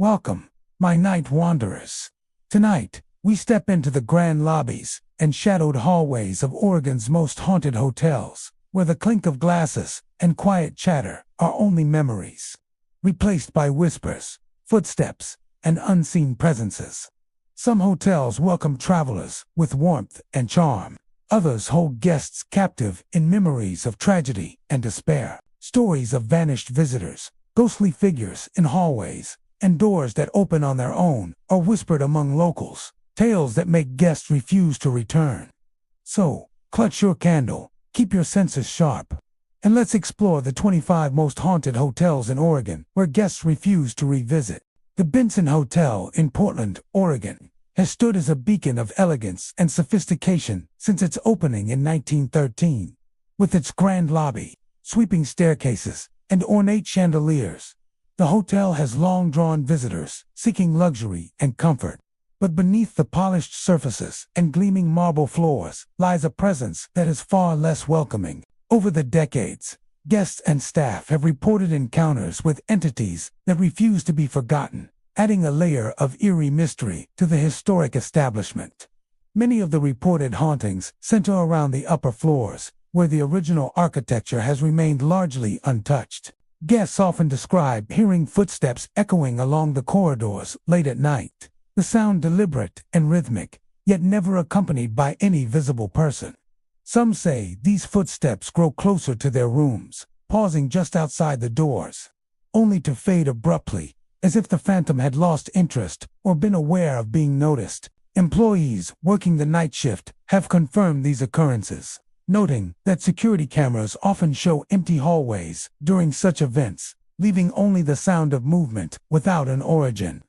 Welcome, my night wanderers. Tonight, we step into the grand lobbies and shadowed hallways of Oregon's most haunted hotels, where the clink of glasses and quiet chatter are only memories, replaced by whispers, footsteps, and unseen presences. Some hotels welcome travelers with warmth and charm. Others hold guests captive in memories of tragedy and despair. Stories of vanished visitors, ghostly figures in hallways, and doors that open on their own are whispered among locals, tales that make guests refuse to return. So, clutch your candle, keep your senses sharp, and let's explore the 25 most haunted hotels in Oregon where guests refuse to revisit. The Benson Hotel in Portland, Oregon, has stood as a beacon of elegance and sophistication since its opening in 1913. With its grand lobby, sweeping staircases, and ornate chandeliers, the hotel has long drawn visitors seeking luxury and comfort. But beneath the polished surfaces and gleaming marble floors lies a presence that is far less welcoming. Over the decades, guests and staff have reported encounters with entities that refuse to be forgotten, adding a layer of eerie mystery to the historic establishment. Many of the reported hauntings center around the upper floors, where the original architecture has remained largely untouched. Guests often describe hearing footsteps echoing along the corridors late at night, the sound deliberate and rhythmic, yet never accompanied by any visible person. Some say these footsteps grow closer to their rooms, pausing just outside the doors, only to fade abruptly, as if the phantom had lost interest or been aware of being noticed. Employees working the night shift have confirmed these occurrences, noting that security cameras often show empty hallways during such events, leaving only the sound of movement without an origin.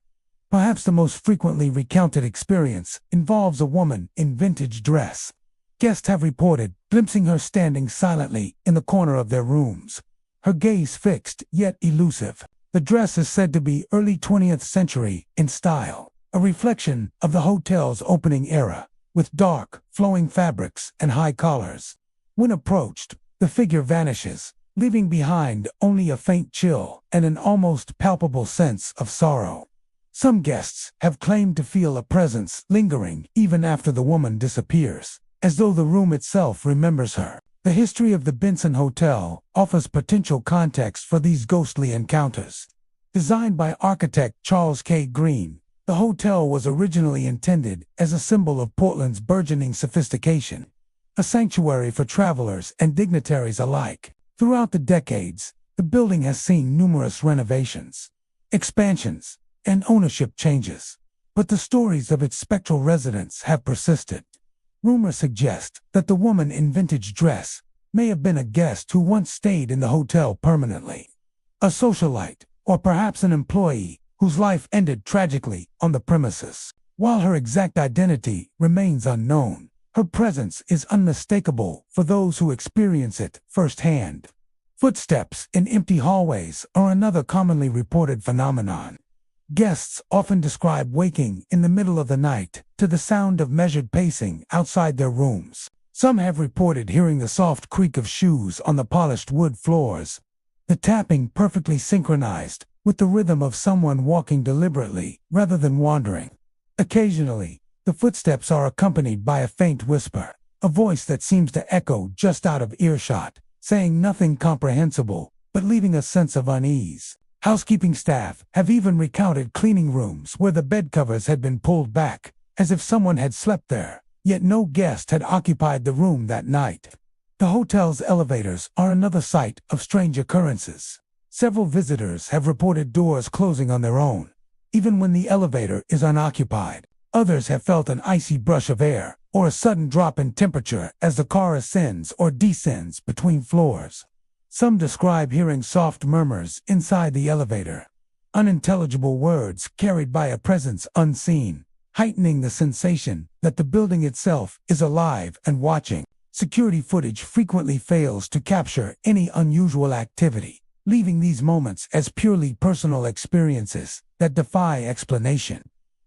Perhaps the most frequently recounted experience involves a woman in vintage dress. Guests have reported glimpsing her standing silently in the corner of their rooms, her gaze fixed yet elusive. The dress is said to be early 20th century in style, a reflection of the hotel's opening era, with dark, flowing fabrics and high collars. When approached, the figure vanishes, leaving behind only a faint chill and an almost palpable sense of sorrow. Some guests have claimed to feel a presence lingering even after the woman disappears, as though the room itself remembers her. The history of the Benson Hotel offers potential context for these ghostly encounters. Designed by architect Charles K. Green, the hotel was originally intended as a symbol of Portland's burgeoning sophistication, a sanctuary for travelers and dignitaries alike. Throughout the decades, the building has seen numerous renovations, expansions, and ownership changes, but the stories of its spectral residents have persisted. Rumors suggest that the woman in vintage dress may have been a guest who once stayed in the hotel permanently, a socialite, or perhaps an employee whose life ended tragically on the premises. While her exact identity remains unknown, her presence is unmistakable for those who experience it firsthand. Footsteps in empty hallways are another commonly reported phenomenon. Guests often describe waking in the middle of the night to the sound of measured pacing outside their rooms. Some have reported hearing the soft creak of shoes on the polished wood floors, the tapping perfectly synchronized with the rhythm of someone walking deliberately rather than wandering. Occasionally, the footsteps are accompanied by a faint whisper, a voice that seems to echo just out of earshot, saying nothing comprehensible, but leaving a sense of unease. Housekeeping staff have even recounted cleaning rooms where the bed covers had been pulled back, as if someone had slept there, yet no guest had occupied the room that night. The hotel's elevators are another site of strange occurrences. Several visitors have reported doors closing on their own, even when the elevator is unoccupied. Others have felt an icy brush of air, or a sudden drop in temperature as the car ascends or descends between floors. Some describe hearing soft murmurs inside the elevator, unintelligible words carried by a presence unseen, heightening the sensation that the building itself is alive and watching. Security footage frequently fails to capture any unusual activity, leaving these moments as purely personal experiences that defy explanation.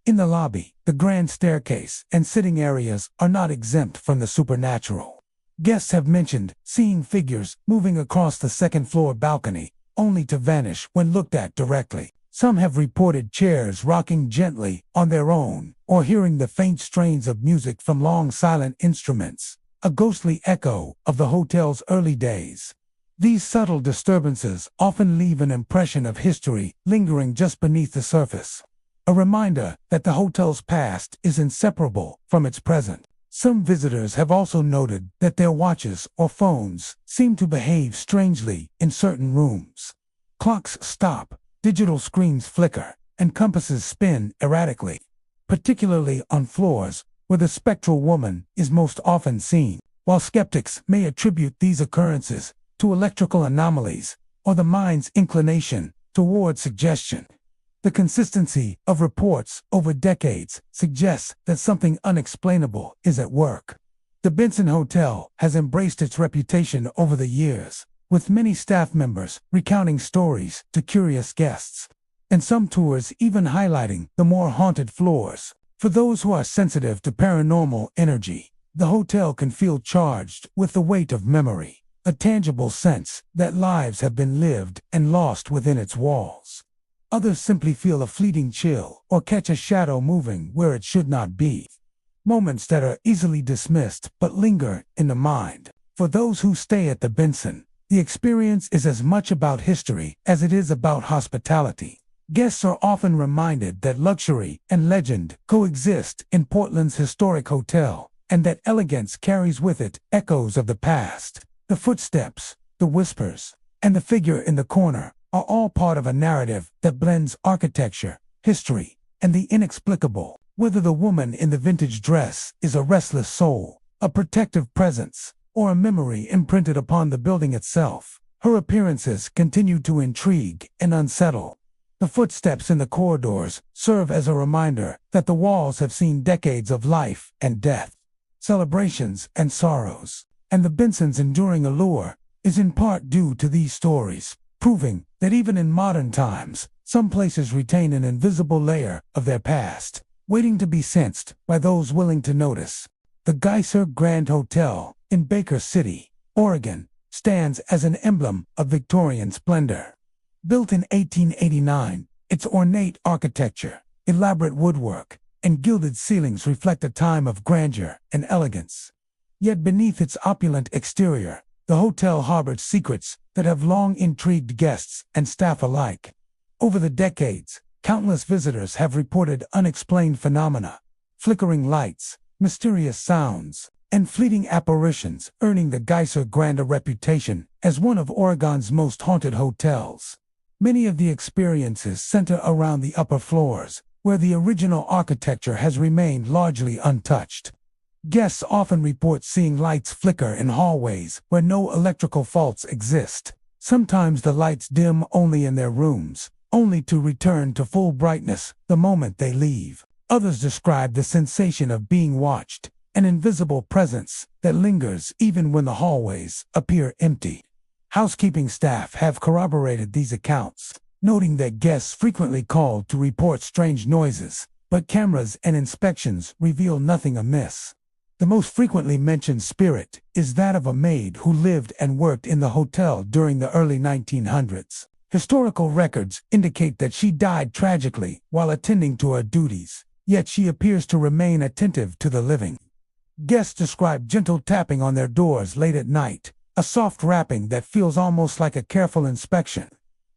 In the lobby, the grand staircase and sitting areas are not exempt from the supernatural. Guests have mentioned seeing figures moving across the second-floor balcony, only to vanish when looked at directly. Some have reported chairs rocking gently on their own, or hearing the faint strains of music from long silent instruments, a ghostly echo of the hotel's early days. These subtle disturbances often leave an impression of history lingering just beneath the surface, a reminder that the hotel's past is inseparable from its present. Some visitors have also noted that their watches or phones seem to behave strangely in certain rooms. Clocks stop, digital screens flicker, and compasses spin erratically, particularly on floors where the spectral woman is most often seen. While skeptics may attribute these occurrences to electrical anomalies or the mind's inclination toward suggestion, the consistency of reports over decades suggests that something unexplainable is at work. The Benson Hotel has embraced its reputation over the years, with many staff members recounting stories to curious guests, and some tours even highlighting the more haunted floors. For those who are sensitive to paranormal energy, the hotel can feel charged with the weight of memory, a tangible sense that lives have been lived and lost within its walls. Others simply feel a fleeting chill or catch a shadow moving where it should not be. Moments that are easily dismissed but linger in the mind. For those who stay at the Benson, the experience is as much about history as it is about hospitality. Guests are often reminded that luxury and legend coexist in Portland's historic hotel, and that elegance carries with it echoes of the past. The footsteps, the whispers, and the figure in the corner are all part of a narrative that blends architecture, history, and the inexplicable. Whether the woman in the vintage dress is a restless soul, a protective presence, or a memory imprinted upon the building itself, her appearances continue to intrigue and unsettle. The footsteps in the corridors serve as a reminder that the walls have seen decades of life and death, celebrations and sorrows, and the Benson's enduring allure is in part due to these stories, proving that even in modern times, some places retain an invisible layer of their past, waiting to be sensed by those willing to notice. The Geyser Grand Hotel in Baker City, Oregon, stands as an emblem of Victorian splendor. Built in 1889, its ornate architecture, elaborate woodwork, and gilded ceilings reflect a time of grandeur and elegance. Yet beneath its opulent exterior, the hotel harbored secrets that have long intrigued guests and staff alike. Over the decades, countless visitors have reported unexplained phenomena, flickering lights, mysterious sounds, and fleeting apparitions, earning the Geyser Grand a reputation as one of Oregon's most haunted hotels. Many of the experiences center around the upper floors, where the original architecture has remained largely untouched. Guests often report seeing lights flicker in hallways where no electrical faults exist. Sometimes the lights dim only in their rooms, only to return to full brightness the moment they leave. Others describe the sensation of being watched, an invisible presence that lingers even when the hallways appear empty. Housekeeping staff have corroborated these accounts, noting that guests frequently call to report strange noises, but cameras and inspections reveal nothing amiss. The most frequently mentioned spirit is that of a maid who lived and worked in the hotel during the early 1900s. Historical records indicate that she died tragically while attending to her duties, yet she appears to remain attentive to the living. Guests describe gentle tapping on their doors late at night, a soft rapping that feels almost like a careful inspection.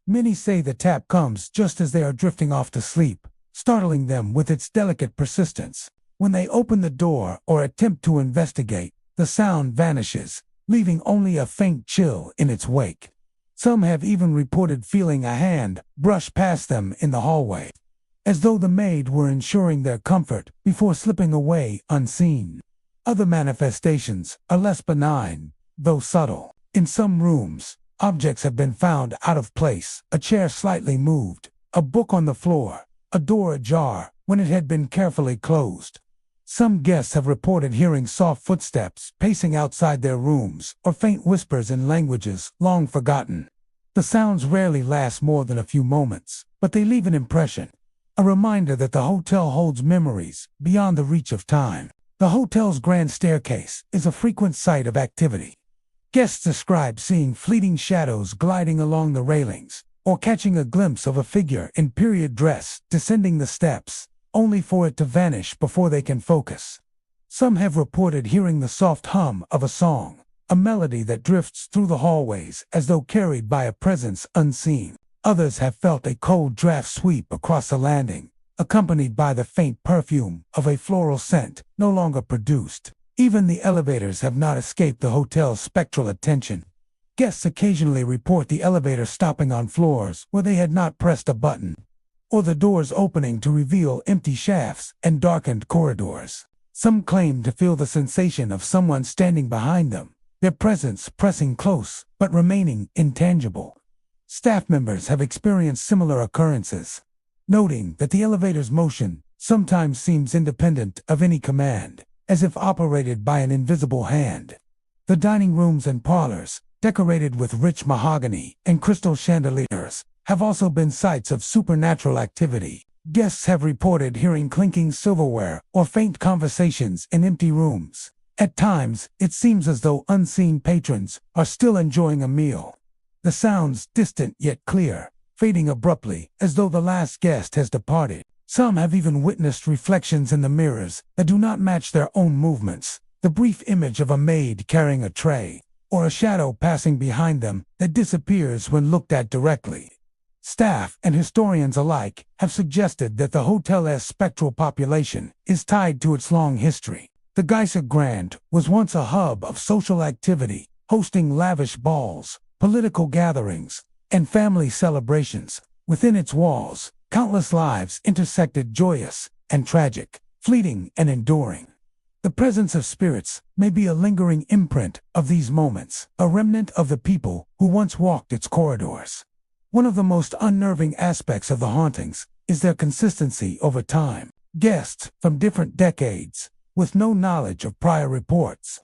Many say the tap comes just as they are drifting off to sleep, startling them with its delicate persistence. When they open the door or attempt to investigate, the sound vanishes, leaving only a faint chill in its wake. Some have even reported feeling a hand brush past them in the hallway, as though the maid were ensuring their comfort before slipping away unseen. Other manifestations are less benign, though subtle. In some rooms, objects have been found out of place, a chair slightly moved, a book on the floor, a door ajar when it had been carefully closed. Some guests have reported hearing soft footsteps pacing outside their rooms, or faint whispers in languages long forgotten. The sounds rarely last more than a few moments, but they leave an impression, a reminder that the hotel holds memories beyond the reach of time. The hotel's grand staircase is a frequent site of activity. Guests describe seeing fleeting shadows gliding along the railings, or catching a glimpse of a figure in period dress descending the steps, only for it to vanish before they can focus. Some have reported hearing the soft hum of a song, a melody that drifts through the hallways as though carried by a presence unseen. Others have felt a cold draft sweep across the landing, accompanied by the faint perfume of a floral scent no longer produced. Even the elevators have not escaped the hotel's spectral attention. Guests occasionally report the elevator stopping on floors where they had not pressed a button, or the doors opening to reveal empty shafts and darkened corridors. Some claim to feel the sensation of someone standing behind them, their presence pressing close but remaining intangible. Staff members have experienced similar occurrences, noting that the elevator's motion sometimes seems independent of any command, as if operated by an invisible hand. The dining rooms and parlors, decorated with rich mahogany and crystal chandeliers, have also been sites of supernatural activity. Guests have reported hearing clinking silverware or faint conversations in empty rooms. At times, it seems as though unseen patrons are still enjoying a meal. The sounds distant yet clear, fading abruptly as though the last guest has departed. Some have even witnessed reflections in the mirrors that do not match their own movements, the brief image of a maid carrying a tray, or a shadow passing behind them that disappears when looked at directly. Staff and historians alike have suggested that the hotel's spectral population is tied to its long history. The Geyser Grand was once a hub of social activity, hosting lavish balls, political gatherings, and family celebrations. Within its walls, countless lives intersected, joyous and tragic, fleeting and enduring. The presence of spirits may be a lingering imprint of these moments, a remnant of the people who once walked its corridors. One of the most unnerving aspects of the hauntings is their consistency over time. Guests from different decades, with no knowledge of prior reports,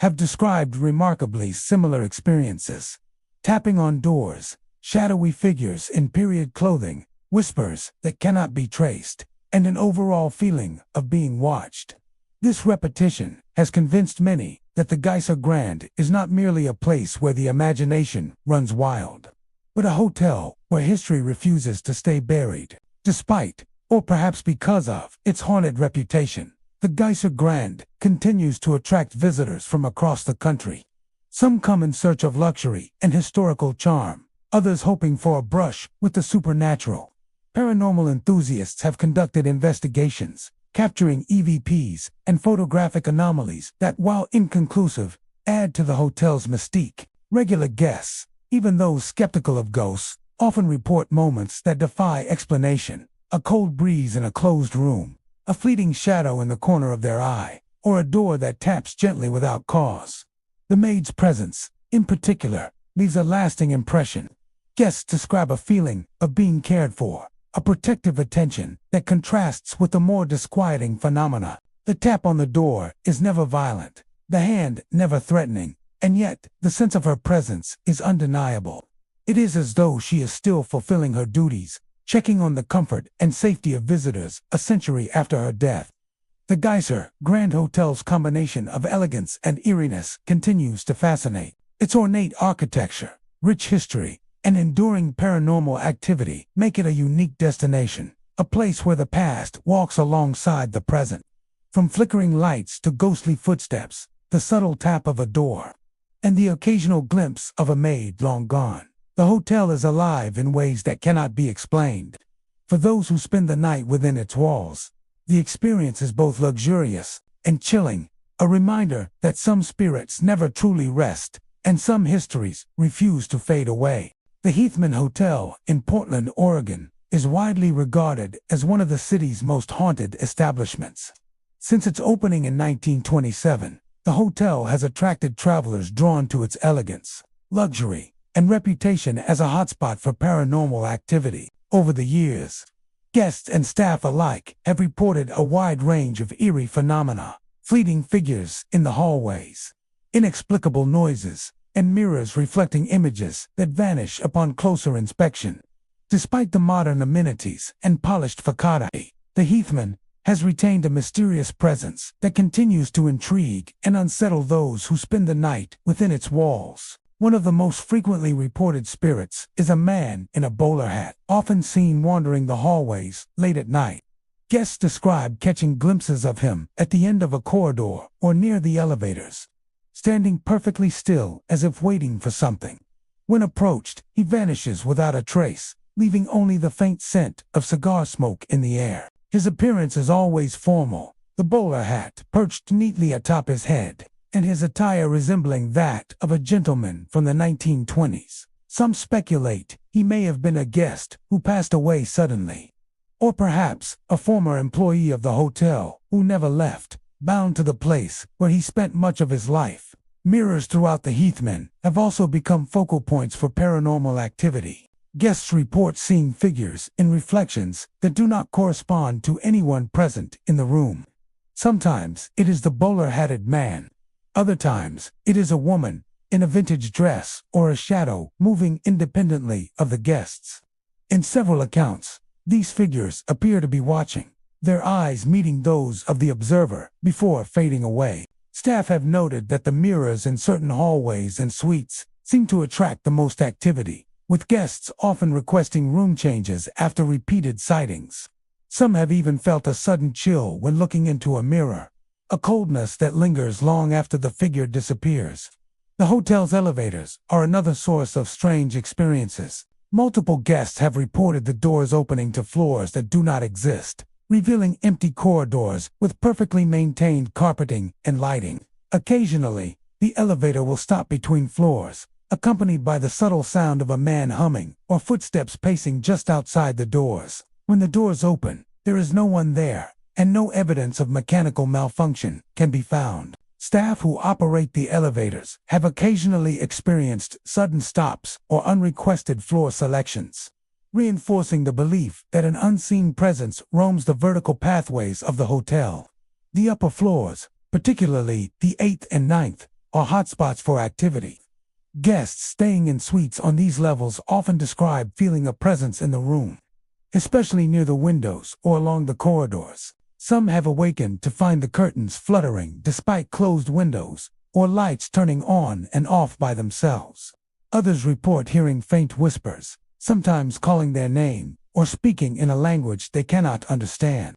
have described remarkably similar experiences. Tapping on doors, shadowy figures in period clothing, whispers that cannot be traced, and an overall feeling of being watched. This repetition has convinced many that the Geyser Grand is not merely a place where the imagination runs wild, but a hotel where history refuses to stay buried. Despite, or perhaps because of, its haunted reputation, the Geyser Grand continues to attract visitors from across the country. Some come in search of luxury and historical charm, others hoping for a brush with the supernatural. Paranormal enthusiasts have conducted investigations, capturing EVPs and photographic anomalies that, while inconclusive, add to the hotel's mystique. Regular guests, even those skeptical of ghosts, often report moments that defy explanation: a cold breeze in a closed room, a fleeting shadow in the corner of their eye, or a door that taps gently without cause. The maid's presence, in particular, leaves a lasting impression. Guests describe a feeling of being cared for, a protective attention that contrasts with the more disquieting phenomena. The tap on the door is never violent, the hand never threatening, and yet the sense of her presence is undeniable. It is as though she is still fulfilling her duties, checking on the comfort and safety of visitors a century after her death. The Geyser Grand Hotel's combination of elegance and eeriness continues to fascinate. Its ornate architecture, rich history, and enduring paranormal activity make it a unique destination, a place where the past walks alongside the present. From flickering lights to ghostly footsteps, the subtle tap of a door, and the occasional glimpse of a maid long gone, the hotel is alive in ways that cannot be explained. For those who spend the night within its walls, the experience is both luxurious and chilling, a reminder that some spirits never truly rest, and some histories refuse to fade away. The Heathman Hotel in Portland, Oregon, is widely regarded as one of the city's most haunted establishments. Since its opening in 1927, the hotel has attracted travelers drawn to its elegance, luxury, and reputation as a hotspot for paranormal activity. Over the years, guests and staff alike have reported a wide range of eerie phenomena: fleeting figures in the hallways, inexplicable noises, and mirrors reflecting images that vanish upon closer inspection. Despite the modern amenities and polished facade, the Heathman has retained a mysterious presence that continues to intrigue and unsettle those who spend the night within its walls. One of the most frequently reported spirits is a man in a bowler hat, often seen wandering the hallways late at night. Guests describe catching glimpses of him at the end of a corridor or near the elevators, standing perfectly still as if waiting for something. When approached, he vanishes without a trace, leaving only the faint scent of cigar smoke in the air. His appearance is always formal, the bowler hat perched neatly atop his head, and his attire resembling that of a gentleman from the 1920s. Some speculate he may have been a guest who passed away suddenly, or perhaps a former employee of the hotel who never left, bound to the place where he spent much of his life. Mirrors throughout the Heathman have also become focal points for paranormal activity. Guests report seeing figures in reflections that do not correspond to anyone present in the room. Sometimes it is the bowler-hatted man. Other times it is a woman in a vintage dress or a shadow moving independently of the guests. In several accounts, these figures appear to be watching, their eyes meeting those of the observer before fading away. Staff have noted that the mirrors in certain hallways and suites seem to attract the most activity, with guests often requesting room changes after repeated sightings. Some have even felt a sudden chill when looking into a mirror, a coldness that lingers long after the figure disappears. The hotel's elevators are another source of strange experiences. Multiple guests have reported the doors opening to floors that do not exist, revealing empty corridors with perfectly maintained carpeting and lighting. Occasionally, the elevator will stop between floors, accompanied by the subtle sound of a man humming or footsteps pacing just outside the doors. When the doors open, there is no one there, and no evidence of mechanical malfunction can be found. Staff who operate the elevators have occasionally experienced sudden stops or unrequested floor selections, reinforcing the belief that an unseen presence roams the vertical pathways of the hotel. The upper floors, particularly the 8th and 9th, are hotspots for activity. Guests staying in suites on these levels often describe feeling a presence in the room, especially near the windows or along the corridors. Some have awakened to find the curtains fluttering despite closed windows, or lights turning on and off by themselves. Others report hearing faint whispers, sometimes calling their name or speaking in a language they cannot understand.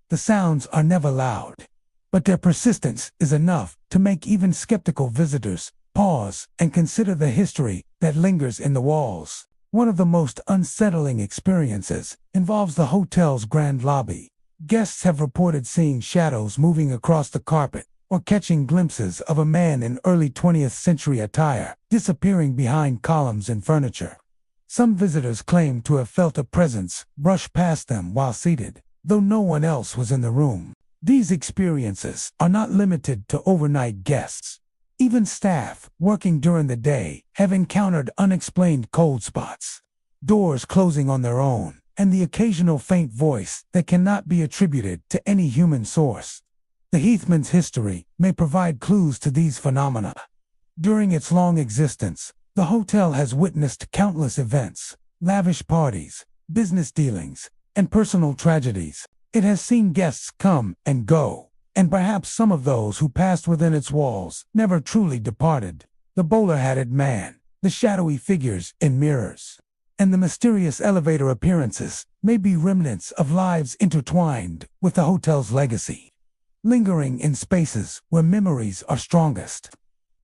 The sounds are never loud, but their persistence is enough to make even skeptical visitors pause and consider the history that lingers in the walls. One of the most unsettling experiences involves the hotel's grand lobby. Guests have reported seeing shadows moving across the carpet or catching glimpses of a man in early 20th century attire disappearing behind columns and furniture. Some visitors claim to have felt a presence brush past them while seated, though no one else was in the room. These experiences are not limited to overnight guests. Even staff working during the day have encountered unexplained cold spots, doors closing on their own, and the occasional faint voice that cannot be attributed to any human source. The Heathman's history may provide clues to these phenomena. During its long existence, the hotel has witnessed countless events, lavish parties, business dealings, and personal tragedies. It has seen guests come and go, and perhaps some of those who passed within its walls never truly departed. The bowler-hatted man, the shadowy figures in mirrors, and the mysterious elevator appearances may be remnants of lives intertwined with the hotel's legacy, lingering in spaces where memories are strongest.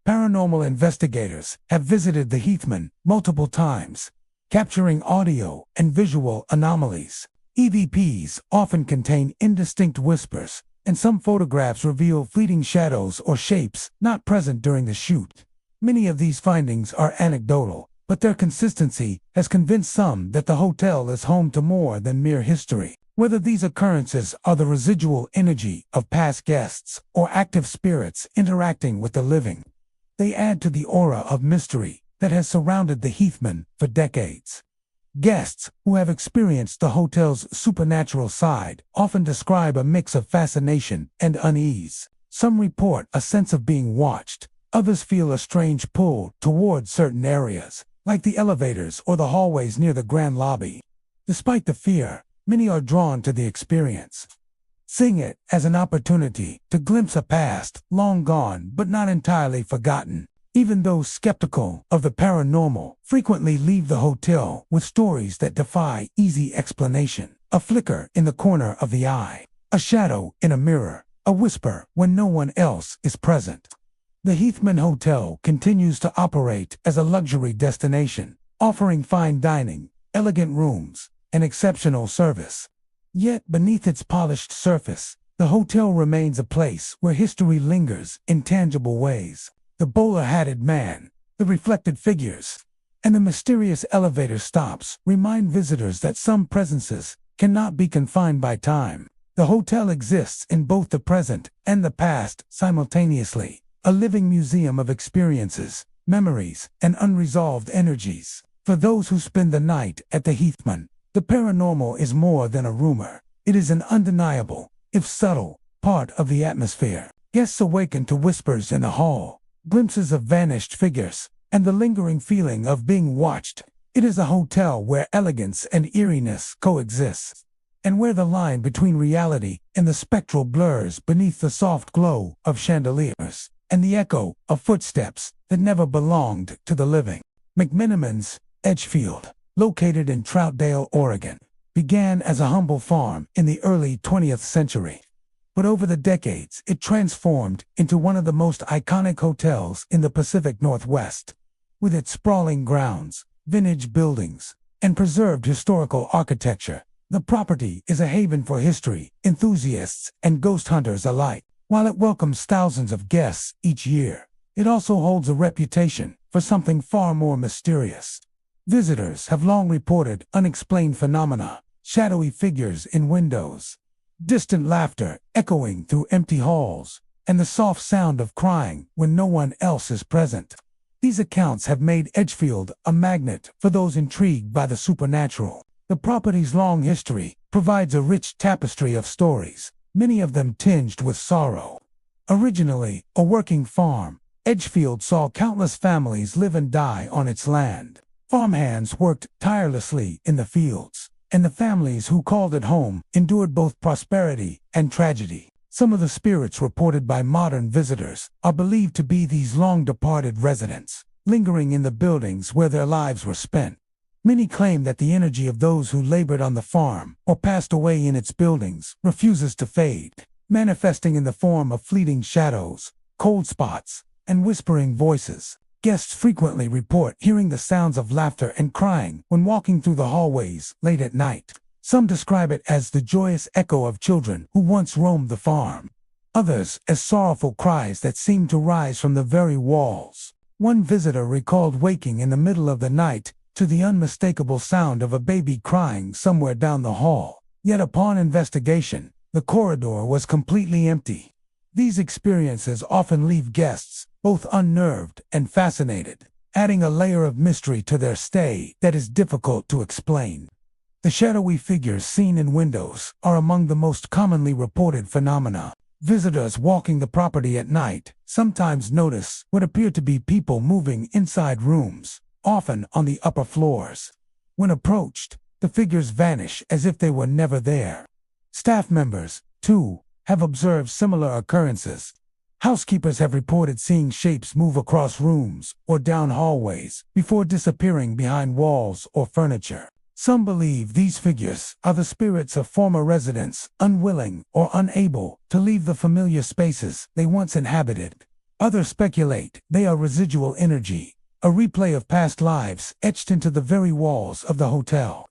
Paranormal investigators have visited the Heathman multiple times, capturing audio and visual anomalies. EVPs often contain indistinct whispers, and some photographs reveal fleeting shadows or shapes not present during the shoot. Many of these findings are anecdotal, but their consistency has convinced some that the hotel is home to more than mere history. Whether these occurrences are the residual energy of past guests or active spirits interacting with the living, they add to the aura of mystery that has surrounded the Heathman for decades. Guests who have experienced the hotel's supernatural side often describe a mix of fascination and unease. Some report a sense of being watched. Others feel a strange pull toward certain areas, like the elevators or the hallways near the grand lobby. Despite the fear, many are drawn to the experience, seeing it as an opportunity to glimpse a past long gone but not entirely forgotten. Even those skeptical of the paranormal frequently leave the hotel with stories that defy easy explanation. A flicker in the corner of the eye, a shadow in a mirror, a whisper when no one else is present. The Heathman Hotel continues to operate as a luxury destination, offering fine dining, elegant rooms, and exceptional service. Yet beneath its polished surface, the hotel remains a place where history lingers in tangible ways. The bowler-hatted man, the reflected figures, and the mysterious elevator stops remind visitors that some presences cannot be confined by time. The hotel exists in both the present and the past simultaneously, a living museum of experiences, memories, and unresolved energies. For those who spend the night at the Heathman, the paranormal is more than a rumor. It is an undeniable, if subtle, part of the atmosphere. Guests awaken to whispers in the hall, glimpses of vanished figures, and the lingering feeling of being watched. It is a hotel where elegance and eeriness coexist, and where the line between reality and the spectral blurs beneath the soft glow of chandeliers and the echo of footsteps that never belonged to the living. McMenamin's Edgefield, located in Troutdale, Oregon, began as a humble farm in the early 20th century. But over the decades, it transformed into one of the most iconic hotels in the Pacific Northwest. With its sprawling grounds, vintage buildings, and preserved historical architecture, the property is a haven for history enthusiasts and ghost hunters alike. While it welcomes thousands of guests each year, it also holds a reputation for something far more mysterious. Visitors have long reported unexplained phenomena, shadowy figures in windows, distant laughter echoing through empty halls, and the soft sound of crying when no one else is present. These accounts have made Edgefield a magnet for those intrigued by the supernatural. The property's long history provides a rich tapestry of stories, many of them tinged with sorrow. Originally a working farm, Edgefield saw countless families live and die on its land. Farmhands worked tirelessly in the fields, and the families who called it home endured both prosperity and tragedy. Some of the spirits reported by modern visitors are believed to be these long-departed residents, lingering in the buildings where their lives were spent. Many claim that the energy of those who labored on the farm or passed away in its buildings refuses to fade, manifesting in the form of fleeting shadows, cold spots, and whispering voices. Guests frequently report hearing the sounds of laughter and crying when walking through the hallways late at night. Some describe it as the joyous echo of children who once roamed the farm. Others as sorrowful cries that seem to rise from the very walls. One visitor recalled waking in the middle of the night to the unmistakable sound of a baby crying somewhere down the hall. Yet upon investigation, the corridor was completely empty. These experiences often leave guests both unnerved and fascinated, adding a layer of mystery to their stay that is difficult to explain. The shadowy figures seen in windows are among the most commonly reported phenomena. Visitors walking the property at night sometimes notice what appear to be people moving inside rooms, often on the upper floors. When approached, the figures vanish as if they were never there. Staff members, too, have observed similar occurrences. Housekeepers have reported seeing shapes move across rooms or down hallways before disappearing behind walls or furniture. Some believe these figures are the spirits of former residents, unwilling or unable to leave the familiar spaces they once inhabited. Others speculate they are residual energy, a replay of past lives etched into the very walls of the hotel.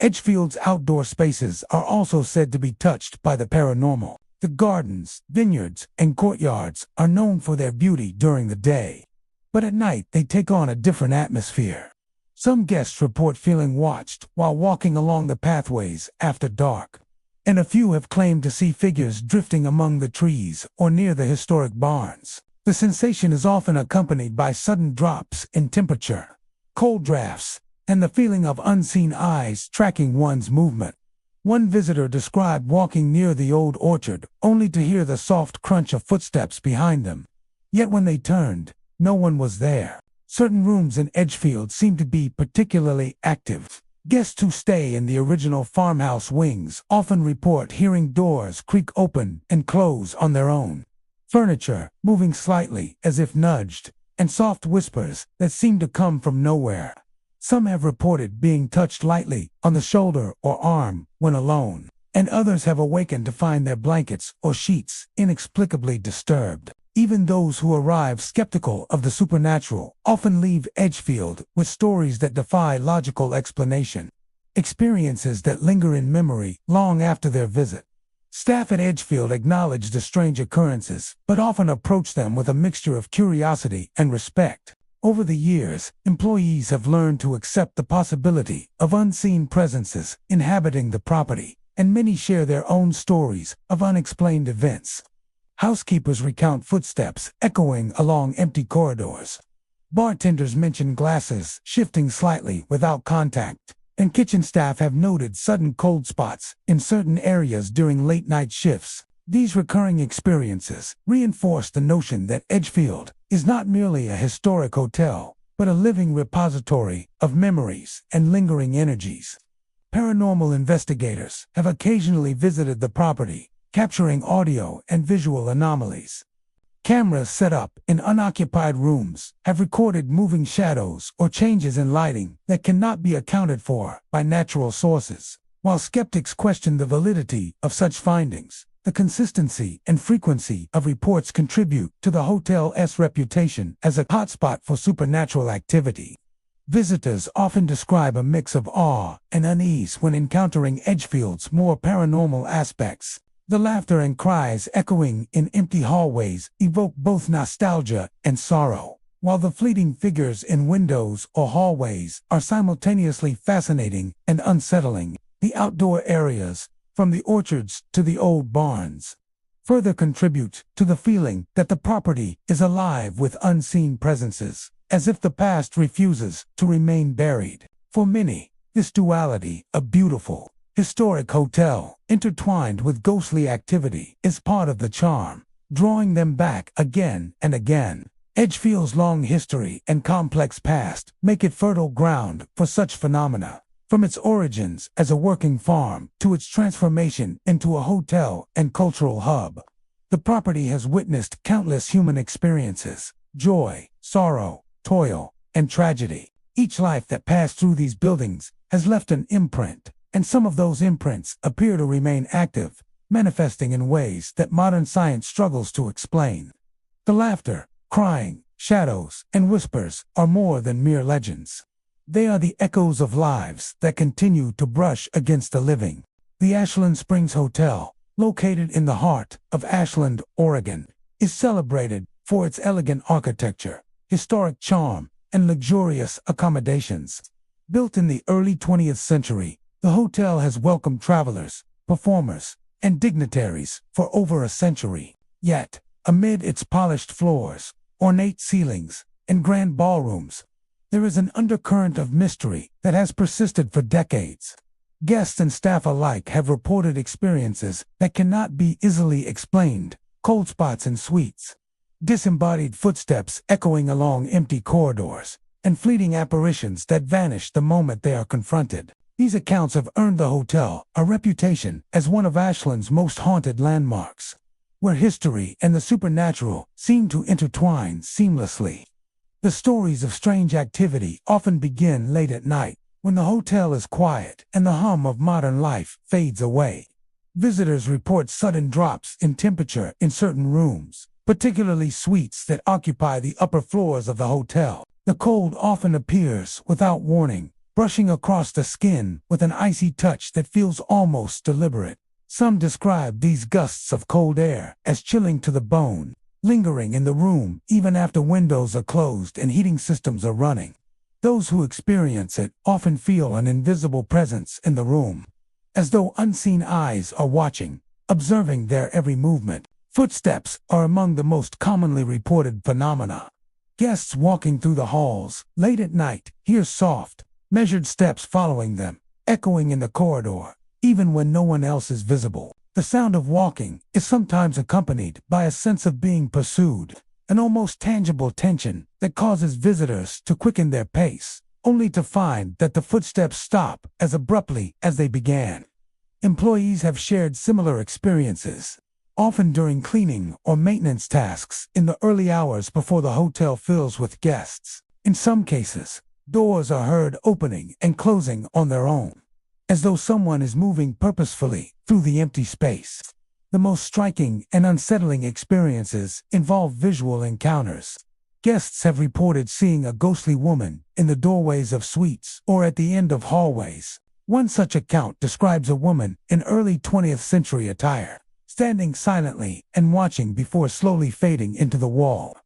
Edgefield's outdoor spaces are also said to be touched by the paranormal. The gardens, vineyards, and courtyards are known for their beauty during the day, but at night they take on a different atmosphere. Some guests report feeling watched while walking along the pathways after dark, and a few have claimed to see figures drifting among the trees or near the historic barns. The sensation is often accompanied by sudden drops in temperature, cold drafts, and the feeling of unseen eyes tracking one's movement. One visitor described walking near the old orchard only to hear the soft crunch of footsteps behind them. Yet when they turned, no one was there. Certain rooms in Edgefield seem to be particularly active. Guests who stay in the original farmhouse wings often report hearing doors creak open and close on their own, furniture moving slightly as if nudged, and soft whispers that seem to come from nowhere. Some have reported being touched lightly on the shoulder or arm when alone, and others have awakened to find their blankets or sheets inexplicably disturbed. Even those who arrive skeptical of the supernatural often leave Edgefield with stories that defy logical explanation, experiences that linger in memory long after their visit. Staff at Edgefield acknowledge the strange occurrences, but often approach them with a mixture of curiosity and respect. Over the years, employees have learned to accept the possibility of unseen presences inhabiting the property, and many share their own stories of unexplained events. Housekeepers recount footsteps echoing along empty corridors. Bartenders mention glasses shifting slightly without contact, and kitchen staff have noted sudden cold spots in certain areas during late-night shifts. These recurring experiences reinforce the notion that Edgefield is not merely a historic hotel, but a living repository of memories and lingering energies. Paranormal investigators have occasionally visited the property, capturing audio and visual anomalies. Cameras set up in unoccupied rooms have recorded moving shadows or changes in lighting that cannot be accounted for by natural sources. While skeptics question the validity of such findings, the consistency and frequency of reports contribute to the hotel's reputation as a hotspot for supernatural activity. Visitors often describe a mix of awe and unease when encountering Edgefield's more paranormal aspects. The laughter and cries echoing in empty hallways evoke both nostalgia and sorrow, while the fleeting figures in windows or hallways are simultaneously fascinating and unsettling. The outdoor areas, from the orchards to the old barns, further contribute to the feeling that the property is alive with unseen presences, as if the past refuses to remain buried. For many, this duality, a beautiful, historic hotel intertwined with ghostly activity, is part of the charm, drawing them back again and again. Edgefield's long history and complex past make it fertile ground for such phenomena. From its origins as a working farm to its transformation into a hotel and cultural hub, the property has witnessed countless human experiences: joy, sorrow, toil, and tragedy. Each life that passed through these buildings has left an imprint, and some of those imprints appear to remain active, manifesting in ways that modern science struggles to explain. The laughter, crying, shadows, and whispers are more than mere legends. They are the echoes of lives that continue to brush against the living. The Ashland Springs Hotel, located in the heart of Ashland, Oregon, is celebrated for its elegant architecture, historic charm, and luxurious accommodations. Built in the early 20th century, the hotel has welcomed travelers, performers, and dignitaries for over a century. Yet, amid its polished floors, ornate ceilings, and grand ballrooms, there is an undercurrent of mystery that has persisted for decades. Guests and staff alike have reported experiences that cannot be easily explained: cold spots in suites, disembodied footsteps echoing along empty corridors, and fleeting apparitions that vanish the moment they are confronted. These accounts have earned the hotel a reputation as one of Ashland's most haunted landmarks, where history and the supernatural seem to intertwine seamlessly. The stories of strange activity often begin late at night, when the hotel is quiet and the hum of modern life fades away. Visitors report sudden drops in temperature in certain rooms, particularly suites that occupy the upper floors of the hotel. The cold often appears without warning, brushing across the skin with an icy touch that feels almost deliberate. Some describe these gusts of cold air as chilling to the bone, lingering in the room even after windows are closed and heating systems are running. Those who experience it often feel an invisible presence in the room, as though unseen eyes are watching, observing their every movement. Footsteps are among the most commonly reported phenomena. Guests walking through the halls late at night hear soft, measured steps following them, echoing in the corridor, even when no one else is visible. The sound of walking is sometimes accompanied by a sense of being pursued, an almost tangible tension that causes visitors to quicken their pace, only to find that the footsteps stop as abruptly as they began. Employees have shared similar experiences. often during cleaning or maintenance tasks in the early hours before the hotel fills with guests. In some cases, doors are heard opening and closing on their own, as though someone is moving purposefully through the empty space. The most striking and unsettling experiences involve visual encounters. Guests have reported seeing a ghostly woman in the doorways of suites or at the end of hallways. One such account describes a woman in early 20th century attire, standing silently and watching before slowly fading into the wall.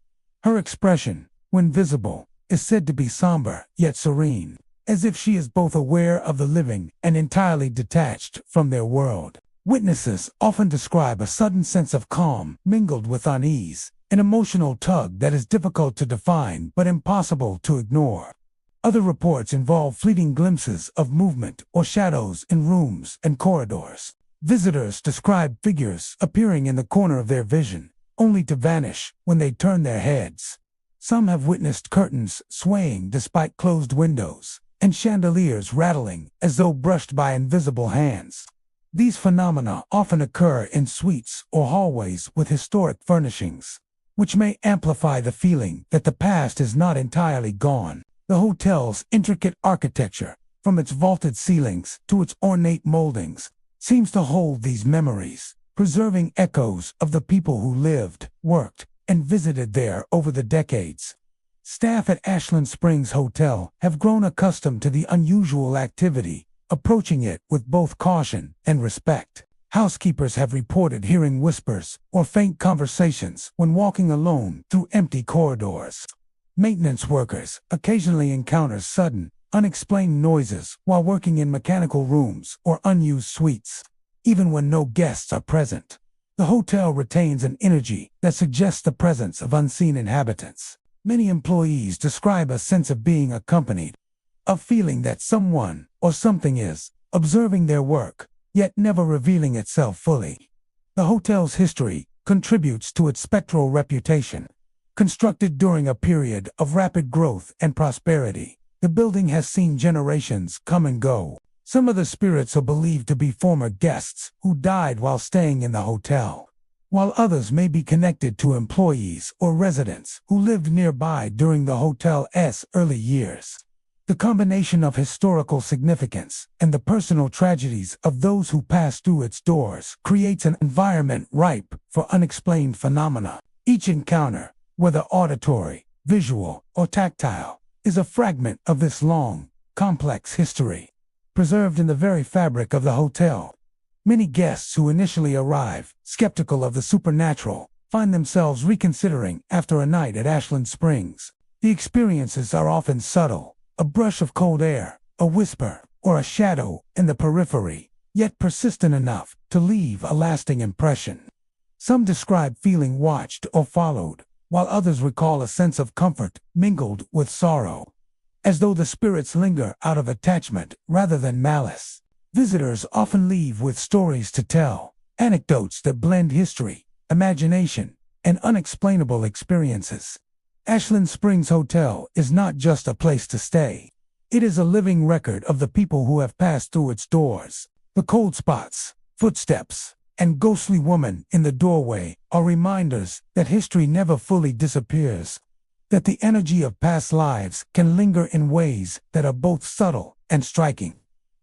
Her expression, when visible, is said to be somber yet serene, as if she is both aware of the living and entirely detached from their world. Witnesses often describe a sudden sense of calm mingled with unease, an emotional tug that is difficult to define but impossible to ignore. Other reports involve fleeting glimpses of movement or shadows in rooms and corridors. Visitors describe figures appearing in the corner of their vision, only to vanish when they turn their heads. Some have witnessed curtains swaying despite closed windows, and chandeliers rattling as though brushed by invisible hands. These phenomena often occur in suites or hallways with historic furnishings, which may amplify the feeling that the past is not entirely gone. The hotel's intricate architecture, from its vaulted ceilings to its ornate moldings, seems to hold these memories, preserving echoes of the people who lived, worked, and visited there over the decades. Staff at Ashland Springs Hotel have grown accustomed to the unusual activity, approaching it with both caution and respect. Housekeepers have reported hearing whispers or faint conversations when walking alone through empty corridors. Maintenance workers occasionally encounter sudden, unexplained noises while working in mechanical rooms or unused suites, even when no guests are present. The hotel retains an energy that suggests the presence of unseen inhabitants. Many employees describe a sense of being accompanied, a feeling that someone or something is observing their work, yet never revealing itself fully. The hotel's history contributes to its spectral reputation. Constructed during a period of rapid growth and prosperity, the building has seen generations come and go. Some of the spirits are believed to be former guests who died while staying in the hotel, while others may be connected to employees or residents who lived nearby during the hotel's early years. The combination of historical significance and the personal tragedies of those who pass through its doors creates an environment ripe for unexplained phenomena. Each encounter, whether auditory, visual, or tactile, is a fragment of this long, complex history, preserved in the very fabric of the hotel. Many guests who initially arrive, skeptical of the supernatural, find themselves reconsidering after a night at Ashland Springs. The experiences are often subtle, a brush of cold air, a whisper, or a shadow in the periphery, yet persistent enough to leave a lasting impression. Some describe feeling watched or followed, while others recall a sense of comfort mingled with sorrow, as though the spirits linger out of attachment rather than malice. Visitors often leave with stories to tell, anecdotes that blend history, imagination, and unexplainable experiences. Ashland Springs Hotel is not just a place to stay. It is a living record of the people who have passed through its doors. The cold spots, footsteps, and ghostly woman in the doorway are reminders that history never fully disappears, that the energy of past lives can linger in ways that are both subtle and striking.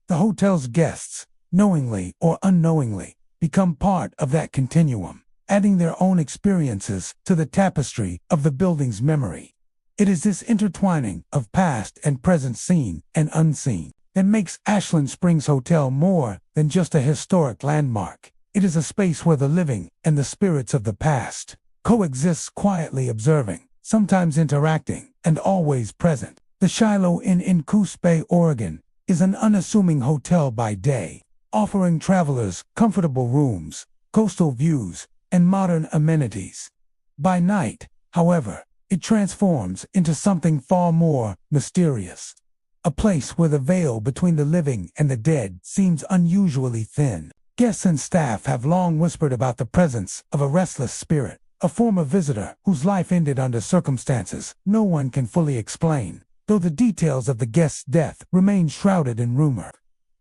The hotel's guests, knowingly or unknowingly, become part of that continuum, adding their own experiences to the tapestry of the building's memory. It is this intertwining of past and present seen and unseen that makes Ashland Springs Hotel more than just a historic landmark. It is a space where the living and the spirits of the past coexist, quietly observing, sometimes interacting, and always present. The Shiloh Inn in Coos Bay, Oregon, is an unassuming hotel by day, offering travelers comfortable rooms, coastal views, and modern amenities. By night, however, it transforms into something far more mysterious. A place where the veil between the living and the dead seems unusually thin. Guests and staff have long whispered about the presence of a restless spirit, a former visitor whose life ended under circumstances no one can fully explain, though the details of the guest's death remain shrouded in rumor.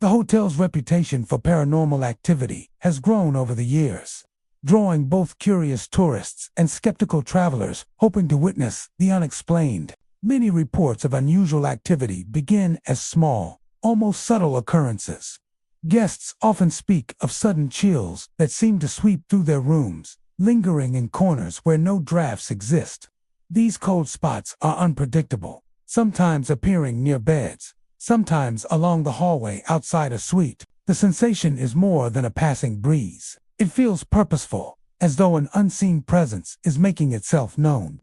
The hotel's reputation for paranormal activity has grown over the years. drawing both curious tourists and skeptical travelers hoping to witness the unexplained. Many reports of unusual activity begin as small, almost subtle occurrences. Guests often speak of sudden chills that seem to sweep through their rooms, lingering in corners where no drafts exist. These cold spots are unpredictable, sometimes appearing near beds, sometimes along the hallway outside a suite. The sensation is more than a passing breeze. It feels purposeful, as though an unseen presence is making itself known.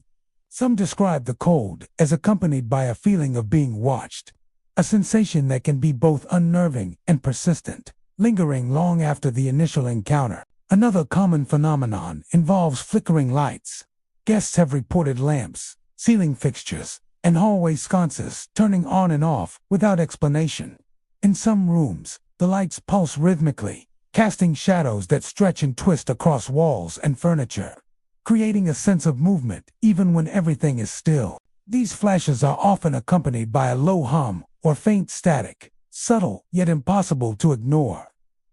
Some describe the cold as accompanied by a feeling of being watched, a sensation that can be both unnerving and persistent, lingering long after the initial encounter. Another common phenomenon involves flickering lights. Guests have reported lamps, ceiling fixtures, and hallway sconces turning on and off without explanation. In some rooms, the lights pulse rhythmically, casting shadows that stretch and twist across walls and furniture, creating a sense of movement even when everything is still. These flashes are often accompanied by a low hum or faint static, subtle yet impossible to ignore.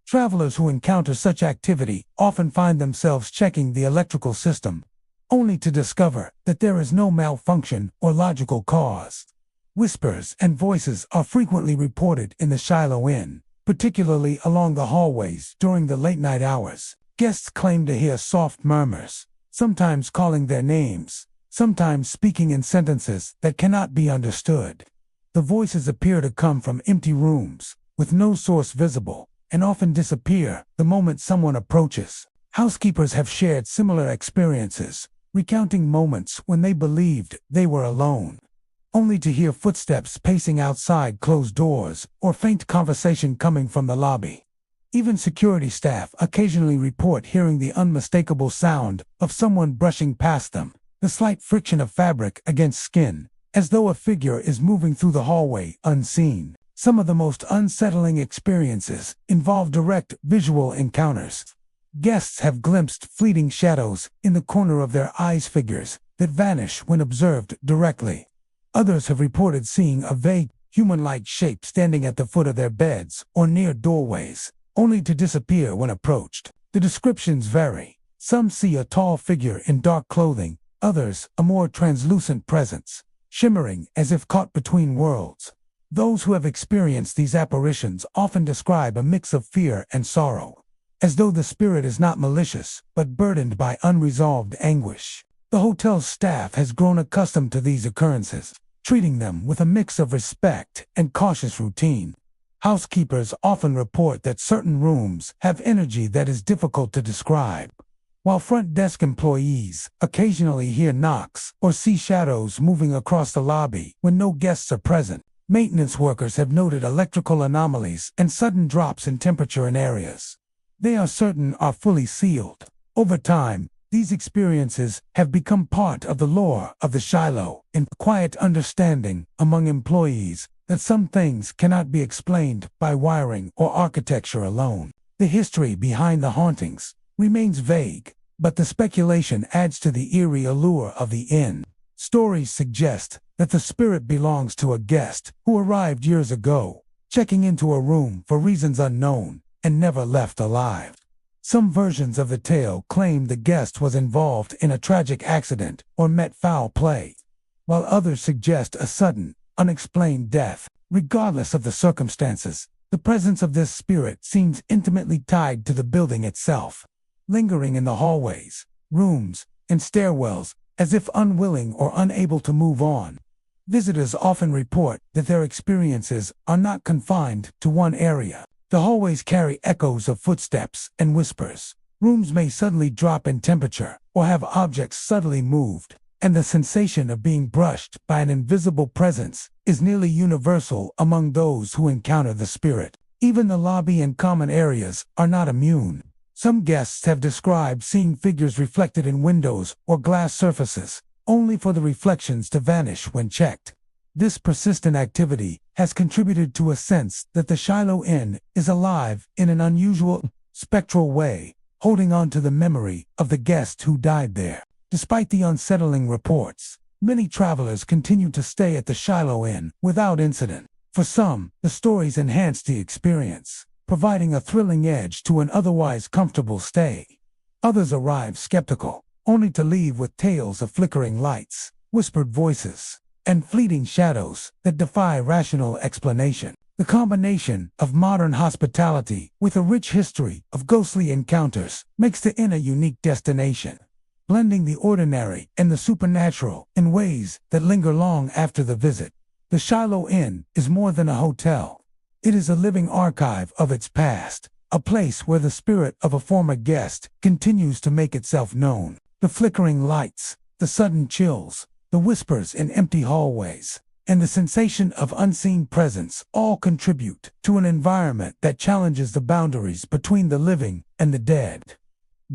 Travelers who encounter such activity often find themselves checking the electrical system, only to discover that there is no malfunction or logical cause. Whispers and voices are frequently reported in the Shiloh Inn, particularly along the hallways during the late-night hours. Guests claim to hear soft murmurs, sometimes calling their names, sometimes speaking in sentences that cannot be understood. The voices appear to come from empty rooms, with no source visible, and often disappear the moment someone approaches. Housekeepers have shared similar experiences, recounting moments when they believed they were alone, only to hear footsteps pacing outside closed doors or faint conversation coming from the lobby. Even security staff occasionally report hearing the unmistakable sound of someone brushing past them, the slight friction of fabric against skin, as though a figure is moving through the hallway unseen. Some of the most unsettling experiences involve direct visual encounters. Guests have glimpsed fleeting shadows in the corner of their eyes, figures that vanish when observed directly. Others have reported seeing a vague, human-like shape standing at the foot of their beds or near doorways, only to disappear when approached. The descriptions vary. Some see a tall figure in dark clothing, others a more translucent presence, shimmering as if caught between worlds. Those who have experienced these apparitions often describe a mix of fear and sorrow, as though the spirit is not malicious, but burdened by unresolved anguish. The hotel's staff has grown accustomed to these occurrences, treating them with a mix of respect and cautious routine. Housekeepers often report that certain rooms have energy that is difficult to describe, while front desk employees occasionally hear knocks or see shadows moving across the lobby when no guests are present. Maintenance workers have noted electrical anomalies and sudden drops in temperature in areas they are certain are fully sealed. Over time, these experiences have become part of the lore of the Shiloh, in quiet understanding among employees that some things cannot be explained by wiring or architecture alone. The history behind the hauntings remains vague, but the speculation adds to the eerie allure of the inn. Stories suggest that the spirit belongs to a guest who arrived years ago, checking into a room for reasons unknown, and never left alive. Some versions of the tale claim the guest was involved in a tragic accident or met foul play, while others suggest a sudden, unexplained death. Regardless of the circumstances, the presence of this spirit seems intimately tied to the building itself, lingering in the hallways, rooms, and stairwells as if unwilling or unable to move on. Visitors often report that their experiences are not confined to one area. The hallways carry echoes of footsteps and whispers. Rooms may suddenly drop in temperature or have objects subtly moved, and the sensation of being brushed by an invisible presence is nearly universal among those who encounter the spirit. Even the lobby and common areas are not immune. Some guests have described seeing figures reflected in windows or glass surfaces, only for the reflections to vanish when checked. This persistent activity has contributed to a sense that the Shiloh Inn is alive in an unusual, spectral way, holding on to the memory of the guest who died there. Despite the unsettling reports, many travelers continue to stay at the Shiloh Inn without incident. For some, the stories enhance the experience, providing a thrilling edge to an otherwise comfortable stay. Others arrive skeptical, only to leave with tales of flickering lights, whispered voices, and fleeting shadows that defy rational explanation. The combination of modern hospitality with a rich history of ghostly encounters makes the inn a unique destination, blending the ordinary and the supernatural in ways that linger long after the visit. The Shiloh Inn is more than a hotel. It is a living archive of its past, a place where the spirit of a former guest continues to make itself known. The flickering lights, the sudden chills, the whispers in empty hallways, and the sensation of unseen presence all contribute to an environment that challenges the boundaries between the living and the dead.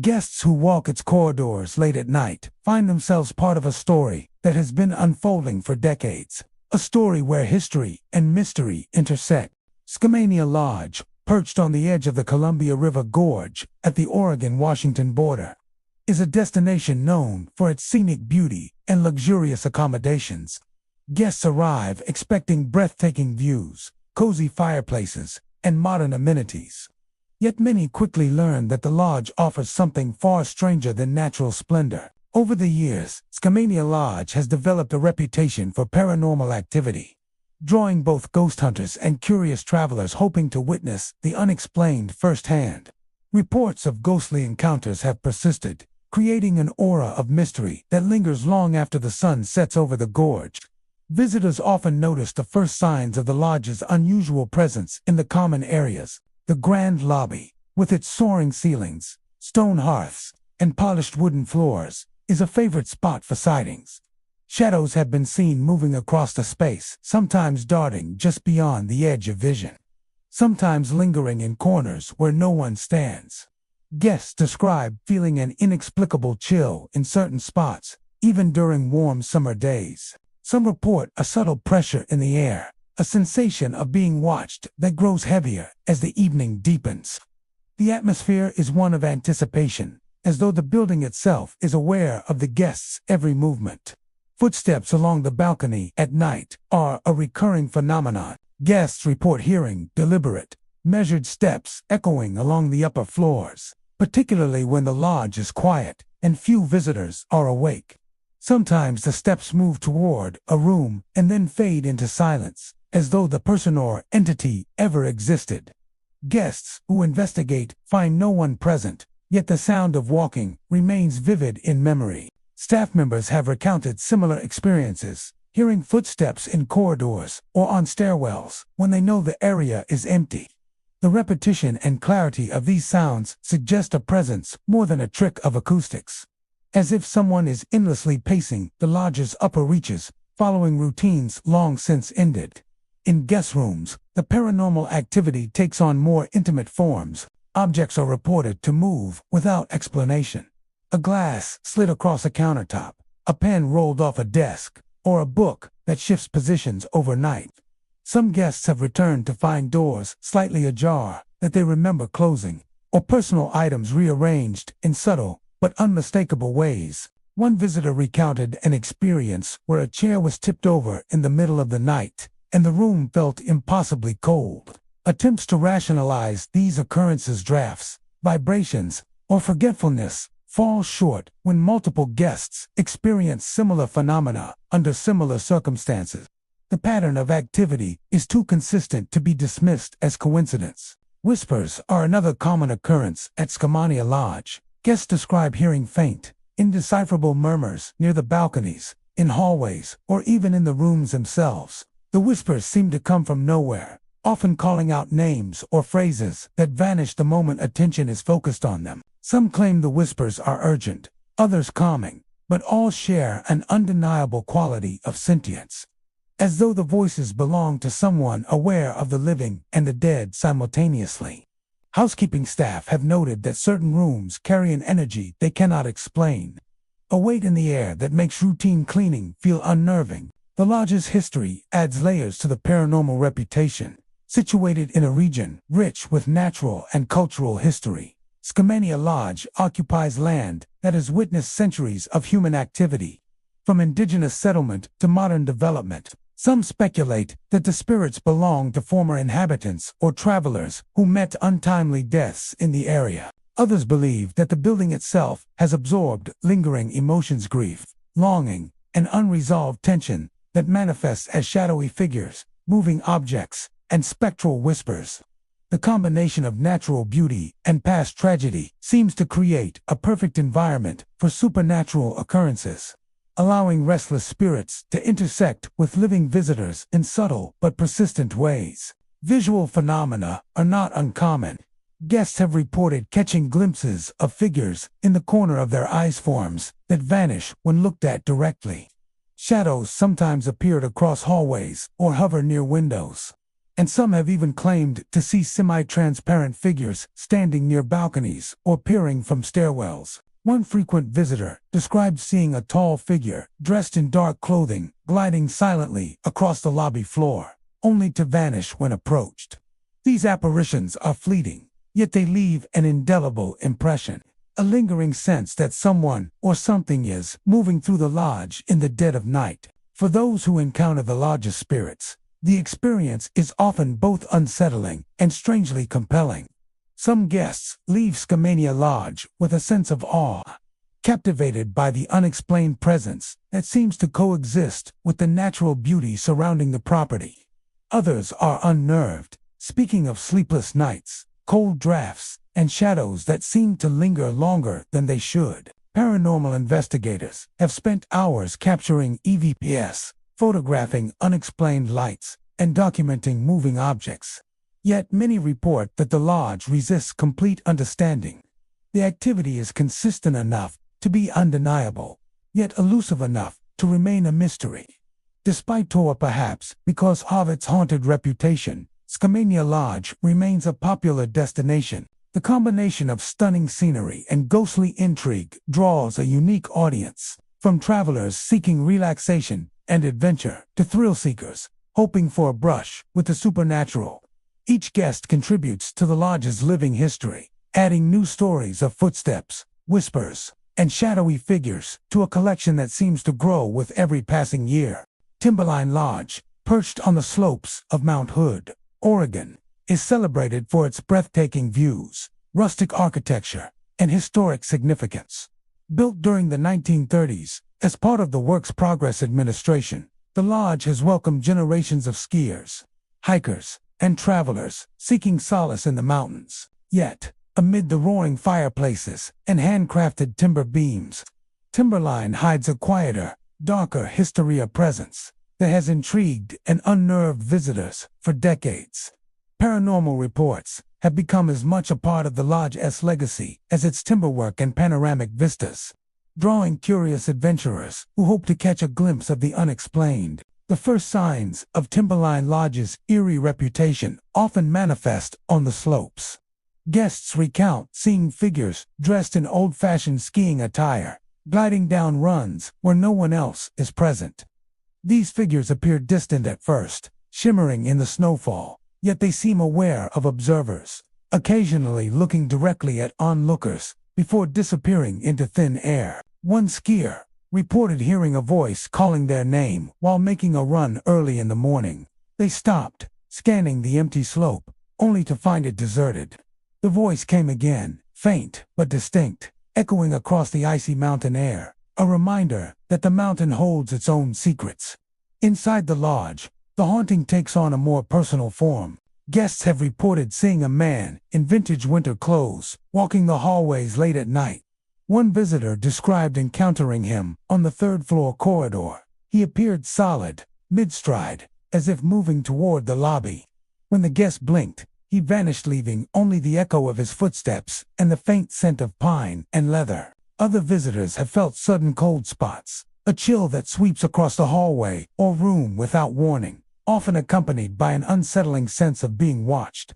Guests who walk its corridors late at night find themselves part of a story that has been unfolding for decades, a story where history and mystery intersect. Skamania Lodge, perched on the edge of the Columbia River Gorge at the Oregon-Washington border, is a destination known for its scenic beauty and luxurious accommodations. Guests arrive expecting breathtaking views, cozy fireplaces, and modern amenities. Yet many quickly learn that the lodge offers something far stranger than natural splendor. Over the years, Skamania Lodge has developed a reputation for paranormal activity, drawing both ghost hunters and curious travelers hoping to witness the unexplained firsthand. Reports of ghostly encounters have persisted, creating an aura of mystery that lingers long after the sun sets over the gorge. Visitors often notice the first signs of the lodge's unusual presence in the common areas. The grand lobby, with its soaring ceilings, stone hearths, and polished wooden floors, is a favorite spot for sightings. Shadows have been seen moving across the space, sometimes darting just beyond the edge of vision, sometimes lingering in corners where no one stands. Guests describe feeling an inexplicable chill in certain spots, even during warm summer days. Some report a subtle pressure in the air, a sensation of being watched that grows heavier as the evening deepens. The atmosphere is one of anticipation, as though the building itself is aware of the guests' every movement. Footsteps along the balcony at night are a recurring phenomenon. Guests report hearing deliberate, measured steps echoing along the upper floors, particularly when the lodge is quiet and few visitors are awake. Sometimes the steps move toward a room and then fade into silence, as though the person or entity ever existed. Guests who investigate find no one present, yet the sound of walking remains vivid in memory. Staff members have recounted similar experiences, hearing footsteps in corridors or on stairwells when they know the area is empty. The repetition and clarity of these sounds suggest a presence more than a trick of acoustics, as if someone is endlessly pacing the lodge's upper reaches, following routines long since ended. In guest rooms, the paranormal activity takes on more intimate forms. Objects are reported to move without explanation. A glass slid across a countertop, a pen rolled off a desk, or a book that shifts positions overnight. Some guests have returned to find doors slightly ajar that they remember closing, or personal items rearranged in subtle but unmistakable ways. One visitor recounted an experience where a chair was tipped over in the middle of the night, and the room felt impossibly cold. Attempts to rationalize these occurrences, drafts, vibrations, or forgetfulness fall short when multiple guests experience similar phenomena under similar circumstances. The pattern of activity is too consistent to be dismissed as coincidence. Whispers are another common occurrence at Skamania Lodge. Guests describe hearing faint, indecipherable murmurs near the balconies, in hallways, or even in the rooms themselves. The whispers seem to come from nowhere, often calling out names or phrases that vanish the moment attention is focused on them. Some claim the whispers are urgent, others calming, but all share an undeniable quality of sentience, as though the voices belong to someone aware of the living and the dead simultaneously. Housekeeping staff have noted that certain rooms carry an energy they cannot explain, a weight in the air that makes routine cleaning feel unnerving. The lodge's history adds layers to the paranormal reputation. Situated in a region rich with natural and cultural history, Skamania Lodge occupies land that has witnessed centuries of human activity, from indigenous settlement to modern development. Some speculate that the spirits belong to former inhabitants or travelers who met untimely deaths in the area. Others believe that the building itself has absorbed lingering emotions, grief, longing, and unresolved tension that manifests as shadowy figures, moving objects, and spectral whispers. The combination of natural beauty and past tragedy seems to create a perfect environment for supernatural occurrences, allowing restless spirits to intersect with living visitors in subtle but persistent ways. Visual phenomena are not uncommon. Guests have reported catching glimpses of figures in the corner of their eyes, forms that vanish when looked at directly. Shadows sometimes appeared across hallways or hover near windows, and some have even claimed to see semi-transparent figures standing near balconies or peering from stairwells. One frequent visitor described seeing a tall figure dressed in dark clothing gliding silently across the lobby floor, only to vanish when approached. These apparitions are fleeting, yet they leave an indelible impression, a lingering sense that someone or something is moving through the lodge in the dead of night. For those who encounter the lodge's spirits, the experience is often both unsettling and strangely compelling. Some guests leave Skamania Lodge with a sense of awe, captivated by the unexplained presence that seems to coexist with the natural beauty surrounding the property. Others are unnerved, speaking of sleepless nights, cold drafts, and shadows that seem to linger longer than they should. Paranormal investigators have spent hours capturing EVPs, photographing unexplained lights, and documenting moving objects. Yet many report that the lodge resists complete understanding. The activity is consistent enough to be undeniable, yet elusive enough to remain a mystery. Despite, or perhaps because of its haunted reputation, Skamania Lodge remains a popular destination. The combination of stunning scenery and ghostly intrigue draws a unique audience, from travelers seeking relaxation and adventure to thrill seekers hoping for a brush with the supernatural. Each guest contributes to the lodge's living history, adding new stories of footsteps, whispers, and shadowy figures to a collection that seems to grow with every passing year. Timberline Lodge, perched on the slopes of Mount Hood, Oregon, is celebrated for its breathtaking views, rustic architecture, and historic significance. Built during the 1930s as part of the Works Progress Administration, the lodge has welcomed generations of skiers, hikers, and travelers seeking solace in the mountains. Yet, amid the roaring fireplaces and handcrafted timber beams, Timberline hides a quieter, darker history of presence that has intrigued and unnerved visitors for decades. Paranormal reports have become as much a part of the lodge's legacy as its timberwork and panoramic vistas, drawing curious adventurers who hope to catch a glimpse of the unexplained. The first signs of Timberline Lodge's eerie reputation often manifest on the slopes. Guests recount seeing figures dressed in old-fashioned skiing attire, gliding down runs where no one else is present. These figures appear distant at first, shimmering in the snowfall, yet they seem aware of observers, occasionally looking directly at onlookers before disappearing into thin air. One skier reported hearing a voice calling their name while making a run early in the morning. They stopped, scanning the empty slope, only to find it deserted. The voice came again, faint but distinct, echoing across the icy mountain air, a reminder that the mountain holds its own secrets. Inside the lodge, the haunting takes on a more personal form. Guests have reported seeing a man in vintage winter clothes walking the hallways late at night. One visitor described encountering him on the third-floor corridor. He appeared solid, mid-stride, as if moving toward the lobby. When the guest blinked, he vanished, leaving only the echo of his footsteps and the faint scent of pine and leather. Other visitors have felt sudden cold spots, a chill that sweeps across the hallway or room without warning, often accompanied by an unsettling sense of being watched.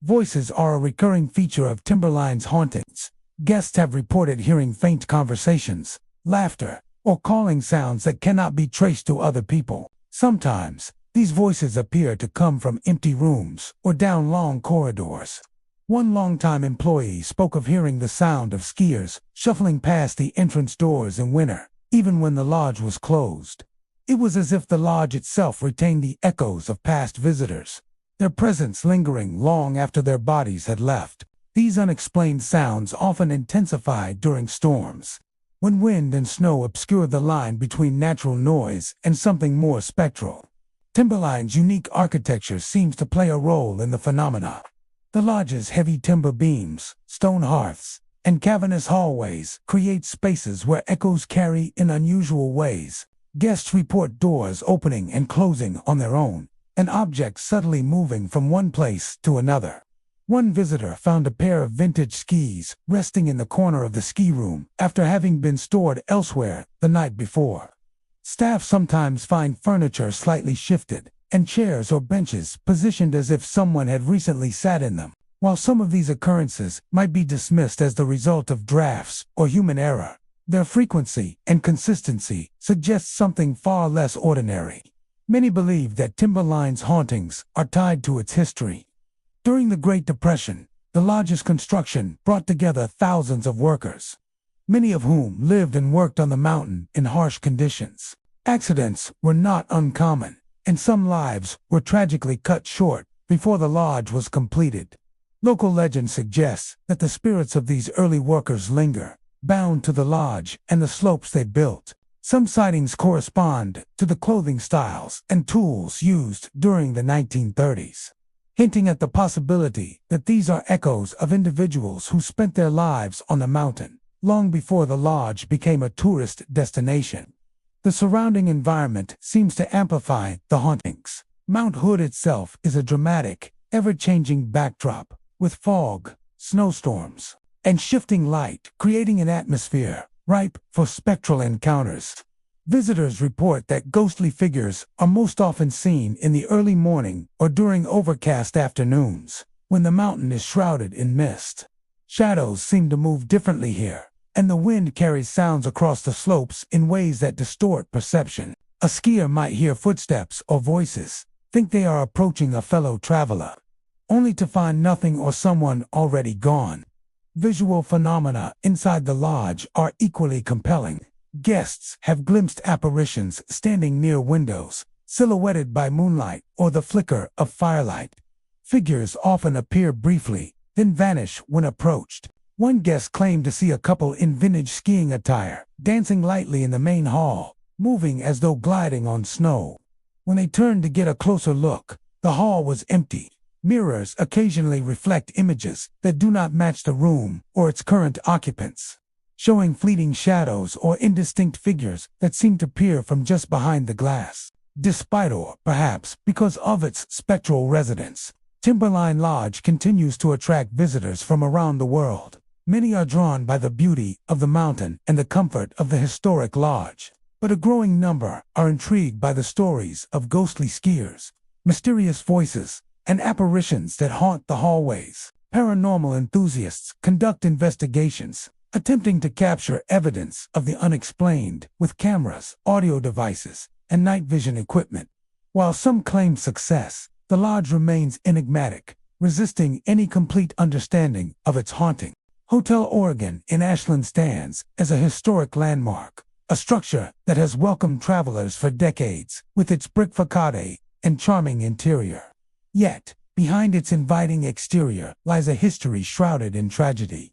Voices are a recurring feature of Timberline's hauntings. Guests have reported hearing faint conversations, laughter, or calling sounds that cannot be traced to other people. Sometimes, these voices appear to come from empty rooms or down long corridors. One longtime employee spoke of hearing the sound of skiers shuffling past the entrance doors in winter, even when the lodge was closed. It was as if the lodge itself retained the echoes of past visitors, their presence lingering long after their bodies had left. These unexplained sounds often intensify during storms, when wind and snow obscure the line between natural noise and something more spectral. Timberline's unique architecture seems to play a role in the phenomena. The lodge's heavy timber beams, stone hearths, and cavernous hallways create spaces where echoes carry in unusual ways. Guests report doors opening and closing on their own, and objects subtly moving from one place to another. One visitor found a pair of vintage skis resting in the corner of the ski room after having been stored elsewhere the night before. Staff sometimes find furniture slightly shifted, and chairs or benches positioned as if someone had recently sat in them. While some of these occurrences might be dismissed as the result of drafts or human error, their frequency and consistency suggest something far less ordinary. Many believe that Timberline's hauntings are tied to its history. During the Great Depression, the lodge's construction brought together thousands of workers, many of whom lived and worked on the mountain in harsh conditions. Accidents were not uncommon, and some lives were tragically cut short before the lodge was completed. Local legend suggests that the spirits of these early workers linger, bound to the lodge and the slopes they built. Some sightings correspond to the clothing styles and tools used during the 1930s, hinting at the possibility that these are echoes of individuals who spent their lives on the mountain long before the lodge became a tourist destination. The surrounding environment seems to amplify the hauntings. Mount Hood itself is a dramatic, ever-changing backdrop, with fog, snowstorms, and shifting light, creating an atmosphere ripe for spectral encounters. Visitors report that ghostly figures are most often seen in the early morning or during overcast afternoons, when the mountain is shrouded in mist. Shadows seem to move differently here, and the wind carries sounds across the slopes in ways that distort perception. A skier might hear footsteps or voices, think they are approaching a fellow traveler, only to find nothing or someone already gone. Visual phenomena inside the lodge are equally compelling. Guests have glimpsed apparitions standing near windows, silhouetted by moonlight or the flicker of firelight. Figures often appear briefly, then vanish when approached. One guest claimed to see a couple in vintage skiing attire, dancing lightly in the main hall, moving as though gliding on snow. When they turned to get a closer look, the hall was empty. Mirrors occasionally reflect images that do not match the room or its current occupants, showing fleeting shadows or indistinct figures that seem to peer from just behind the glass. Despite, or perhaps because of its spectral resonance, Timberline Lodge continues to attract visitors from around the world. Many are drawn by the beauty of the mountain and the comfort of the historic lodge, but a growing number are intrigued by the stories of ghostly skiers, mysterious voices, and apparitions that haunt the hallways. Paranormal enthusiasts conduct investigations, attempting to capture evidence of the unexplained with cameras, audio devices, and night vision equipment. While some claim success, the lodge remains enigmatic, resisting any complete understanding of its haunting. Hotel Oregon in Ashland stands as a historic landmark, a structure that has welcomed travelers for decades with its brick facade and charming interior. Yet, behind its inviting exterior lies a history shrouded in tragedy,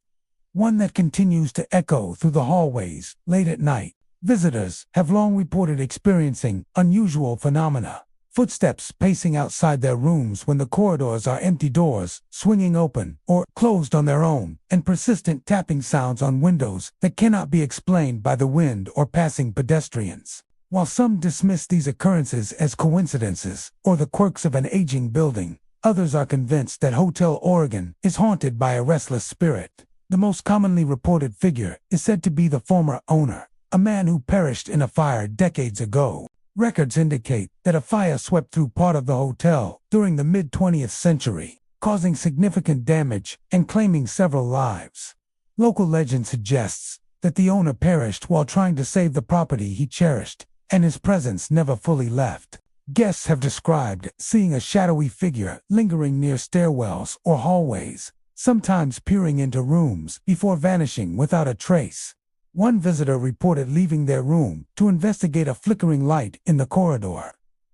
one that continues to echo through the hallways late at night. Visitors have long reported experiencing unusual phenomena: footsteps pacing outside their rooms when the corridors are empty, doors swinging open or closed on their own, and persistent tapping sounds on windows that cannot be explained by the wind or passing pedestrians. While some dismiss these occurrences as coincidences or the quirks of an aging building, others are convinced that Hotel Oregon is haunted by a restless spirit. The most commonly reported figure is said to be the former owner, a man who perished in a fire decades ago. Records indicate that a fire swept through part of the hotel during the mid-20th century, causing significant damage and claiming several lives. Local legend suggests that the owner perished while trying to save the property he cherished, and his presence never fully left. Guests have described seeing a shadowy figure lingering near stairwells or hallways, sometimes peering into rooms before vanishing without a trace. One visitor reported leaving their room to investigate a flickering light in the corridor,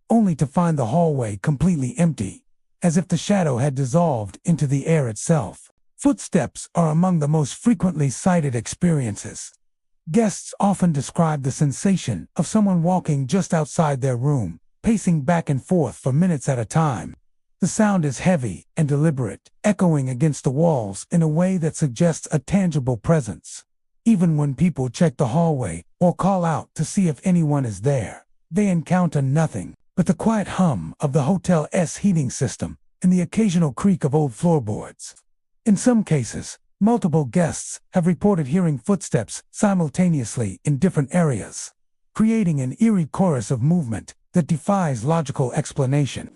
only to find the hallway completely empty, as if the shadow had dissolved into the air itself. Footsteps are among the most frequently cited experiences. Guests often describe the sensation of someone walking just outside their room, pacing back and forth for minutes at a time. The sound is heavy and deliberate, echoing against the walls in a way that suggests a tangible presence. Even when people check the hallway or call out to see if anyone is there, they encounter nothing but the quiet hum of the hotel's heating system and the occasional creak of old floorboards. In some cases, multiple guests have reported hearing footsteps simultaneously in different areas, creating an eerie chorus of movement that defies logical explanation.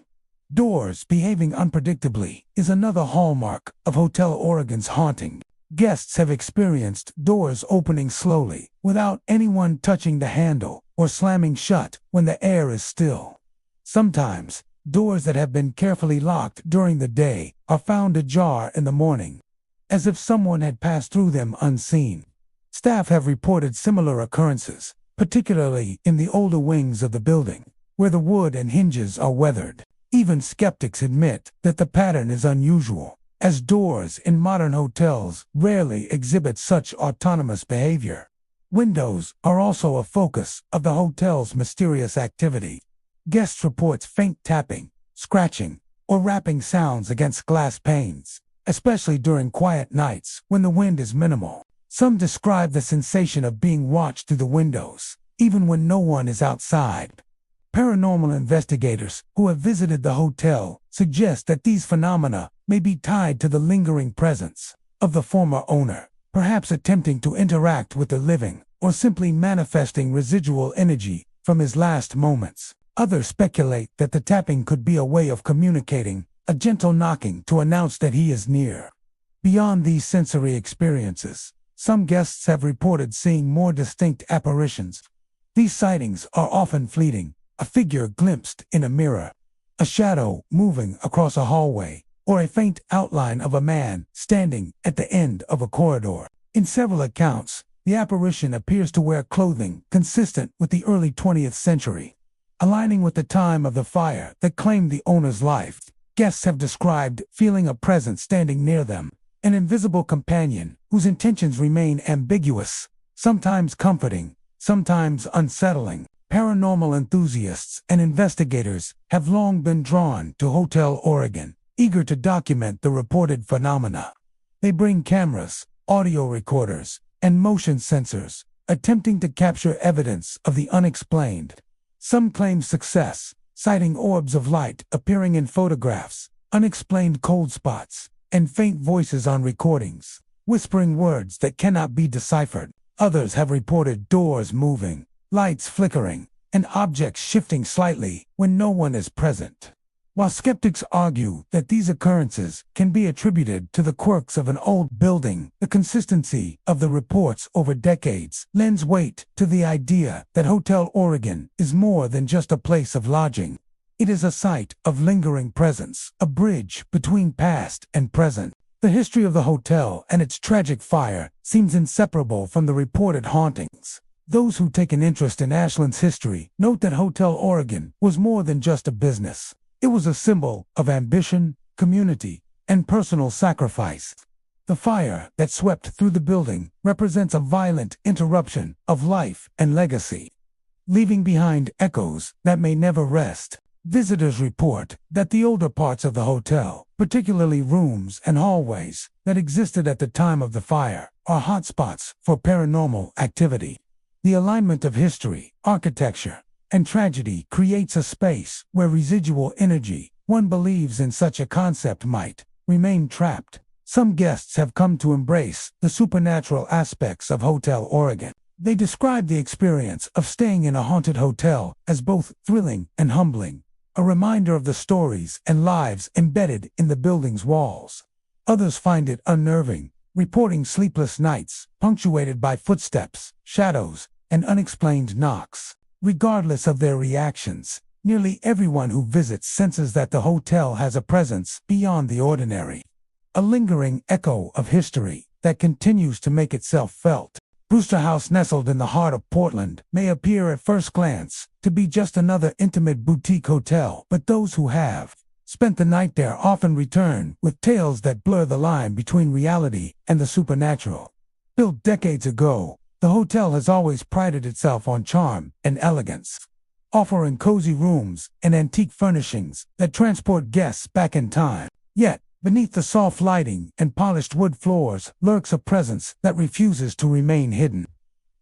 Doors behaving unpredictably is another hallmark of Hotel Oregon's haunting. Guests have experienced doors opening slowly, without anyone touching the handle, or slamming shut when the air is still. Sometimes, doors that have been carefully locked during the day are found ajar in the morning, as if someone had passed through them unseen. Staff have reported similar occurrences, particularly in the older wings of the building, where the wood and hinges are weathered. Even skeptics admit that the pattern is unusual, as doors in modern hotels rarely exhibit such autonomous behavior. Windows are also a focus of the hotel's mysterious activity. Guests report faint tapping, scratching, or rapping sounds against glass panes, especially during quiet nights when the wind is minimal. Some describe the sensation of being watched through the windows, even when no one is outside. Paranormal investigators who have visited the hotel suggest that these phenomena may be tied to the lingering presence of the former owner, perhaps attempting to interact with the living or simply manifesting residual energy from his last moments. Others speculate that the tapping could be a way of communicating, a gentle knocking to announce that he is near. Beyond these sensory experiences, some guests have reported seeing more distinct apparitions. These sightings are often fleeting, a figure glimpsed in a mirror, a shadow moving across a hallway, or a faint outline of a man standing at the end of a corridor. In several accounts, the apparition appears to wear clothing consistent with the early 20th century, aligning with the time of the fire that claimed the owner's life. Guests have described feeling a presence standing near them, an invisible companion whose intentions remain ambiguous, sometimes comforting, sometimes unsettling. Paranormal enthusiasts and investigators have long been drawn to Hotel Oregon, eager to document the reported phenomena. They bring cameras, audio recorders, and motion sensors, attempting to capture evidence of the unexplained. Some claim success, citing orbs of light appearing in photographs, unexplained cold spots, and faint voices on recordings, whispering words that cannot be deciphered. Others have reported doors moving, lights flickering, and objects shifting slightly when no one is present. While skeptics argue that these occurrences can be attributed to the quirks of an old building, the consistency of the reports over decades lends weight to the idea that Hotel Oregon is more than just a place of lodging. It is a site of lingering presence, a bridge between past and present. The history of the hotel and its tragic fire seems inseparable from the reported hauntings. Those who take an interest in Ashland's history note that Hotel Oregon was more than just a business. It was a symbol of ambition, community, and personal sacrifice. The fire that swept through the building represents a violent interruption of life and legacy, leaving behind echoes that may never rest. Visitors report that the older parts of the hotel, particularly rooms and hallways that existed at the time of the fire, are hotspots for paranormal activity. The alignment of history, architecture, and tragedy creates a space where residual energy, one believes in such a concept, might remain trapped. Some guests have come to embrace the supernatural aspects of Hotel Oregon. They describe the experience of staying in a haunted hotel as both thrilling and humbling, a reminder of the stories and lives embedded in the building's walls. Others find it unnerving, reporting sleepless nights punctuated by footsteps, shadows, and unexplained knocks. Regardless of their reactions, nearly everyone who visits senses that the hotel has a presence beyond the ordinary, a lingering echo of history that continues to make itself felt. Brewster House, nestled in the heart of Portland, may appear at first glance to be just another intimate boutique hotel, but those who have spent the night there often return with tales that blur the line between reality and the supernatural. Built decades ago, the hotel has always prided itself on charm and elegance, offering cozy rooms and antique furnishings that transport guests back in time. Yet, beneath the soft lighting and polished wood floors lurks a presence that refuses to remain hidden.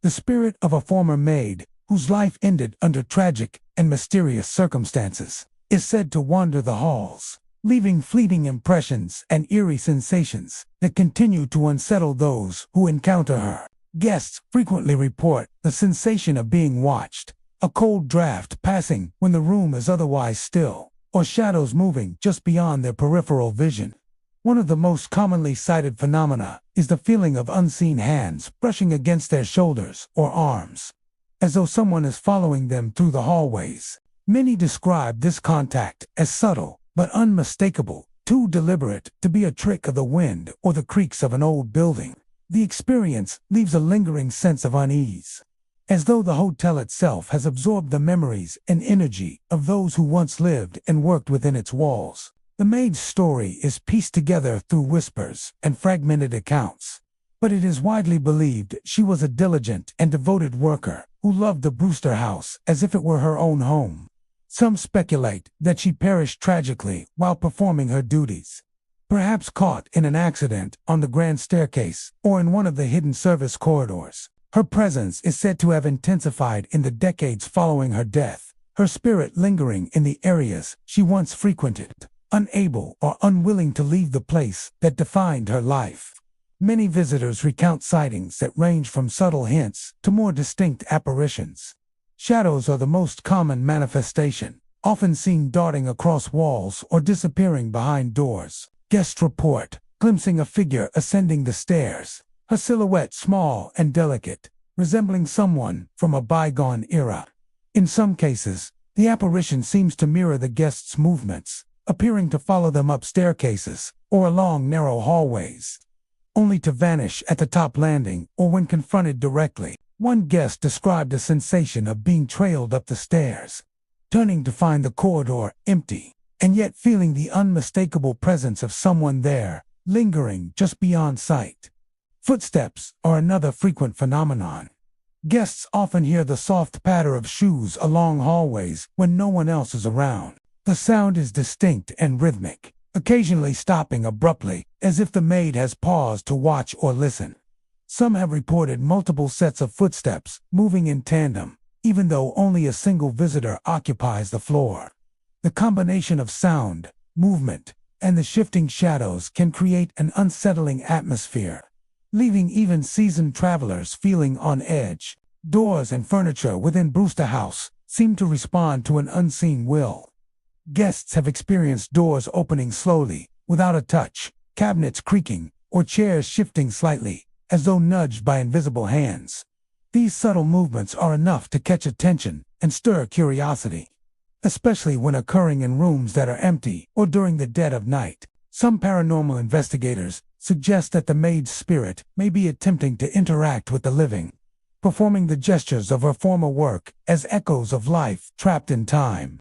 The spirit of a former maid, whose life ended under tragic and mysterious circumstances, is said to wander the halls, leaving fleeting impressions and eerie sensations that continue to unsettle those who encounter her. Guests frequently report the sensation of being watched, a cold draft passing when the room is otherwise still, or shadows moving just beyond their peripheral vision. One of the most commonly cited phenomena is the feeling of unseen hands brushing against their shoulders or arms, as though someone is following them through the hallways. Many describe this contact as subtle but unmistakable, too deliberate to be a trick of the wind or the creaks of an old building. The experience leaves a lingering sense of unease, as though the hotel itself has absorbed the memories and energy of those who once lived and worked within its walls. The maid's story is pieced together through whispers and fragmented accounts, but it is widely believed she was a diligent and devoted worker who loved the Brewster house as if it were her own home. Some speculate that she perished tragically while performing her duties, perhaps caught in an accident on the grand staircase or in one of the hidden service corridors. Her presence is said to have intensified in the decades following her death, her spirit lingering in the areas she once frequented, unable or unwilling to leave the place that defined her life. Many visitors recount sightings that range from subtle hints to more distinct apparitions. Shadows are the most common manifestation, often seen darting across walls or disappearing behind doors. Guests report glimpsing a figure ascending the stairs, her silhouette small and delicate, resembling someone from a bygone era. In some cases, the apparition seems to mirror the guests' movements, appearing to follow them up staircases or along narrow hallways, only to vanish at the top landing or when confronted directly. One guest described a sensation of being trailed up the stairs, turning to find the corridor empty, and yet feeling the unmistakable presence of someone there, lingering just beyond sight. Footsteps are another frequent phenomenon. Guests often hear the soft patter of shoes along hallways when no one else is around. The sound is distinct and rhythmic, occasionally stopping abruptly, as if the maid has paused to watch or listen. Some have reported multiple sets of footsteps moving in tandem, even though only a single visitor occupies the floor. The combination of sound, movement, and the shifting shadows can create an unsettling atmosphere, leaving even seasoned travelers feeling on edge. Doors and furniture within Brewster House seem to respond to an unseen will. Guests have experienced doors opening slowly, without a touch, cabinets creaking, or chairs shifting slightly, as though nudged by invisible hands. These subtle movements are enough to catch attention and stir curiosity, especially when occurring in rooms that are empty or during the dead of night. Some paranormal investigators suggest that the maid's spirit may be attempting to interact with the living, performing the gestures of her former work as echoes of life trapped in time.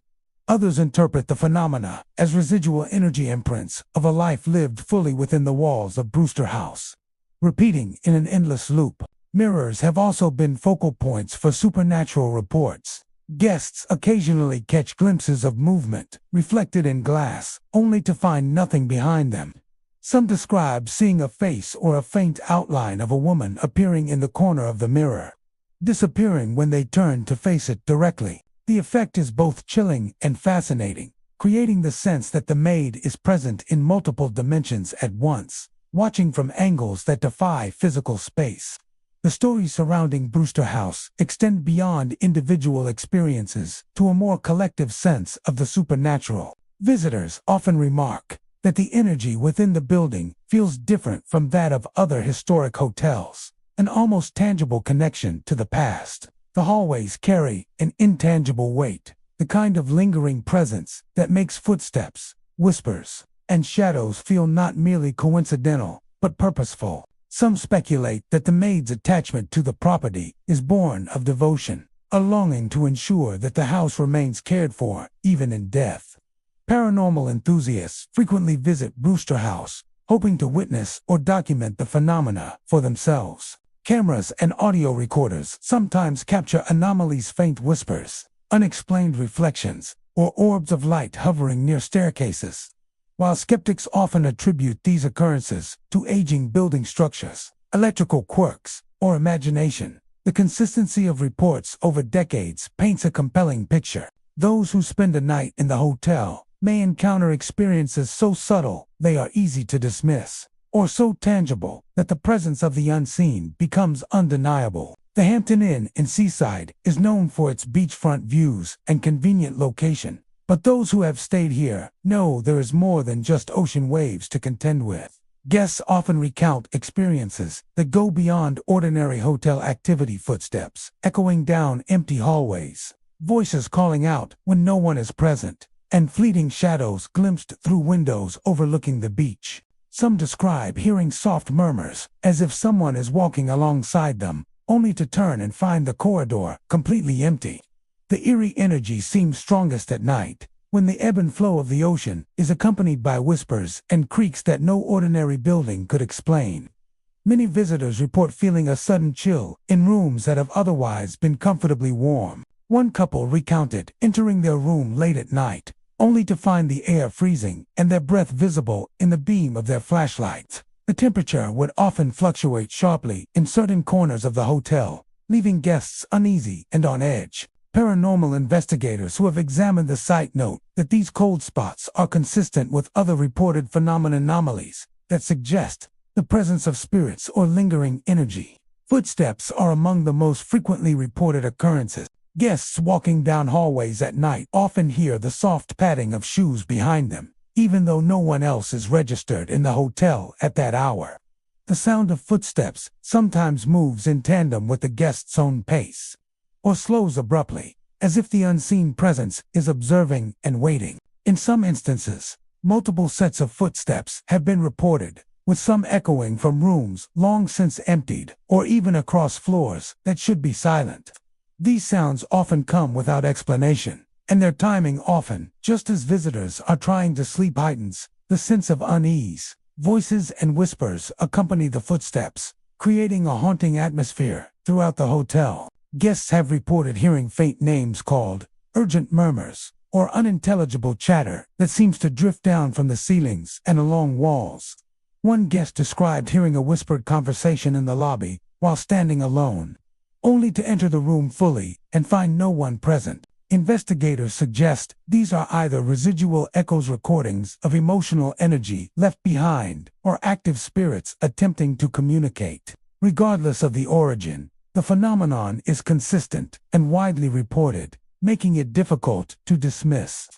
Others interpret the phenomena as residual energy imprints of a life lived fully within the walls of Brewster House, repeating in an endless loop. Mirrors have also been focal points for supernatural reports. Guests occasionally catch glimpses of movement reflected in glass, only to find nothing behind them. Some describe seeing a face or a faint outline of a woman appearing in the corner of the mirror, disappearing when they turn to face it directly. The effect is both chilling and fascinating, creating the sense that the maid is present in multiple dimensions at once, watching from angles that defy physical space. The stories surrounding Brewster House extend beyond individual experiences to a more collective sense of the supernatural. Visitors often remark that the energy within the building feels different from that of other historic hotels, an almost tangible connection to the past. The hallways carry an intangible weight, the kind of lingering presence that makes footsteps, whispers, and shadows feel not merely coincidental, but purposeful. Some speculate that the maid's attachment to the property is born of devotion, a longing to ensure that the house remains cared for, even in death. Paranormal enthusiasts frequently visit Brewster House, hoping to witness or document the phenomena for themselves. Cameras and audio recorders sometimes capture anomalies, faint whispers, unexplained reflections, or orbs of light hovering near staircases. While skeptics often attribute these occurrences to aging building structures, electrical quirks, or imagination, the consistency of reports over decades paints a compelling picture. Those who spend a night in the hotel may encounter experiences so subtle they are easy to dismiss, or so tangible that the presence of the unseen becomes undeniable. The Hampton Inn in Seaside is known for its beachfront views and convenient location, but those who have stayed here know there is more than just ocean waves to contend with. Guests often recount experiences that go beyond ordinary hotel activity: footsteps echoing down empty hallways, voices calling out when no one is present, and fleeting shadows glimpsed through windows overlooking the beach. Some describe hearing soft murmurs, as if someone is walking alongside them, only to turn and find the corridor completely empty. The eerie energy seems strongest at night, when the ebb and flow of the ocean is accompanied by whispers and creaks that no ordinary building could explain. Many visitors report feeling a sudden chill in rooms that have otherwise been comfortably warm. One couple recounted entering their room late at night, only to find the air freezing and their breath visible in the beam of their flashlights. The temperature would often fluctuate sharply in certain corners of the hotel, leaving guests uneasy and on edge. Paranormal investigators who have examined the site note that these cold spots are consistent with other reported anomalies that suggest the presence of spirits or lingering energy. Footsteps are among the most frequently reported occurrences. Guests walking down hallways at night often hear the soft padding of shoes behind them, even though no one else is registered in the hotel at that hour. The sound of footsteps sometimes moves in tandem with the guest's own pace, or slows abruptly, as if the unseen presence is observing and waiting. In some instances, multiple sets of footsteps have been reported, with some echoing from rooms long since emptied, or even across floors that should be silent. These sounds often come without explanation, and their timing often, just as visitors are trying to sleep, heightens the sense of unease. Voices and whispers accompany the footsteps, creating a haunting atmosphere throughout the hotel. Guests have reported hearing faint names called, urgent murmurs, or unintelligible chatter that seems to drift down from the ceilings and along walls. One guest described hearing a whispered conversation in the lobby while standing alone, only to enter the room fully and find no one present. Investigators suggest these are either residual echoes, recordings of emotional energy left behind, or active spirits attempting to communicate. Regardless of the origin, the phenomenon is consistent and widely reported, making it difficult to dismiss.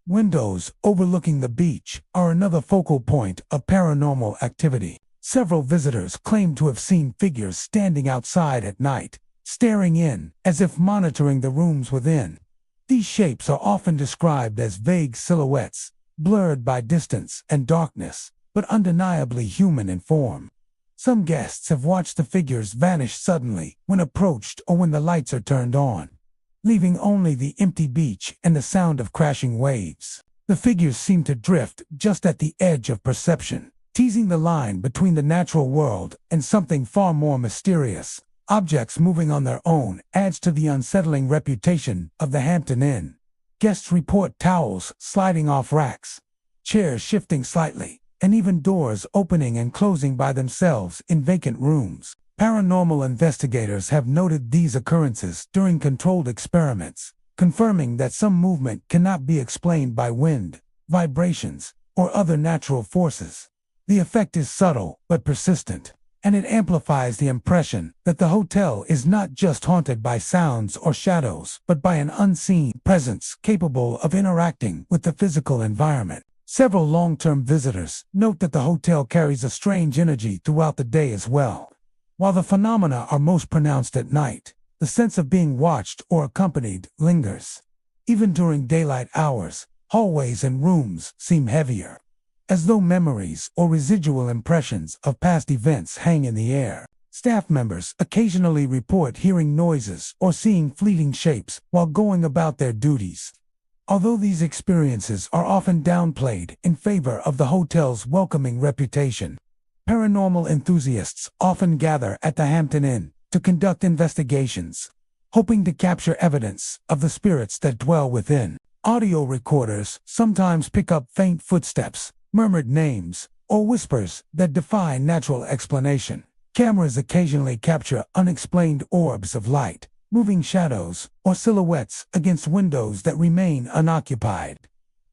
Windows overlooking the beach are another focal point of paranormal activity. Several visitors claim to have seen figures standing outside at night, staring in as if monitoring the rooms within. These shapes are often described as vague silhouettes, blurred by distance and darkness, but undeniably human in form. Some guests have watched the figures vanish suddenly when approached or when the lights are turned on, leaving only the empty beach and the sound of crashing waves. The figures seem to drift just at the edge of perception, teasing the line between the natural world and something far more mysterious. Objects moving on their own adds to the unsettling reputation of the Hampton Inn. Guests report towels sliding off racks, chairs shifting slightly, and even doors opening and closing by themselves in vacant rooms. Paranormal investigators have noted these occurrences during controlled experiments, confirming that some movement cannot be explained by wind, vibrations, or other natural forces. The effect is subtle but persistent, and it amplifies the impression that the hotel is not just haunted by sounds or shadows, but by an unseen presence capable of interacting with the physical environment. Several long-term visitors note that the hotel carries a strange energy throughout the day as well. While the phenomena are most pronounced at night, the sense of being watched or accompanied lingers. Even during daylight hours, hallways and rooms seem heavier, as though memories or residual impressions of past events hang in the air. Staff members occasionally report hearing noises or seeing fleeting shapes while going about their duties. Although these experiences are often downplayed in favor of the hotel's welcoming reputation, paranormal enthusiasts often gather at the Hampton Inn to conduct investigations, hoping to capture evidence of the spirits that dwell within. Audio recorders sometimes pick up faint footsteps, murmured names, or whispers that defy natural explanation. Cameras occasionally capture unexplained orbs of light, moving shadows, or silhouettes against windows that remain unoccupied.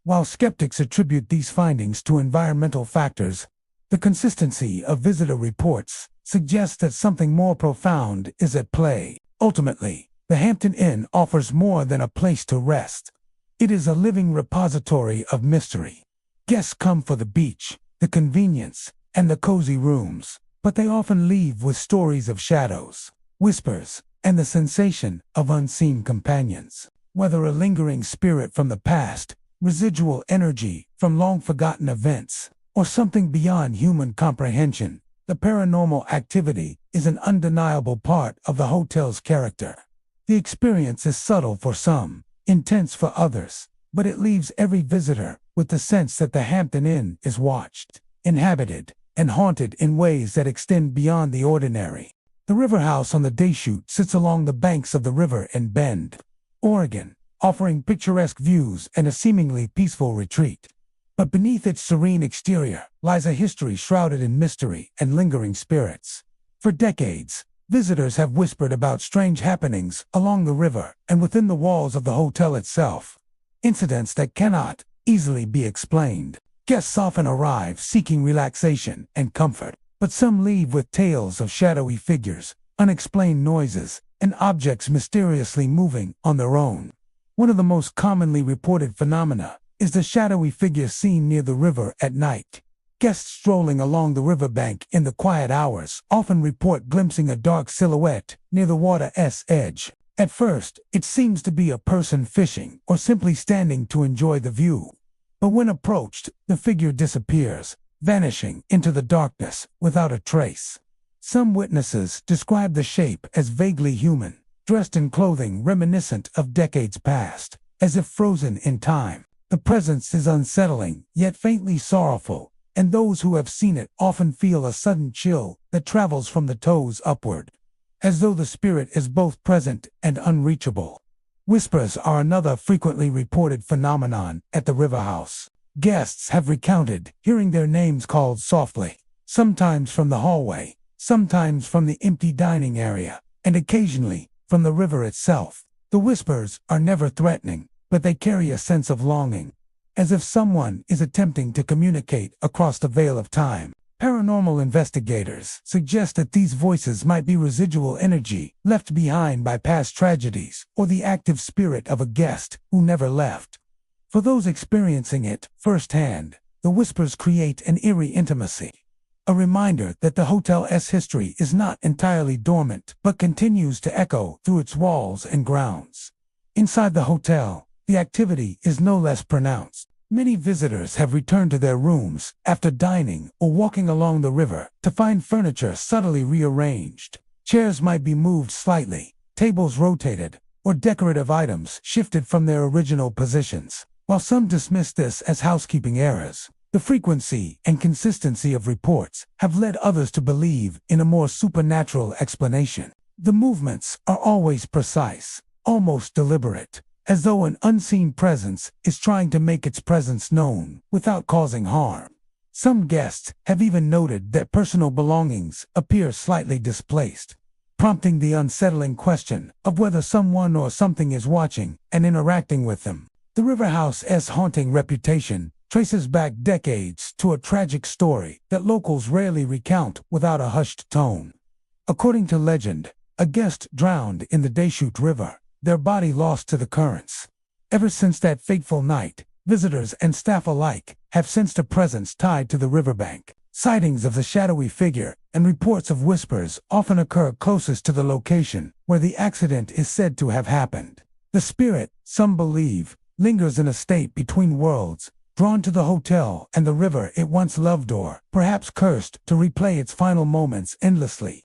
While skeptics attribute these findings to environmental factors, the consistency of visitor reports suggests that something more profound is at play. Ultimately, the Hampton Inn offers more than a place to rest. It is a living repository of mystery. Guests come for the beach, the convenience, and the cozy rooms, but they often leave with stories of shadows, whispers, and the sensation of unseen companions. Whether a lingering spirit from the past, residual energy from long-forgotten events, or something beyond human comprehension, the paranormal activity is an undeniable part of the hotel's character. The experience is subtle for some, intense for others, but it leaves every visitor with the sense that the Hampton Inn is watched, inhabited, and haunted in ways that extend beyond the ordinary. The river house on the Dayshoot sits along the banks of the river in Bend, Oregon, offering picturesque views and a seemingly peaceful retreat. But beneath its serene exterior lies a history shrouded in mystery and lingering spirits. For decades, visitors have whispered about strange happenings along the river and within the walls of the hotel itself, incidents that cannot easily be explained. Guests often arrive seeking relaxation and comfort, but some leave with tales of shadowy figures, unexplained noises, and objects mysteriously moving on their own. One of the most commonly reported phenomena is the shadowy figure seen near the river at night. Guests strolling along the riverbank in the quiet hours often report glimpsing a dark silhouette near the water's edge. At first, it seems to be a person fishing or simply standing to enjoy the view. But when approached, the figure disappears, vanishing into the darkness without a trace. Some witnesses describe the shape as vaguely human, dressed in clothing reminiscent of decades past, as if frozen in time. The presence is unsettling, yet faintly sorrowful, and those who have seen it often feel a sudden chill that travels from the toes upward, as though the spirit is both present and unreachable. Whispers are another frequently reported phenomenon at the river house. Guests have recounted hearing their names called softly, sometimes from the hallway, sometimes from the empty dining area, and occasionally from the river itself. The whispers are never threatening, but they carry a sense of longing, as if someone is attempting to communicate across the veil of time. Paranormal investigators suggest that these voices might be residual energy left behind by past tragedies or the active spirit of a guest who never left. For those experiencing it firsthand, the whispers create an eerie intimacy, a reminder that the hotel's history is not entirely dormant but continues to echo through its walls and grounds. Inside the hotel, the activity is no less pronounced. Many visitors have returned to their rooms after dining or walking along the river to find furniture subtly rearranged. Chairs might be moved slightly, tables rotated, or decorative items shifted from their original positions. While some dismiss this as housekeeping errors, the frequency and consistency of reports have led others to believe in a more supernatural explanation. The movements are always precise, almost deliberate, as though an unseen presence is trying to make its presence known without causing harm. Some guests have even noted that personal belongings appear slightly displaced, prompting the unsettling question of whether someone or something is watching and interacting with them. The river house's haunting reputation traces back decades to a tragic story that locals rarely recount without a hushed tone. According to legend, a guest drowned in the Dayshoot River, their body lost to the currents. Ever since that fateful night, visitors and staff alike have sensed a presence tied to the riverbank. Sightings of the shadowy figure and reports of whispers often occur closest to the location where the accident is said to have happened. The spirit, some believe, lingers in a state between worlds, drawn to the hotel and the river it once loved, or perhaps cursed to replay its final moments endlessly.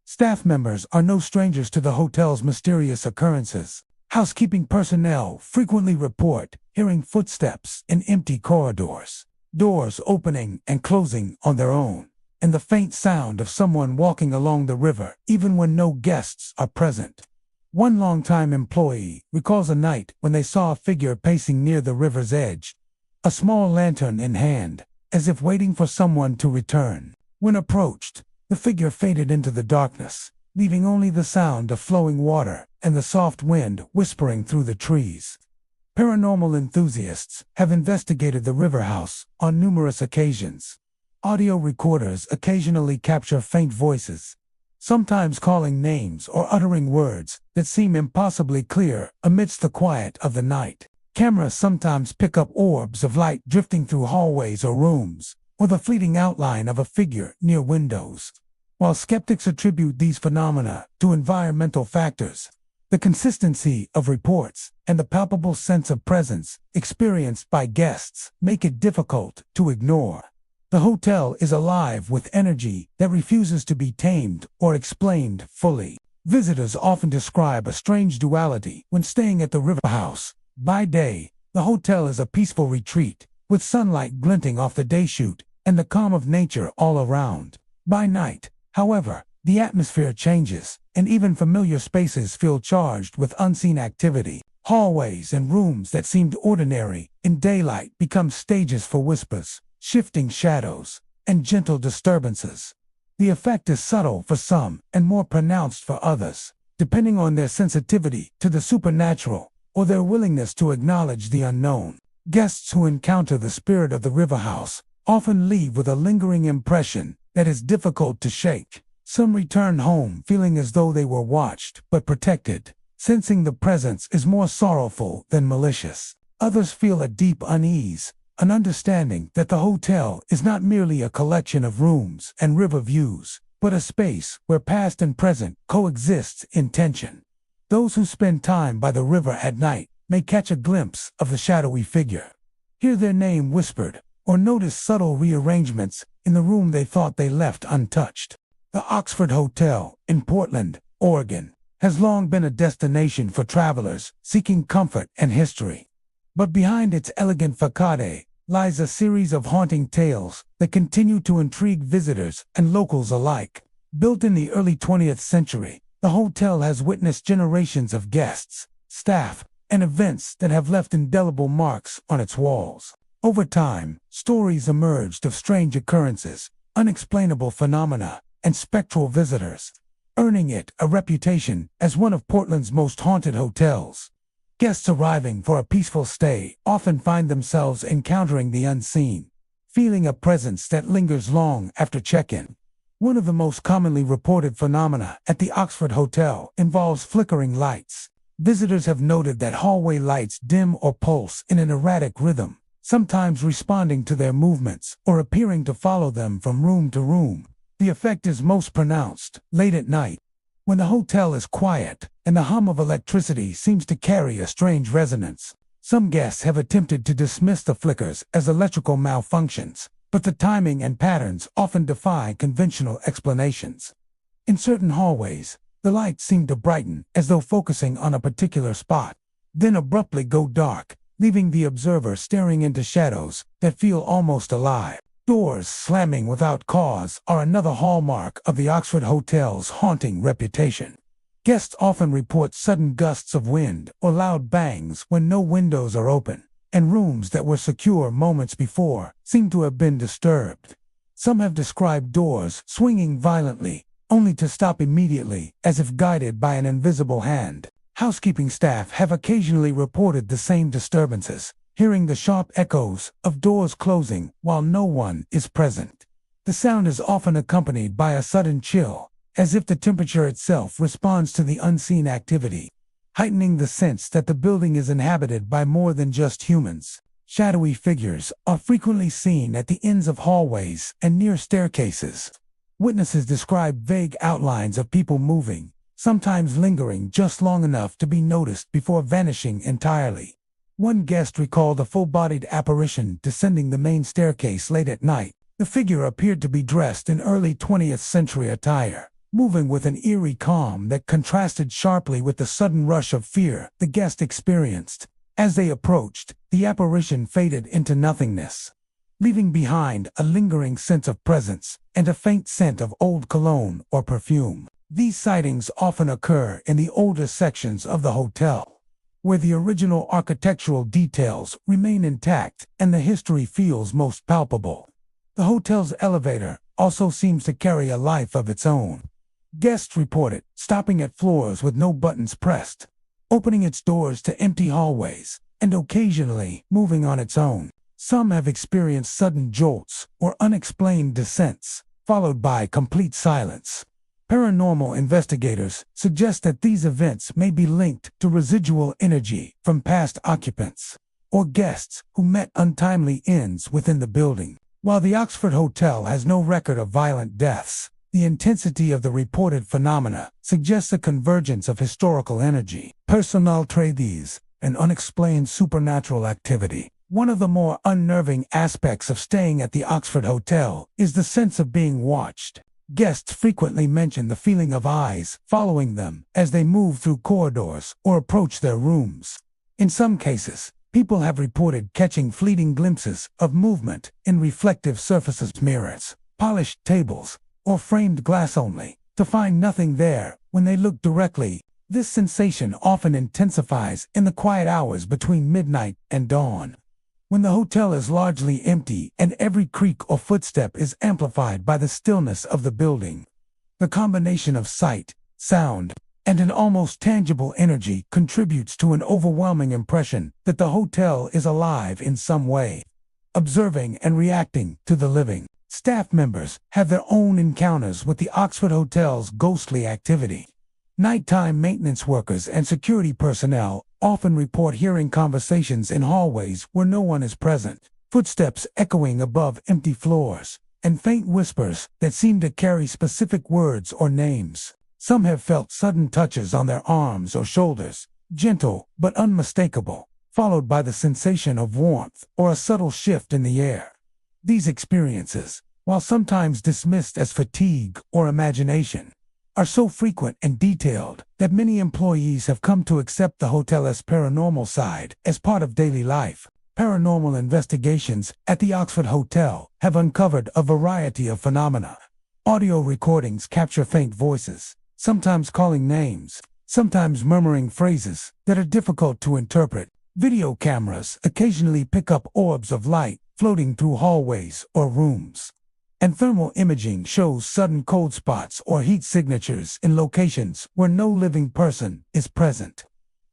Staff members are no strangers to the hotel's mysterious occurrences. Housekeeping personnel frequently report hearing footsteps in empty corridors, doors opening and closing on their own, and the faint sound of someone walking along the river even when no guests are present. One longtime employee recalls a night when they saw a figure pacing near the river's edge, a small lantern in hand, as if waiting for someone to return. When approached, the figure faded into the darkness, leaving only the sound of flowing water and the soft wind whispering through the trees. Paranormal enthusiasts have investigated the river house on numerous occasions. Audio recorders occasionally capture faint voices, sometimes calling names or uttering words that seem impossibly clear amidst the quiet of the night. Cameras sometimes pick up orbs of light drifting through hallways or rooms, or the fleeting outline of a figure near windows. While skeptics attribute these phenomena to environmental factors, the consistency of reports and the palpable sense of presence experienced by guests make it difficult to ignore. The hotel is alive with energy that refuses to be tamed or explained fully. Visitors often describe a strange duality when staying at the river house. By day, the hotel is a peaceful retreat, with sunlight glinting off the day chute and the calm of nature all around. By night, however, the atmosphere changes, and even familiar spaces feel charged with unseen activity. Hallways and rooms that seemed ordinary in daylight become stages for whispers, shifting shadows, and gentle disturbances. The effect is subtle for some and more pronounced for others, depending on their sensitivity to the supernatural or their willingness to acknowledge the unknown. Guests who encounter the spirit of the river house often leave with a lingering impression that is difficult to shake. Some return home feeling as though they were watched but protected, sensing the presence is more sorrowful than malicious. Others feel a deep unease, an understanding that the hotel is not merely a collection of rooms and river views, but a space where past and present coexist in tension. Those who spend time by the river at night may catch a glimpse of the shadowy figure, hear their name whispered, or notice subtle rearrangements in the room they thought they left untouched. The Oxford Hotel in Portland, Oregon, has long been a destination for travelers seeking comfort and history. But behind its elegant facade lies a series of haunting tales that continue to intrigue visitors and locals alike. Built in the early 20th century, the hotel has witnessed generations of guests, staff, and events that have left indelible marks on its walls. Over time, stories emerged of strange occurrences, unexplainable phenomena, and spectral visitors, earning it a reputation as one of Portland's most haunted hotels. Guests arriving for a peaceful stay often find themselves encountering the unseen, feeling a presence that lingers long after check-in. One of the most commonly reported phenomena at the Oxford Hotel involves flickering lights. Visitors have noted that hallway lights dim or pulse in an erratic rhythm, sometimes responding to their movements or appearing to follow them from room to room. The effect is most pronounced late at night, when the hotel is quiet and the hum of electricity seems to carry a strange resonance. Some guests have attempted to dismiss the flickers as electrical malfunctions, but the timing and patterns often defy conventional explanations. In certain hallways, the lights seem to brighten as though focusing on a particular spot, then abruptly go dark, leaving the observer staring into shadows that feel almost alive. Doors slamming without cause are another hallmark of the Oxford Hotel's haunting reputation. Guests often report sudden gusts of wind or loud bangs when no windows are open, and rooms that were secure moments before seem to have been disturbed. Some have described doors swinging violently, only to stop immediately, as if guided by an invisible hand. Housekeeping staff have occasionally reported the same disturbances, hearing the sharp echoes of doors closing while no one is present. The sound is often accompanied by a sudden chill, as if the temperature itself responds to the unseen activity, heightening the sense that the building is inhabited by more than just humans. Shadowy figures are frequently seen at the ends of hallways and near staircases. Witnesses describe vague outlines of people moving, sometimes lingering just long enough to be noticed before vanishing entirely. One guest recalled a full-bodied apparition descending the main staircase late at night. The figure appeared to be dressed in early 20th century attire, moving with an eerie calm that contrasted sharply with the sudden rush of fear the guest experienced. As they approached, the apparition faded into nothingness, leaving behind a lingering sense of presence and a faint scent of old cologne or perfume. These sightings often occur in the older sections of the hotel, where the original architectural details remain intact and the history feels most palpable. The hotel's elevator also seems to carry a life of its own. Guests reported stopping at floors with no buttons pressed, opening its doors to empty hallways, and occasionally moving on its own. Some have experienced sudden jolts or unexplained descents, followed by complete silence. Paranormal investigators suggest that these events may be linked to residual energy from past occupants or guests who met untimely ends within the building. While the Oxford Hotel has no record of violent deaths, the intensity of the reported phenomena suggests a convergence of historical energy, personal tragedies, and unexplained supernatural activity. One of the more unnerving aspects of staying at the Oxford Hotel is the sense of being watched. Guests frequently mention the feeling of eyes following them as they move through corridors or approach their rooms. In some cases, people have reported catching fleeting glimpses of movement in reflective surfaces, mirrors, polished tables, or framed glass only, to find nothing there when they look directly. This sensation often intensifies in the quiet hours between midnight and dawn, when the hotel is largely empty and every creak or footstep is amplified by the stillness of the building. The combination of sight, sound, and an almost tangible energy contributes to an overwhelming impression that the hotel is alive in some way, observing and reacting to the living. Staff members have their own encounters with the Oxford Hotel's ghostly activity. Nighttime maintenance workers and security personnel often report hearing conversations in hallways where no one is present, footsteps echoing above empty floors, and faint whispers that seem to carry specific words or names. Some have felt sudden touches on their arms or shoulders, gentle but unmistakable, followed by the sensation of warmth or a subtle shift in the air. These experiences, while sometimes dismissed as fatigue or imagination, are so frequent and detailed that many employees have come to accept the hotel's paranormal side as part of daily life. Paranormal investigations at the Oxford Hotel have uncovered a variety of phenomena. Audio recordings capture faint voices, sometimes calling names, sometimes murmuring phrases that are difficult to interpret. Video cameras occasionally pick up orbs of light floating through hallways or rooms. And thermal imaging shows sudden cold spots or heat signatures in locations where no living person is present.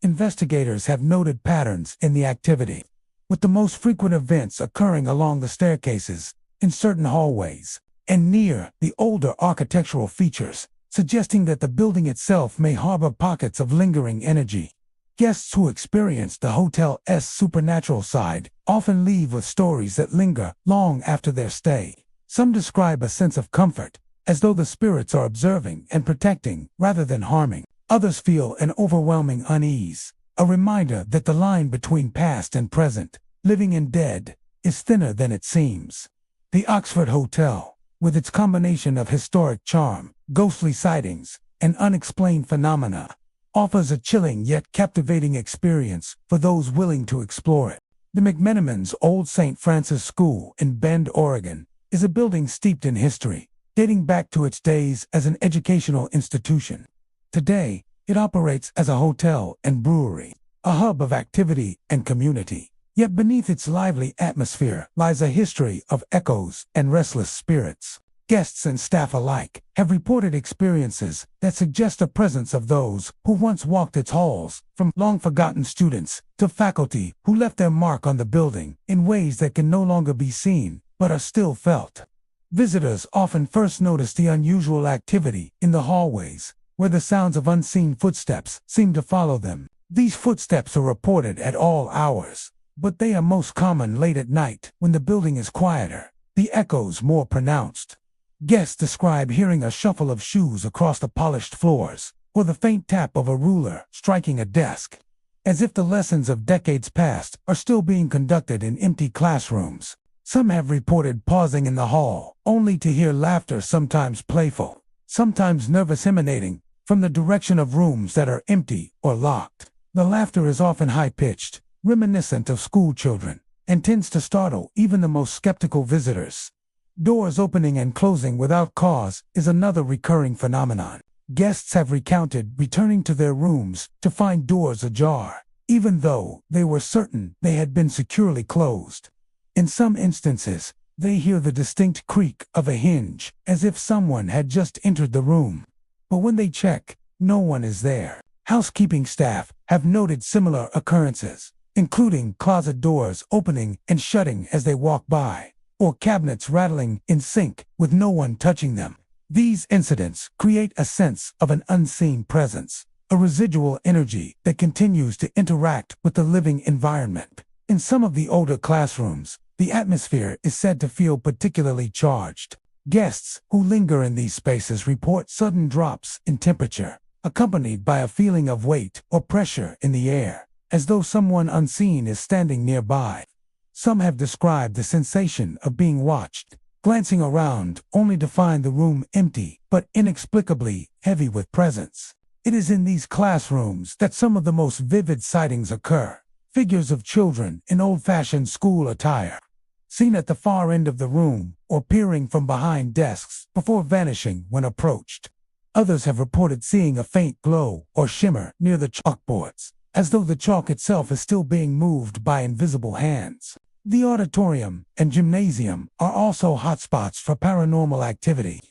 Investigators have noted patterns in the activity, with the most frequent events occurring along the staircases, in certain hallways, and near the older architectural features, suggesting that the building itself may harbor pockets of lingering energy. Guests who experience the hotel's supernatural side often leave with stories that linger long after their stay. Some describe a sense of comfort, as though the spirits are observing and protecting rather than harming. Others feel an overwhelming unease, a reminder that the line between past and present, living and dead, is thinner than it seems. The Oxford Hotel, with its combination of historic charm, ghostly sightings, and unexplained phenomena, offers a chilling yet captivating experience for those willing to explore it. The McMenamins Old St. Francis School in Bend, Oregon, is a building steeped in history, dating back to its days as an educational institution. Today, it operates as a hotel and brewery, a hub of activity and community. Yet beneath its lively atmosphere lies a history of echoes and restless spirits. Guests and staff alike have reported experiences that suggest the presence of those who once walked its halls, from long-forgotten students to faculty who left their mark on the building in ways that can no longer be seen but are still felt. Visitors often first notice the unusual activity in the hallways, where the sounds of unseen footsteps seem to follow them. These footsteps are reported at all hours, but they are most common late at night when the building is quieter, the echoes more pronounced. Guests describe hearing a shuffle of shoes across the polished floors, or the faint tap of a ruler striking a desk, as if the lessons of decades past are still being conducted in empty classrooms. Some have reported pausing in the hall, only to hear laughter, sometimes playful, sometimes nervous, emanating from the direction of rooms that are empty or locked. The laughter is often high-pitched, reminiscent of school children, and tends to startle even the most skeptical visitors. Doors opening and closing without cause is another recurring phenomenon. Guests have recounted returning to their rooms to find doors ajar, even though they were certain they had been securely closed. In some instances, they hear the distinct creak of a hinge, as if someone had just entered the room. But when they check, no one is there. Housekeeping staff have noted similar occurrences, including closet doors opening and shutting as they walk by, or cabinets rattling in sync with no one touching them. These incidents create a sense of an unseen presence, a residual energy that continues to interact with the living environment. In some of the older classrooms, the atmosphere is said to feel particularly charged. Guests who linger in these spaces report sudden drops in temperature, accompanied by a feeling of weight or pressure in the air, as though someone unseen is standing nearby. Some have described the sensation of being watched, glancing around only to find the room empty but inexplicably heavy with presence. It is in these classrooms that some of the most vivid sightings occur. Figures of children in old-fashioned school attire, seen at the far end of the room or peering from behind desks before vanishing when approached. Others have reported seeing a faint glow or shimmer near the chalkboards, as though the chalk itself is still being moved by invisible hands. The auditorium and gymnasium are also hotspots for paranormal activity.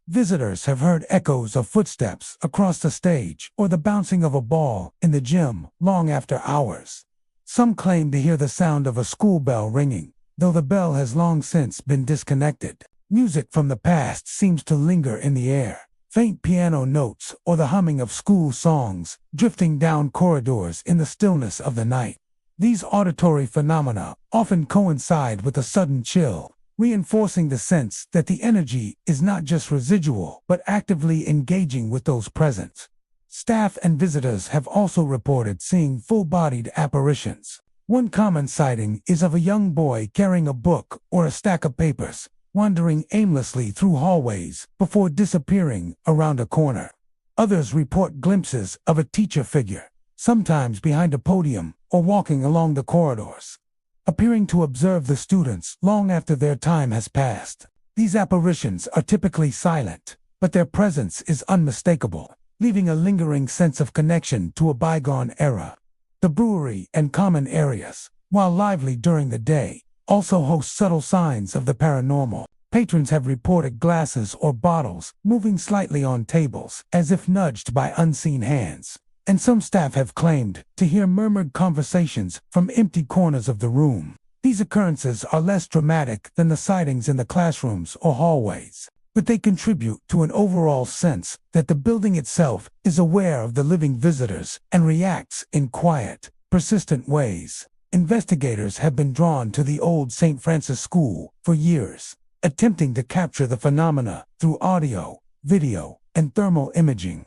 Visitors have heard echoes of footsteps across the stage or the bouncing of a ball in the gym long after hours. Some claim to hear the sound of a school bell ringing, though the bell has long since been disconnected. Music from the past seems to linger in the air, faint piano notes or the humming of school songs drifting down corridors in the stillness of the night. These auditory phenomena often coincide with a sudden chill, reinforcing the sense that the energy is not just residual but actively engaging with those present. Staff and visitors have also reported seeing full-bodied apparitions. One common sighting is of a young boy carrying a book or a stack of papers, wandering aimlessly through hallways before disappearing around a corner. Others report glimpses of a teacher figure, sometimes behind a podium or walking along the corridors, appearing to observe the students long after their time has passed. These apparitions are typically silent, but their presence is unmistakable, leaving a lingering sense of connection to a bygone era. The brewery and common areas, while lively during the day, also host subtle signs of the paranormal. Patrons have reported glasses or bottles moving slightly on tables, as if nudged by unseen hands. And some staff have claimed to hear murmured conversations from empty corners of the room. These occurrences are less dramatic than the sightings in the classrooms or hallways, but they contribute to an overall sense that the building itself is aware of the living visitors and reacts in quiet, persistent ways. Investigators have been drawn to the old St. Francis School for years, attempting to capture the phenomena through audio, video, and thermal imaging.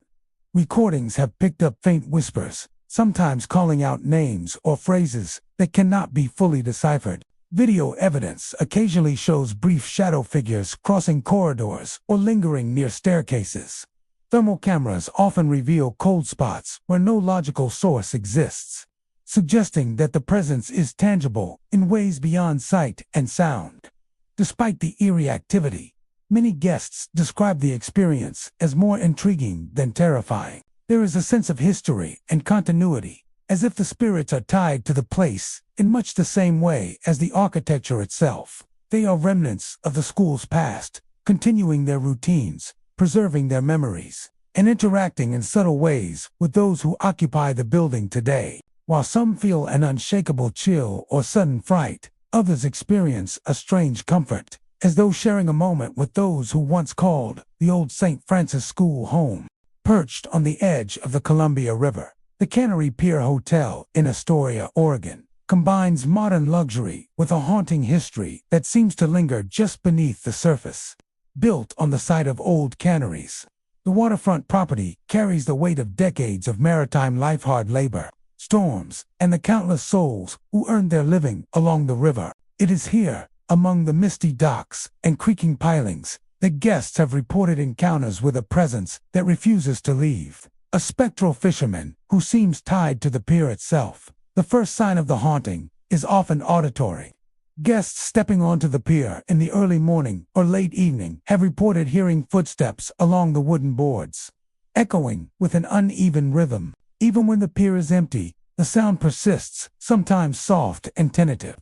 Recordings have picked up faint whispers, sometimes calling out names or phrases that cannot be fully deciphered. Video evidence occasionally shows brief shadow figures crossing corridors or lingering near staircases. Thermal cameras often reveal cold spots where no logical source exists, suggesting that the presence is tangible in ways beyond sight and sound. Despite the eerie activity, many guests describe the experience as more intriguing than terrifying. There is a sense of history and continuity, as if the spirits are tied to the place in much the same way as the architecture itself. They are remnants of the school's past, continuing their routines, preserving their memories, and interacting in subtle ways with those who occupy the building today. While some feel an unshakable chill or sudden fright, others experience a strange comfort, as though sharing a moment with those who once called the old St. Francis School home. Perched on the edge of the Columbia River, the Cannery Pier Hotel in Astoria, Oregon, combines modern luxury with a haunting history that seems to linger just beneath the surface. Built on the site of old canneries, the waterfront property carries the weight of decades of maritime life, hard labor, storms, and the countless souls who earned their living along the river. It is here, among the misty docks and creaking pilings, The guests have reported encounters with a presence that refuses to leave. A spectral fisherman who seems tied to the pier itself. The first sign of the haunting is often auditory. Guests stepping onto the pier in the early morning or late evening have reported hearing footsteps along the wooden boards, echoing with an uneven rhythm. Even when the pier is empty, the sound persists, sometimes soft and tentative,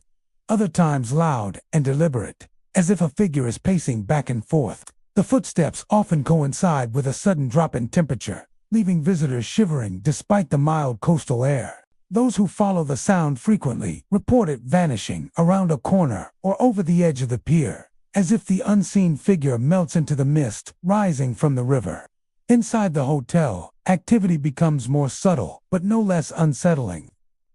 other times loud and deliberate, as if a figure is pacing back and forth. The footsteps often coincide with a sudden drop in temperature, leaving visitors shivering despite the mild coastal air. Those who follow the sound frequently report it vanishing around a corner or over the edge of the pier, as if the unseen figure melts into the mist rising from the river. Inside the hotel, activity becomes more subtle but no less unsettling.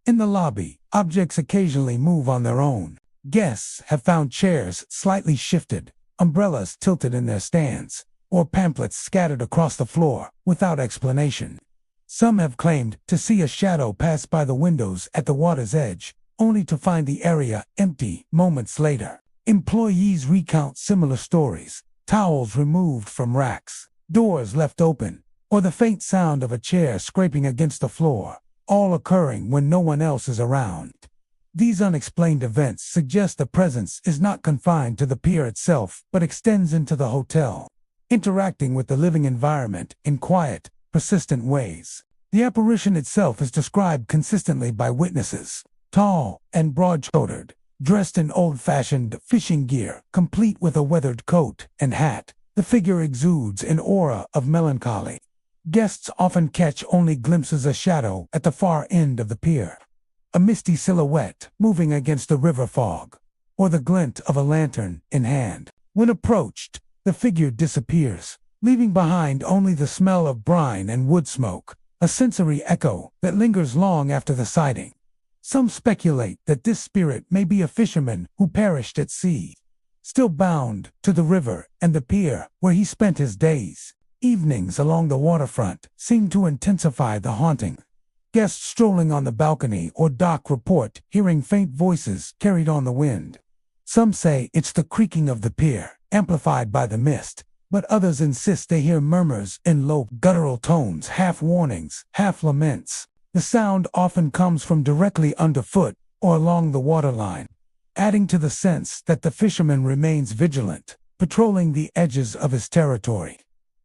In the lobby, objects occasionally move on their own. Guests have found chairs slightly shifted, umbrellas tilted in their stands, or pamphlets scattered across the floor without explanation. Some have claimed to see a shadow pass by the windows at the water's edge, only to find the area empty moments later. Employees recount similar stories: towels removed from racks, doors left open, or the faint sound of a chair scraping against the floor, all occurring when no one else is around. These unexplained events suggest the presence is not confined to the pier itself but extends into the hotel, interacting with the living environment in quiet, persistent ways. The apparition itself is described consistently by witnesses: tall and broad-shouldered, dressed in old-fashioned fishing gear, complete with a weathered coat and hat. The figure exudes an aura of melancholy. Guests often catch only glimpses of shadow at the far end of the pier, a misty silhouette moving against the river fog, or the glint of a lantern in hand. When approached, the figure disappears, leaving behind only the smell of brine and wood smoke, a sensory echo that lingers long after the sighting. Some speculate that this spirit may be a fisherman who perished at sea, still bound to the river and the pier where he spent his days. Evenings along the waterfront seem to intensify the haunting. Guests strolling on the balcony or dock report hearing faint voices carried on the wind. Some say it's the creaking of the pier, amplified by the mist, but others insist they hear murmurs in low, guttural tones, half warnings, half laments. The sound often comes from directly underfoot or along the waterline, adding to the sense that the fisherman remains vigilant, patrolling the edges of his territory.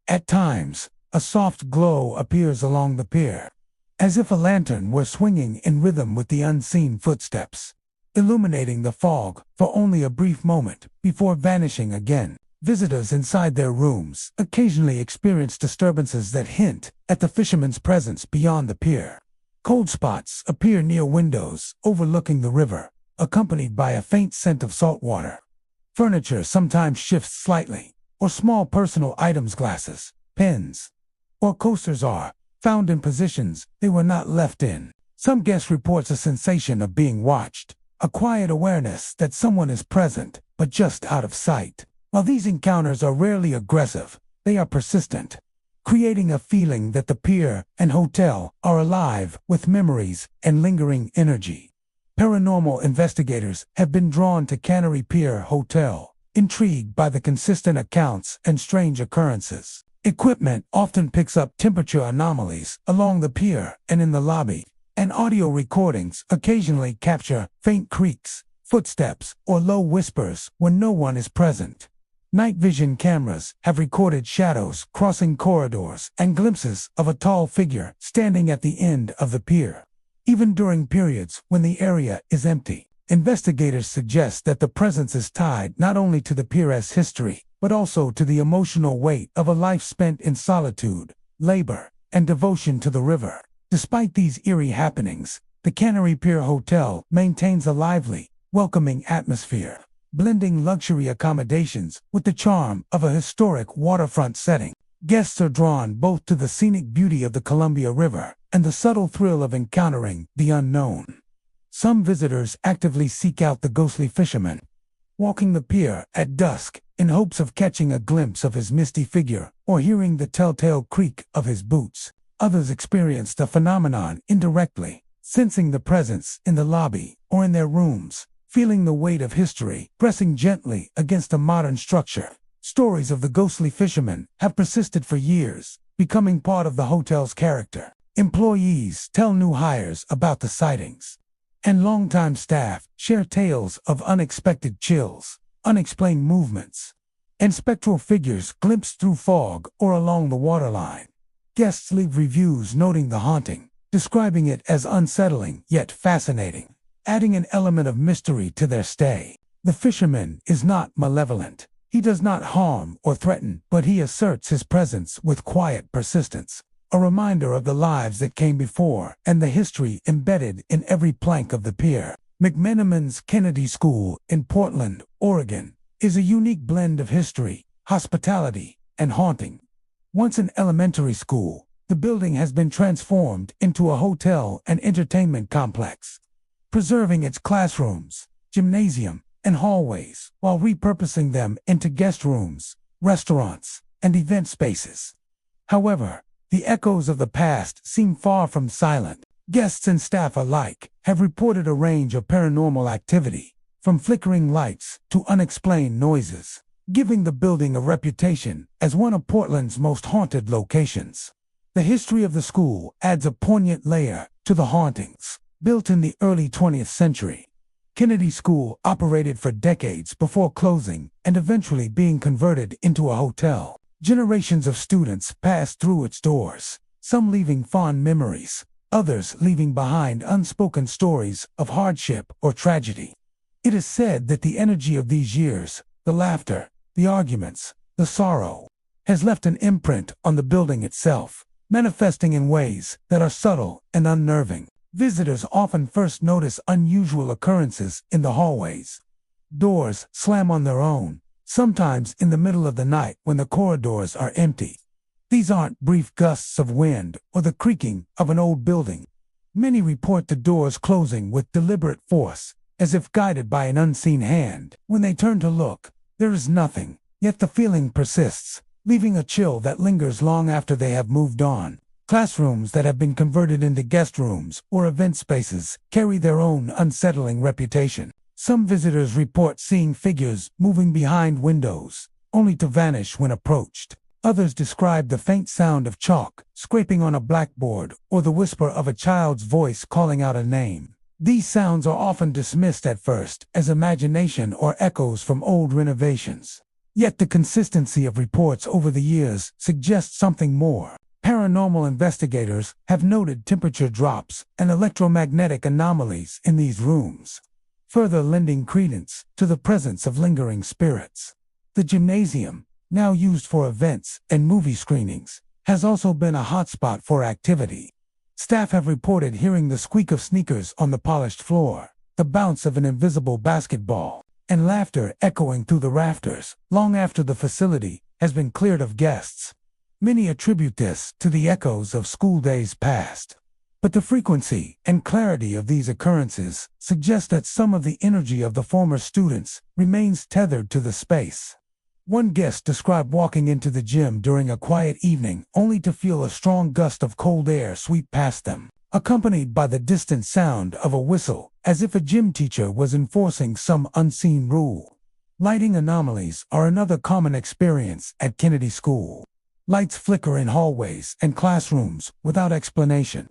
At times, a soft glow appears along the pier, as if a lantern were swinging in rhythm with the unseen footsteps, illuminating the fog for only a brief moment before vanishing again. Visitors inside their rooms occasionally experience disturbances that hint at the fisherman's presence beyond the pier. Cold spots appear near windows overlooking the river, accompanied by a faint scent of salt water. Furniture sometimes shifts slightly, or small personal items, glasses, pens, or coasters are found in positions they were not left in. Some guest reports a sensation of being watched, a quiet awareness that someone is present, but just out of sight. While these encounters are rarely aggressive, they are persistent, creating a feeling that the pier and hotel are alive with memories and lingering energy. Paranormal investigators have been drawn to Cannery Pier Hotel, intrigued by the consistent accounts and strange occurrences. Equipment often picks up temperature anomalies along the pier and in the lobby, and audio recordings occasionally capture faint creaks, footsteps, or low whispers when no one is present. Night vision cameras have recorded shadows crossing corridors and glimpses of a tall figure standing at the end of the pier. Even during periods when the area is empty, investigators suggest that the presence is tied not only to the pier's history, but also to the emotional weight of a life spent in solitude, labor, and devotion to the river. Despite these eerie happenings, the Cannery Pier Hotel maintains a lively, welcoming atmosphere, blending luxury accommodations with the charm of a historic waterfront setting. Guests are drawn both to the scenic beauty of the Columbia River and the subtle thrill of encountering the unknown. Some visitors actively seek out the ghostly fisherman, walking the pier at dusk in hopes of catching a glimpse of his misty figure or hearing the telltale creak of his boots. Others experience the phenomenon indirectly, sensing the presence in the lobby or in their rooms, feeling the weight of history pressing gently against a modern structure. Stories of the ghostly fisherman have persisted for years, becoming part of the hotel's character. Employees tell new hires about the sightings, and longtime staff share tales of unexpected chills, unexplained movements, and spectral figures glimpsed through fog or along the waterline. Guests leave reviews noting the haunting, describing it as unsettling yet fascinating, adding an element of mystery to their stay. The fisherman is not malevolent. He does not harm or threaten, but he asserts his presence with quiet persistence, a reminder of the lives that came before and the history embedded in every plank of the pier. McMenamin's Kennedy School in Portland, Oregon, is a unique blend of history, hospitality, and haunting. Once an elementary school, the building has been transformed into a hotel and entertainment complex, preserving its classrooms, gymnasium, and hallways while repurposing them into guest rooms, restaurants, and event spaces. However, the echoes of the past seem far from silent. Guests and staff alike have reported a range of paranormal activity, from flickering lights to unexplained noises, giving the building a reputation as one of Portland's most haunted locations. The history of the school adds a poignant layer to the hauntings. Built in the early 20th century, Kennedy School operated for decades before closing and eventually being converted into a hotel. Generations of students passed through its doors, some leaving fond memories, others leaving behind unspoken stories of hardship or tragedy. It is said that the energy of these years, the laughter, the arguments, the sorrow, has left an imprint on the building itself, manifesting in ways that are subtle and unnerving. Visitors often first notice unusual occurrences in the hallways. Doors slam on their own, sometimes in the middle of the night when the corridors are empty. These aren't brief gusts of wind or the creaking of an old building. Many report the doors closing with deliberate force, as if guided by an unseen hand. When they turn to look, there is nothing, yet the feeling persists, leaving a chill that lingers long after they have moved on. Classrooms that have been converted into guest rooms or event spaces carry their own unsettling reputation. Some visitors report seeing figures moving behind windows, only to vanish when approached. Others describe the faint sound of chalk scraping on a blackboard or the whisper of a child's voice calling out a name. These sounds are often dismissed at first as imagination or echoes from old renovations. Yet the consistency of reports over the years suggests something more. Paranormal investigators have noted temperature drops and electromagnetic anomalies in these rooms, further lending credence to the presence of lingering spirits. The gymnasium, now used for events and movie screenings, has also been a hotspot for activity. Staff have reported hearing the squeak of sneakers on the polished floor, the bounce of an invisible basketball, and laughter echoing through the rafters long after the facility has been cleared of guests. Many attribute this to the echoes of school days past. But the frequency and clarity of these occurrences suggest that some of the energy of the former students remains tethered to the space. One guest described walking into the gym during a quiet evening only to feel a strong gust of cold air sweep past them, accompanied by the distant sound of a whistle, as if a gym teacher was enforcing some unseen rule. Lighting anomalies are another common experience at Kennedy School. Lights flicker in hallways and classrooms without explanation.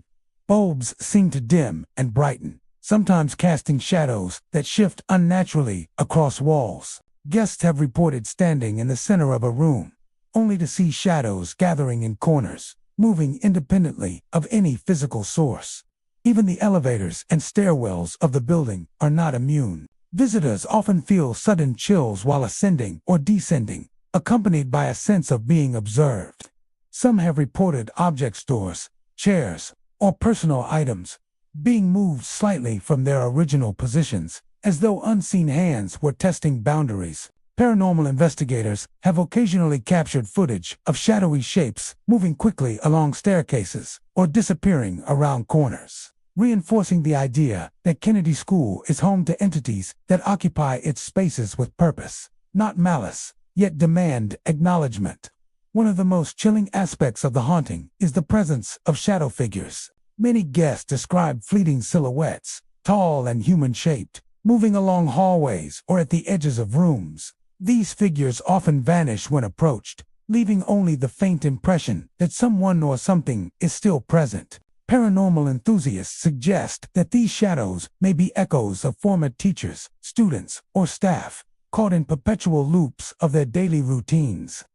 Bulbs seem to dim and brighten, sometimes casting shadows that shift unnaturally across walls. Guests have reported standing in the center of a room, only to see shadows gathering in corners, moving independently of any physical source. Even the elevators and stairwells of the building are not immune. Visitors often feel sudden chills while ascending or descending, accompanied by a sense of being observed. Some have reported object stores, chairs, or personal items being moved slightly from their original positions, as though unseen hands were testing boundaries. Paranormal investigators have occasionally captured footage of shadowy shapes moving quickly along staircases or disappearing around corners, reinforcing the idea that Kennedy School is home to entities that occupy its spaces with purpose, not malice, yet demand acknowledgement. One of the most chilling aspects of the haunting is the presence of shadow figures. Many guests describe fleeting silhouettes, tall and human-shaped, moving along hallways or at the edges of rooms. These figures often vanish when approached, leaving only the faint impression that someone or something is still present. Paranormal enthusiasts suggest that these shadows may be echoes of former teachers, students, or staff, caught in perpetual loops of their daily routines,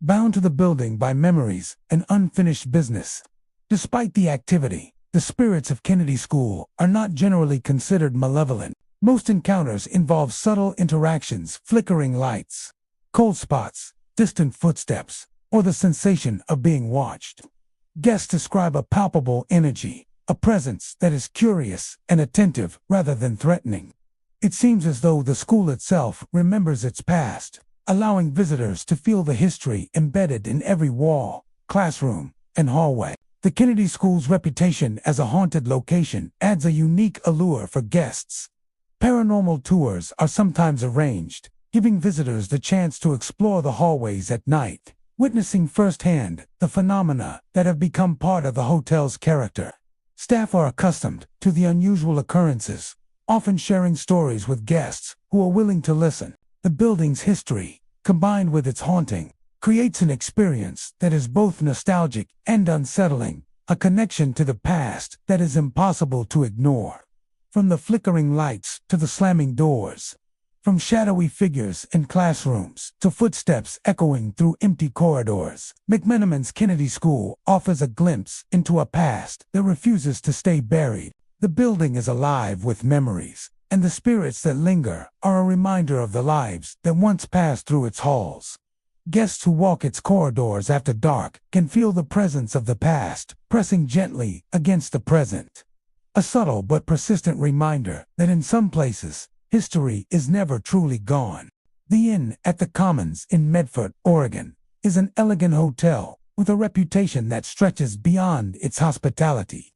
bound to the building by memories and unfinished business. Despite the activity, the spirits of Kennedy School are not generally considered malevolent. Most encounters involve subtle interactions, flickering lights, cold spots, distant footsteps, or the sensation of being watched. Guests describe a palpable energy, a presence that is curious and attentive rather than threatening. It seems as though the school itself remembers its past, allowing visitors to feel the history embedded in every wall, classroom, and hallway. The Kennedy School's reputation as a haunted location adds a unique allure for guests. Paranormal tours are sometimes arranged, giving visitors the chance to explore the hallways at night, witnessing firsthand the phenomena that have become part of the hotel's character. Staff are accustomed to the unusual occurrences, often sharing stories with guests who are willing to listen. The building's history, combined with its haunting, creates an experience that is both nostalgic and unsettling, a connection to the past that is impossible to ignore. From the flickering lights to the slamming doors, from shadowy figures in classrooms to footsteps echoing through empty corridors, McMenamin's Kennedy School offers a glimpse into a past that refuses to stay buried. The building is alive with memories, and the spirits that linger are a reminder of the lives that once passed through its halls. Guests who walk its corridors after dark can feel the presence of the past pressing gently against the present. A subtle but persistent reminder that in some places, history is never truly gone. The Inn at the Commons in Medford, Oregon, is an elegant hotel with a reputation that stretches beyond its hospitality.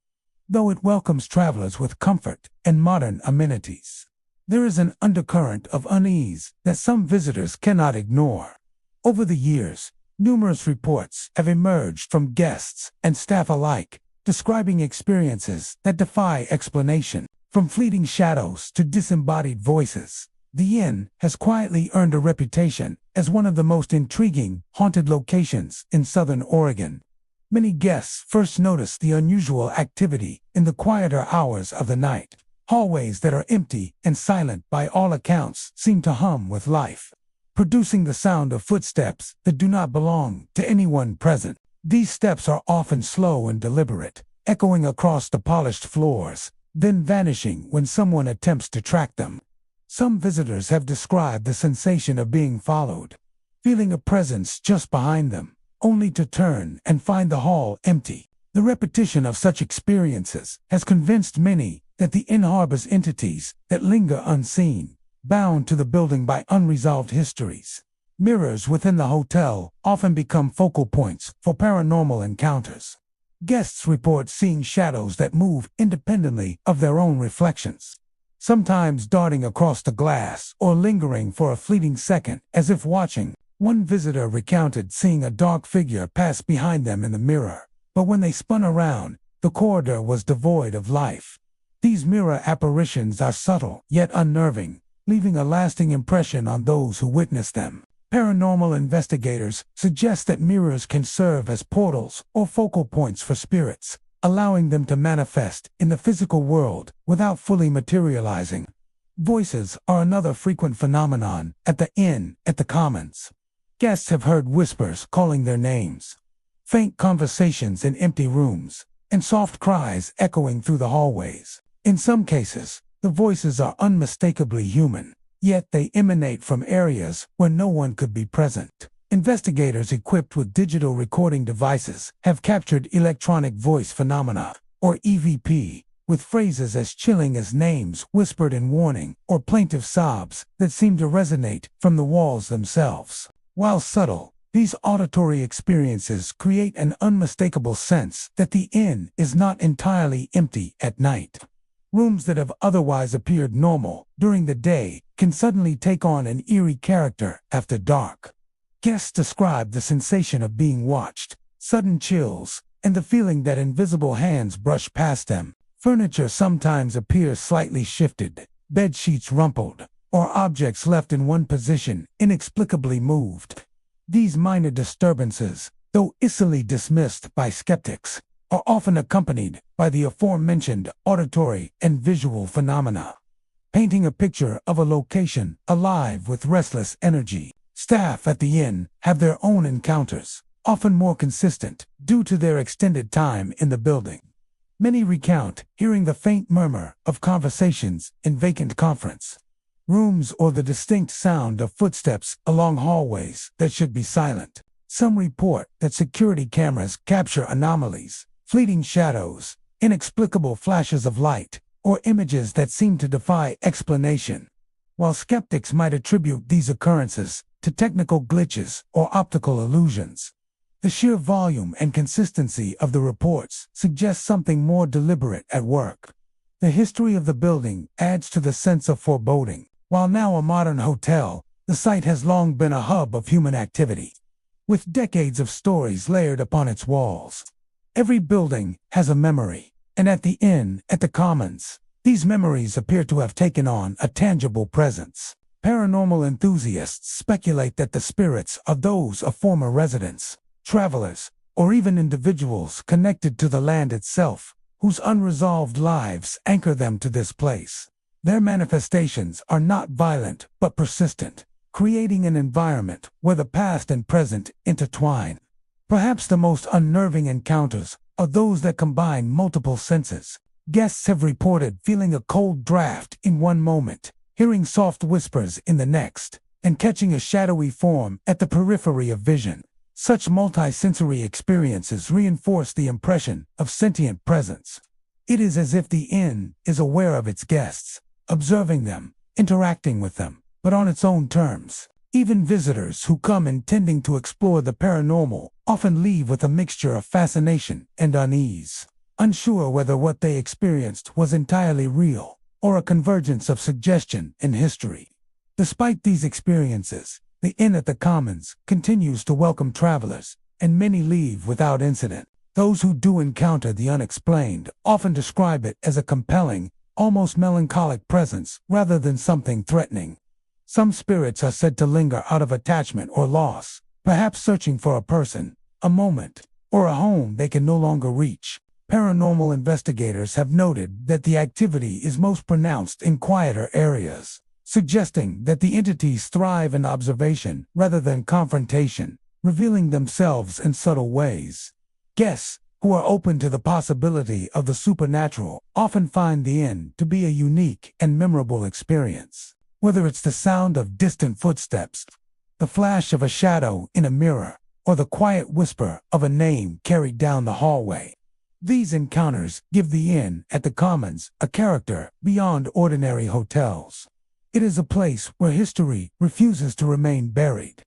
Though it welcomes travelers with comfort and modern amenities, there is an undercurrent of unease that some visitors cannot ignore. Over the years, numerous reports have emerged from guests and staff alike, describing experiences that defy explanation. From fleeting shadows to disembodied voices, the Inn has quietly earned a reputation as one of the most intriguing haunted locations in Southern Oregon. Many guests first notice the unusual activity in the quieter hours of the night. Hallways that are empty and silent by all accounts seem to hum with life, producing the sound of footsteps that do not belong to anyone present. These steps are often slow and deliberate, echoing across the polished floors, then vanishing when someone attempts to track them. Some visitors have described the sensation of being followed, feeling a presence just behind them, only to turn and find the hall empty. The repetition of such experiences has convinced many that the Inn harbors entities that linger unseen, bound to the building by unresolved histories. Mirrors within the hotel often become focal points for paranormal encounters. Guests report seeing shadows that move independently of their own reflections, sometimes darting across the glass or lingering for a fleeting second as if watching. One visitor recounted seeing a dark figure pass behind them in the mirror, but when they spun around, the corridor was devoid of life. These mirror apparitions are subtle yet unnerving, leaving a lasting impression on those who witness them. Paranormal investigators suggest that mirrors can serve as portals or focal points for spirits, allowing them to manifest in the physical world without fully materializing. Voices are another frequent phenomenon at the Inn at the Commons. Guests have heard whispers calling their names, faint conversations in empty rooms, and soft cries echoing through the hallways. In some cases, the voices are unmistakably human, yet they emanate from areas where no one could be present. Investigators equipped with digital recording devices have captured electronic voice phenomena, or EVP, with phrases as chilling as names whispered in warning or plaintive sobs that seem to resonate from the walls themselves. While subtle, these auditory experiences create an unmistakable sense that the Inn is not entirely empty at night. Rooms that have otherwise appeared normal during the day can suddenly take on an eerie character after dark. Guests describe the sensation of being watched, sudden chills, and the feeling that invisible hands brush past them. Furniture sometimes appears slightly shifted, bed sheets rumpled, or objects left in one position inexplicably moved. These minor disturbances, though easily dismissed by skeptics, are often accompanied by the aforementioned auditory and visual phenomena, painting a picture of a location alive with restless energy. Staff at the inn have their own encounters, often more consistent due to their extended time in the building. Many recount hearing the faint murmur of conversations in vacant conference rooms or the distinct sound of footsteps along hallways that should be silent. Some report that security cameras capture anomalies, fleeting shadows, inexplicable flashes of light, or images that seem to defy explanation. While skeptics might attribute these occurrences to technical glitches or optical illusions, the sheer volume and consistency of the reports suggests something more deliberate at work. The history of the building adds to the sense of foreboding. While now a modern hotel, the site has long been a hub of human activity, with decades of stories layered upon its walls. Every building has a memory, and at the inn, at the Commons, these memories appear to have taken on a tangible presence. Paranormal enthusiasts speculate that the spirits are those of former residents, travelers, or even individuals connected to the land itself, whose unresolved lives anchor them to this place. Their manifestations are not violent but persistent, creating an environment where the past and present intertwine. Perhaps the most unnerving encounters are those that combine multiple senses. Guests have reported feeling a cold draft in one moment, hearing soft whispers in the next, and catching a shadowy form at the periphery of vision. Such multi-sensory experiences reinforce the impression of sentient presence. It is as if the inn is aware of its guests, observing them, interacting with them, but on its own terms. Even visitors who come intending to explore the paranormal often leave with a mixture of fascination and unease, unsure whether what they experienced was entirely real or a convergence of suggestion and history. Despite these experiences, the inn at the Commons continues to welcome travelers, and many leave without incident. Those who do encounter the unexplained often describe it as a compelling, almost melancholic presence rather than something threatening. Some spirits are said to linger out of attachment or loss, perhaps searching for a person, a moment, or a home they can no longer reach. Paranormal investigators have noted that the activity is most pronounced in quieter areas, suggesting that the entities thrive in observation rather than confrontation, revealing themselves in subtle ways. Guests who are open to the possibility of the supernatural often find the inn to be a unique and memorable experience. Whether it's the sound of distant footsteps, the flash of a shadow in a mirror, or the quiet whisper of a name carried down the hallway, these encounters give the inn at the Commons a character beyond ordinary hotels. It is a place where history refuses to remain buried,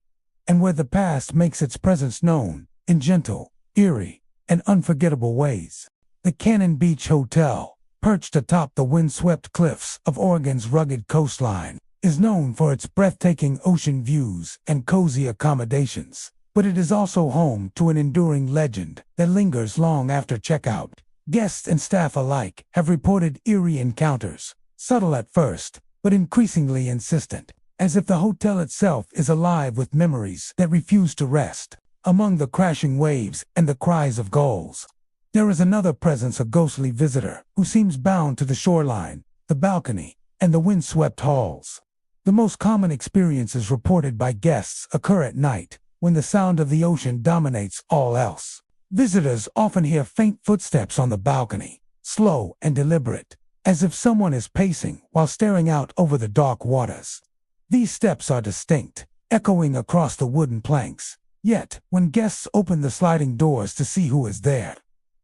and where the past makes its presence known in gentle, eerie, and unforgettable ways. The Cannon Beach Hotel, perched atop the windswept cliffs of Oregon's rugged coastline, is known for its breathtaking ocean views and cozy accommodations, but it is also home to an enduring legend that lingers long after checkout. Guests and staff alike have reported eerie encounters, subtle at first, but increasingly insistent, as if the hotel itself is alive with memories that refuse to rest. Among the crashing waves and the cries of gulls, there is another presence, a ghostly visitor who seems bound to the shoreline, the balcony, and the windswept halls. The most common experiences reported by guests occur at night, when the sound of the ocean dominates all else. Visitors often hear faint footsteps on the balcony, slow and deliberate, as if someone is pacing while staring out over the dark waters. These steps are distinct, echoing across the wooden planks. Yet, when guests open the sliding doors to see who is there,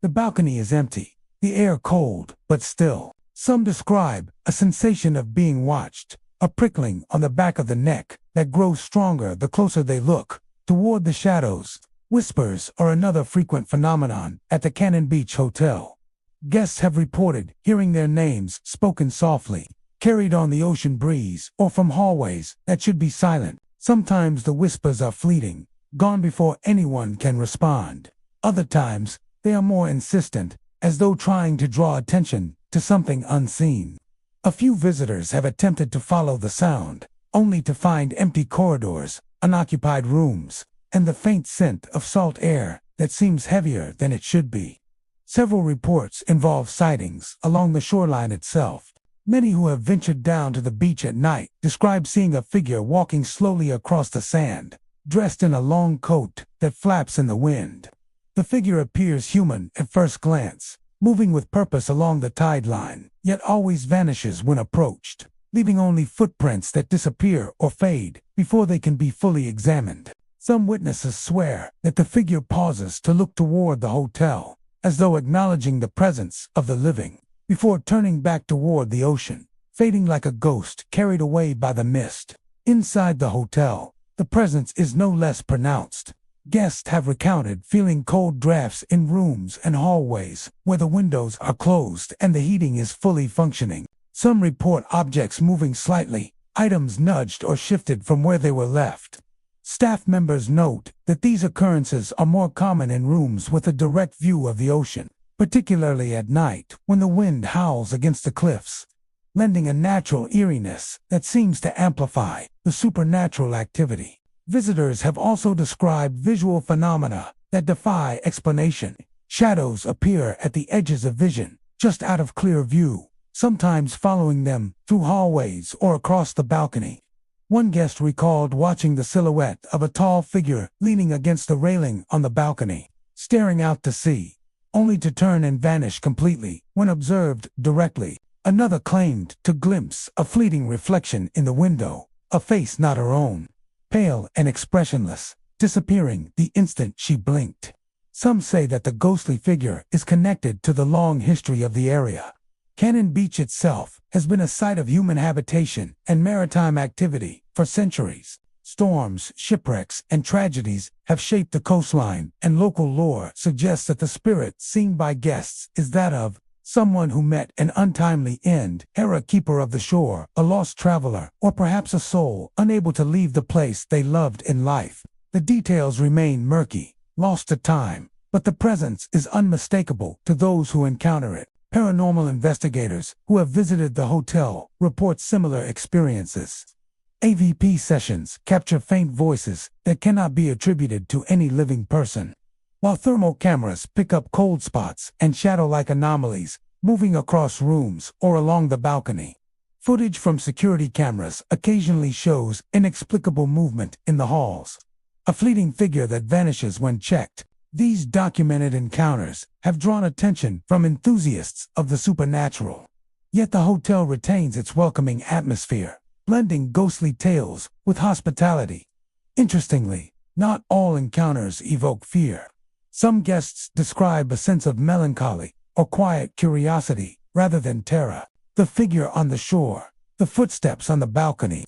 the balcony is empty, the air cold but still. Some describe a sensation of being watched, a prickling on the back of the neck that grows stronger the closer they look toward the shadows. Whispers are another frequent phenomenon at the Cannon Beach Hotel. Guests have reported hearing their names spoken softly, carried on the ocean breeze, or from hallways that should be silent. Sometimes the whispers are fleeting, gone before anyone can respond. Other times, they are more insistent, as though trying to draw attention to something unseen. A few visitors have attempted to follow the sound, only to find empty corridors, unoccupied rooms, and the faint scent of salt air that seems heavier than it should be. Several reports involve sightings along the shoreline itself. Many who have ventured down to the beach at night describe seeing a figure walking slowly across the sand, dressed in a long coat that flaps in the wind. The figure appears human at first glance, moving with purpose along the tide line, yet always vanishes when approached, leaving only footprints that disappear or fade before they can be fully examined. Some witnesses swear that the figure pauses to look toward the hotel, as though acknowledging the presence of the living, before turning back toward the ocean, fading like a ghost carried away by the mist. Inside the hotel, the presence is no less pronounced. Guests have recounted feeling cold drafts in rooms and hallways where the windows are closed and the heating is fully functioning. Some report objects moving slightly, items nudged or shifted from where they were left. Staff members note that these occurrences are more common in rooms with a direct view of the ocean, particularly at night when the wind howls against the cliffs, lending a natural eeriness that seems to amplify the supernatural activity. Visitors have also described visual phenomena that defy explanation. Shadows appear at the edges of vision, just out of clear view, sometimes following them through hallways or across the balcony. One guest recalled watching the silhouette of a tall figure leaning against the railing on the balcony, staring out to sea, only to turn and vanish completely when observed directly. Another claimed to glimpse a fleeting reflection in the window, a face not her own, pale and expressionless, disappearing the instant she blinked. Some say that the ghostly figure is connected to the long history of the area. Cannon Beach itself has been a site of human habitation and maritime activity for centuries. Storms, shipwrecks, and tragedies have shaped the coastline, and local lore suggests that the spirit seen by guests is that of someone who met an untimely end, a keeper of the shore, a lost traveler, or perhaps a soul unable to leave the place they loved in life. The details remain murky, lost to time, but the presence is unmistakable to those who encounter it. Paranormal investigators who have visited the hotel report similar experiences. AVP sessions capture faint voices that cannot be attributed to any living person, while thermal cameras pick up cold spots and shadow-like anomalies moving across rooms or along the balcony. Footage from security cameras occasionally shows inexplicable movement in the halls, a fleeting figure that vanishes when checked. These documented encounters have drawn attention from enthusiasts of the supernatural. Yet the hotel retains its welcoming atmosphere, blending ghostly tales with hospitality. Interestingly, not all encounters evoke fear. Some guests describe a sense of melancholy or quiet curiosity rather than terror. The figure on the shore, the footsteps on the balcony,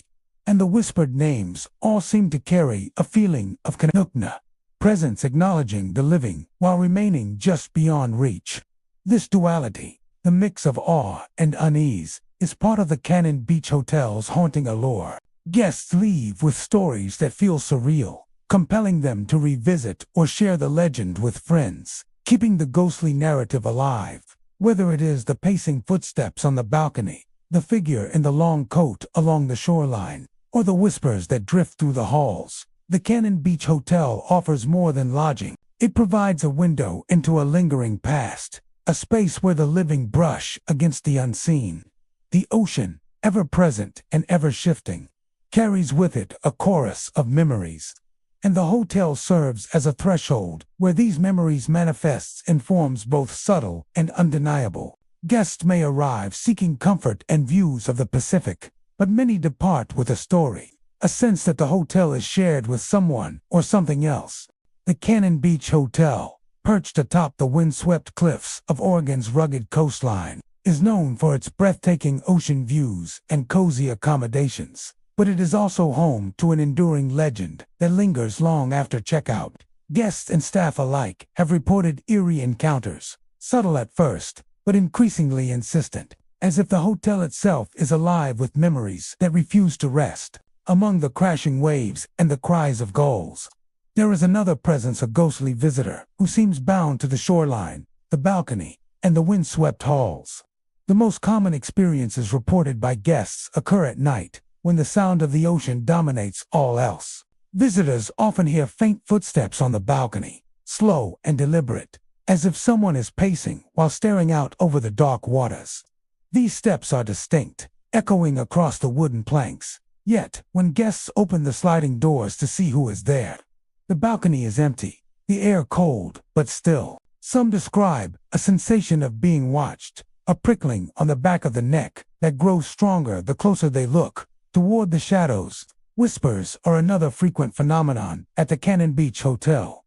and the whispered names all seem to carry a feeling of connection, presence acknowledging the living while remaining just beyond reach. This duality, the mix of awe and unease, is part of the Cannon Beach Hotel's haunting allure. Guests leave with stories that feel surreal, compelling them to revisit or share the legend with friends, keeping the ghostly narrative alive. Whether it is the pacing footsteps on the balcony, the figure in the long coat along the shoreline, or the whispers that drift through the halls, the Cannon Beach Hotel offers more than lodging. It provides a window into a lingering past, a space where the living brush against the unseen. The ocean, ever present and ever shifting, carries with it a chorus of memories, and the hotel serves as a threshold where these memories manifest in forms both subtle and undeniable. Guests may arrive seeking comfort and views of the Pacific, but many depart with a story, a sense that the hotel is shared with someone or something else. The Cannon Beach Hotel, perched atop the windswept cliffs of Oregon's rugged coastline, is known for its breathtaking ocean views and cozy accommodations, but it is also home to an enduring legend that lingers long after checkout. Guests and staff alike have reported eerie encounters, subtle at first, but increasingly insistent, as if the hotel itself is alive with memories that refuse to rest. Among the crashing waves and the cries of gulls, there is another presence, a ghostly visitor who seems bound to the shoreline, the balcony, and the windswept halls. The most common experiences reported by guests occur at night, when the sound of the ocean dominates all else. Visitors often hear faint footsteps on the balcony, slow and deliberate, as if someone is pacing while staring out over the dark waters. These steps are distinct, echoing across the wooden planks. Yet, when guests open the sliding doors to see who is there, the balcony is empty, the air cold but still. Some describe a sensation of being watched, a prickling on the back of the neck that grows stronger the closer they look toward the shadows. Whispers are another frequent phenomenon at the Cannon Beach Hotel.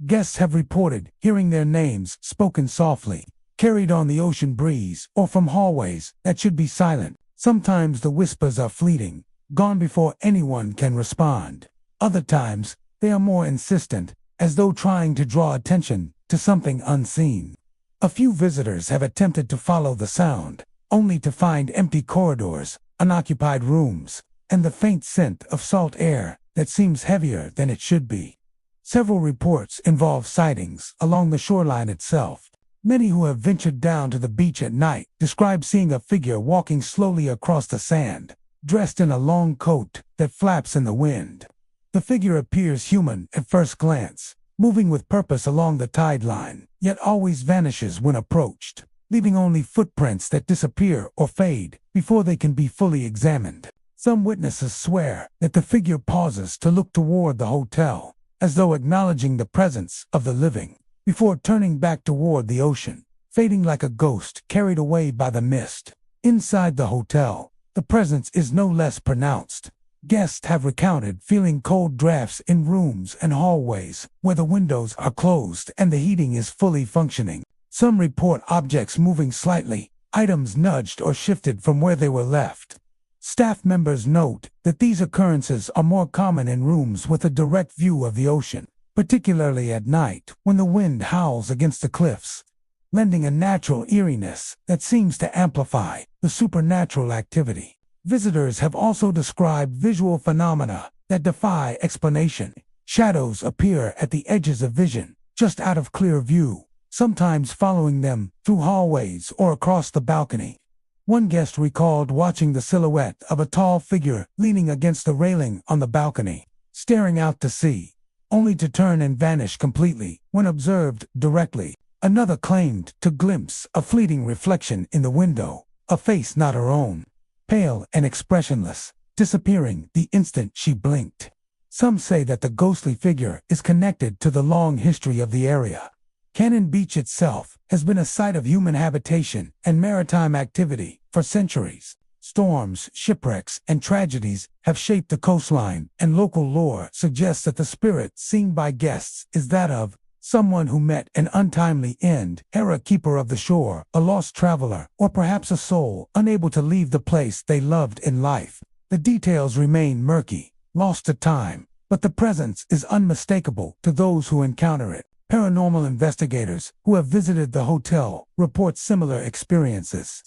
Guests have reported hearing their names spoken softly, carried on the ocean breeze, or from hallways that should be silent. Sometimes the whispers are fleeting, gone before anyone can respond. Other times, they are more insistent, as though trying to draw attention to something unseen. A few visitors have attempted to follow the sound, only to find empty corridors, unoccupied rooms, and the faint scent of salt air that seems heavier than it should be. Several reports involve sightings along the shoreline itself. Many who have ventured down to the beach at night describe seeing a figure walking slowly across the sand, dressed in a long coat that flaps in the wind. The figure appears human at first glance, moving with purpose along the tide line, yet always vanishes when approached, leaving only footprints that disappear or fade before they can be fully examined. Some witnesses swear that the figure pauses to look toward the hotel, as though acknowledging the presence of the living, before turning back toward the ocean, fading like a ghost carried away by the mist. Inside the hotel, the presence is no less pronounced. Guests have recounted feeling cold drafts in rooms and hallways where the windows are closed and the heating is fully functioning. Some report objects moving slightly, items nudged or shifted from where they were left. Staff members note that these occurrences are more common in rooms with a direct view of the ocean, particularly at night when the wind howls against the cliffs, lending a natural eeriness that seems to amplify the supernatural activity. Visitors have also described visual phenomena that defy explanation. Shadows appear at the edges of vision, just out of clear view, sometimes following them through hallways or across the balcony. One guest recalled watching the silhouette of a tall figure leaning against the railing on the balcony, staring out to sea, only to turn and vanish completely when observed directly. Another claimed to glimpse a fleeting reflection in the window, a face not her own, pale and expressionless, disappearing the instant she blinked. Some say that the ghostly figure is connected to the long history of the area. Cannon Beach itself has been a site of human habitation and maritime activity for centuries. Storms, shipwrecks, and tragedies have shaped the coastline, and local lore suggests that the spirit seen by guests is that of someone who met an untimely end, a keeper of the shore, a lost traveler, or perhaps a soul unable to leave the place they loved in life. The details remain murky, lost to time, but the presence is unmistakable to those who encounter it. Paranormal investigators who have visited the hotel report similar experiences.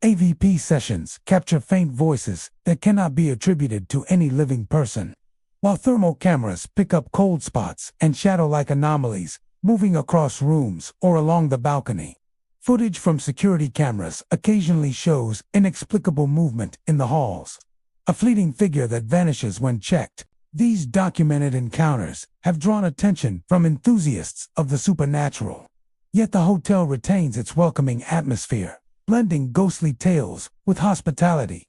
AVP sessions capture faint voices that cannot be attributed to any living person, while thermal cameras pick up cold spots and shadow-like anomalies moving across rooms or along the balcony. Footage from security cameras occasionally shows inexplicable movement in the halls, a fleeting figure that vanishes when checked. These documented encounters have drawn attention from enthusiasts of the supernatural. Yet the hotel retains its welcoming atmosphere, blending ghostly tales with hospitality.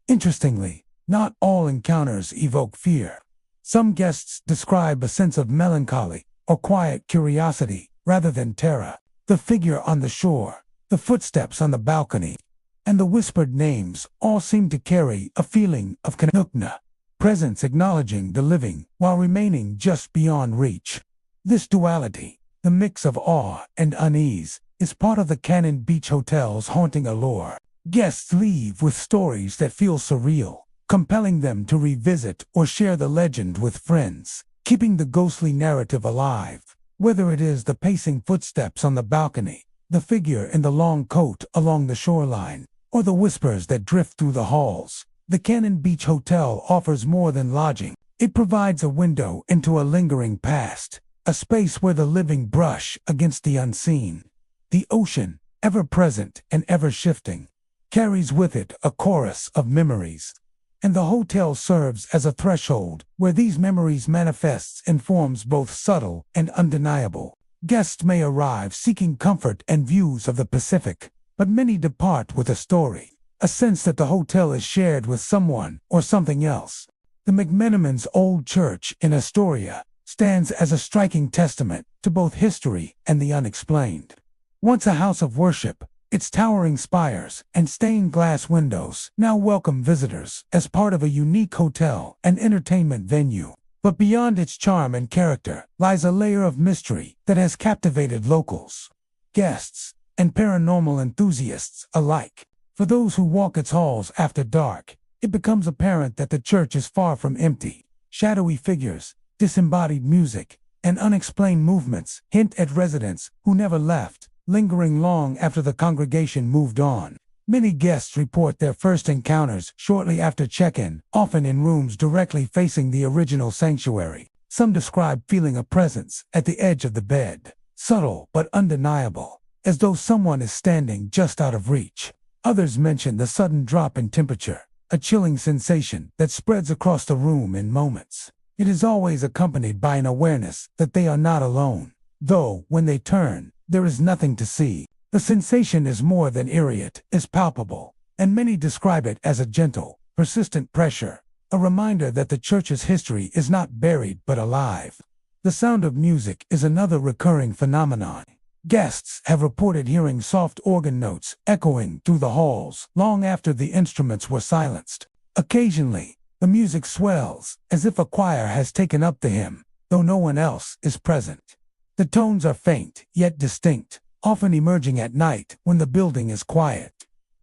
Interestingly, not all encounters evoke fear. Some guests describe a sense of melancholy or quiet curiosity rather than terror. The figure on the shore, the footsteps on the balcony, and the whispered names all seem to carry a feeling of connection. Presence acknowledging the living while remaining just beyond reach. This duality, the mix of awe and unease, is part of the Cannon Beach Hotel's haunting allure. Guests leave with stories that feel surreal, compelling them to revisit or share the legend with friends, keeping the ghostly narrative alive. Whether it is the pacing footsteps on the balcony, the figure in the long coat along the shoreline, or the whispers that drift through the halls, the Cannon Beach Hotel offers more than lodging. It provides a window into a lingering past, a space where the living brush against the unseen. The ocean, ever present and ever shifting, carries with it a chorus of memories. And the hotel serves as a threshold where these memories manifest in forms both subtle and undeniable. Guests may arrive seeking comfort and views of the Pacific, but many depart with a story, a sense that the hotel is shared with someone or something else. The McMenamin's Old Church in Astoria stands as a striking testament to both history and the unexplained. Once a house of worship, its towering spires and stained glass windows now welcome visitors as part of a unique hotel and entertainment venue. But beyond its charm and character lies a layer of mystery that has captivated locals, guests, and paranormal enthusiasts alike. For those who walk its halls after dark, it becomes apparent that the church is far from empty. Shadowy figures, disembodied music, and unexplained movements hint at residents who never left, lingering long after the congregation moved on. Many guests report their first encounters shortly after check-in, often in rooms directly facing the original sanctuary. Some describe feeling a presence at the edge of the bed, subtle but undeniable, as though someone is standing just out of reach. Others mention the sudden drop in temperature, a chilling sensation that spreads across the room in moments. It is always accompanied by an awareness that they are not alone, though when they turn, there is nothing to see. The sensation is more than eerie, it is palpable, and many describe it as a gentle, persistent pressure, a reminder that the church's history is not buried but alive. The sound of music is another recurring phenomenon. Guests have reported hearing soft organ notes echoing through the halls long after the instruments were silenced. Occasionally, the music swells as if a choir has taken up the hymn, though no one else is present. The tones are faint, yet distinct, often emerging at night when the building is quiet.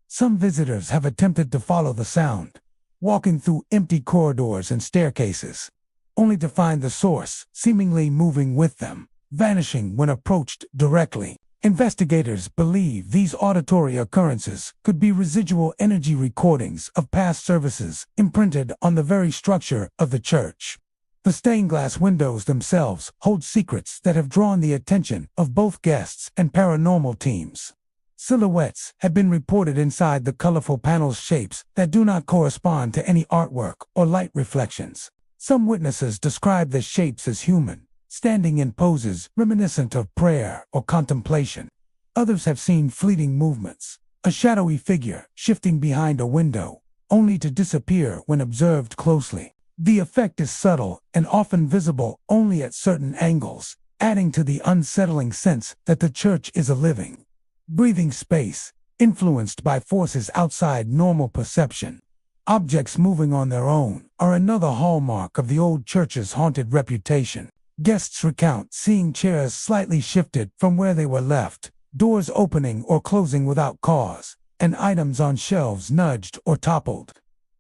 Some visitors have attempted to follow the sound, walking through empty corridors and staircases, only to find the source seemingly moving with them, vanishing when approached directly. Investigators believe these auditory occurrences could be residual energy recordings of past services imprinted on the very structure of the church. The stained glass windows themselves hold secrets that have drawn the attention of both guests and paranormal teams. Silhouettes have been reported inside the colorful panels, shapes that do not correspond to any artwork or light reflections. Some witnesses describe the shapes as human, standing in poses reminiscent of prayer or contemplation. Others have seen fleeting movements, a shadowy figure shifting behind a window, only to disappear when observed closely. The effect is subtle and often visible only at certain angles, adding to the unsettling sense that the church is a living, breathing space, influenced by forces outside normal perception. Objects moving on their own are another hallmark of the old church's haunted reputation. Guests recount seeing chairs slightly shifted from where they were left, doors opening or closing without cause, and items on shelves nudged or toppled.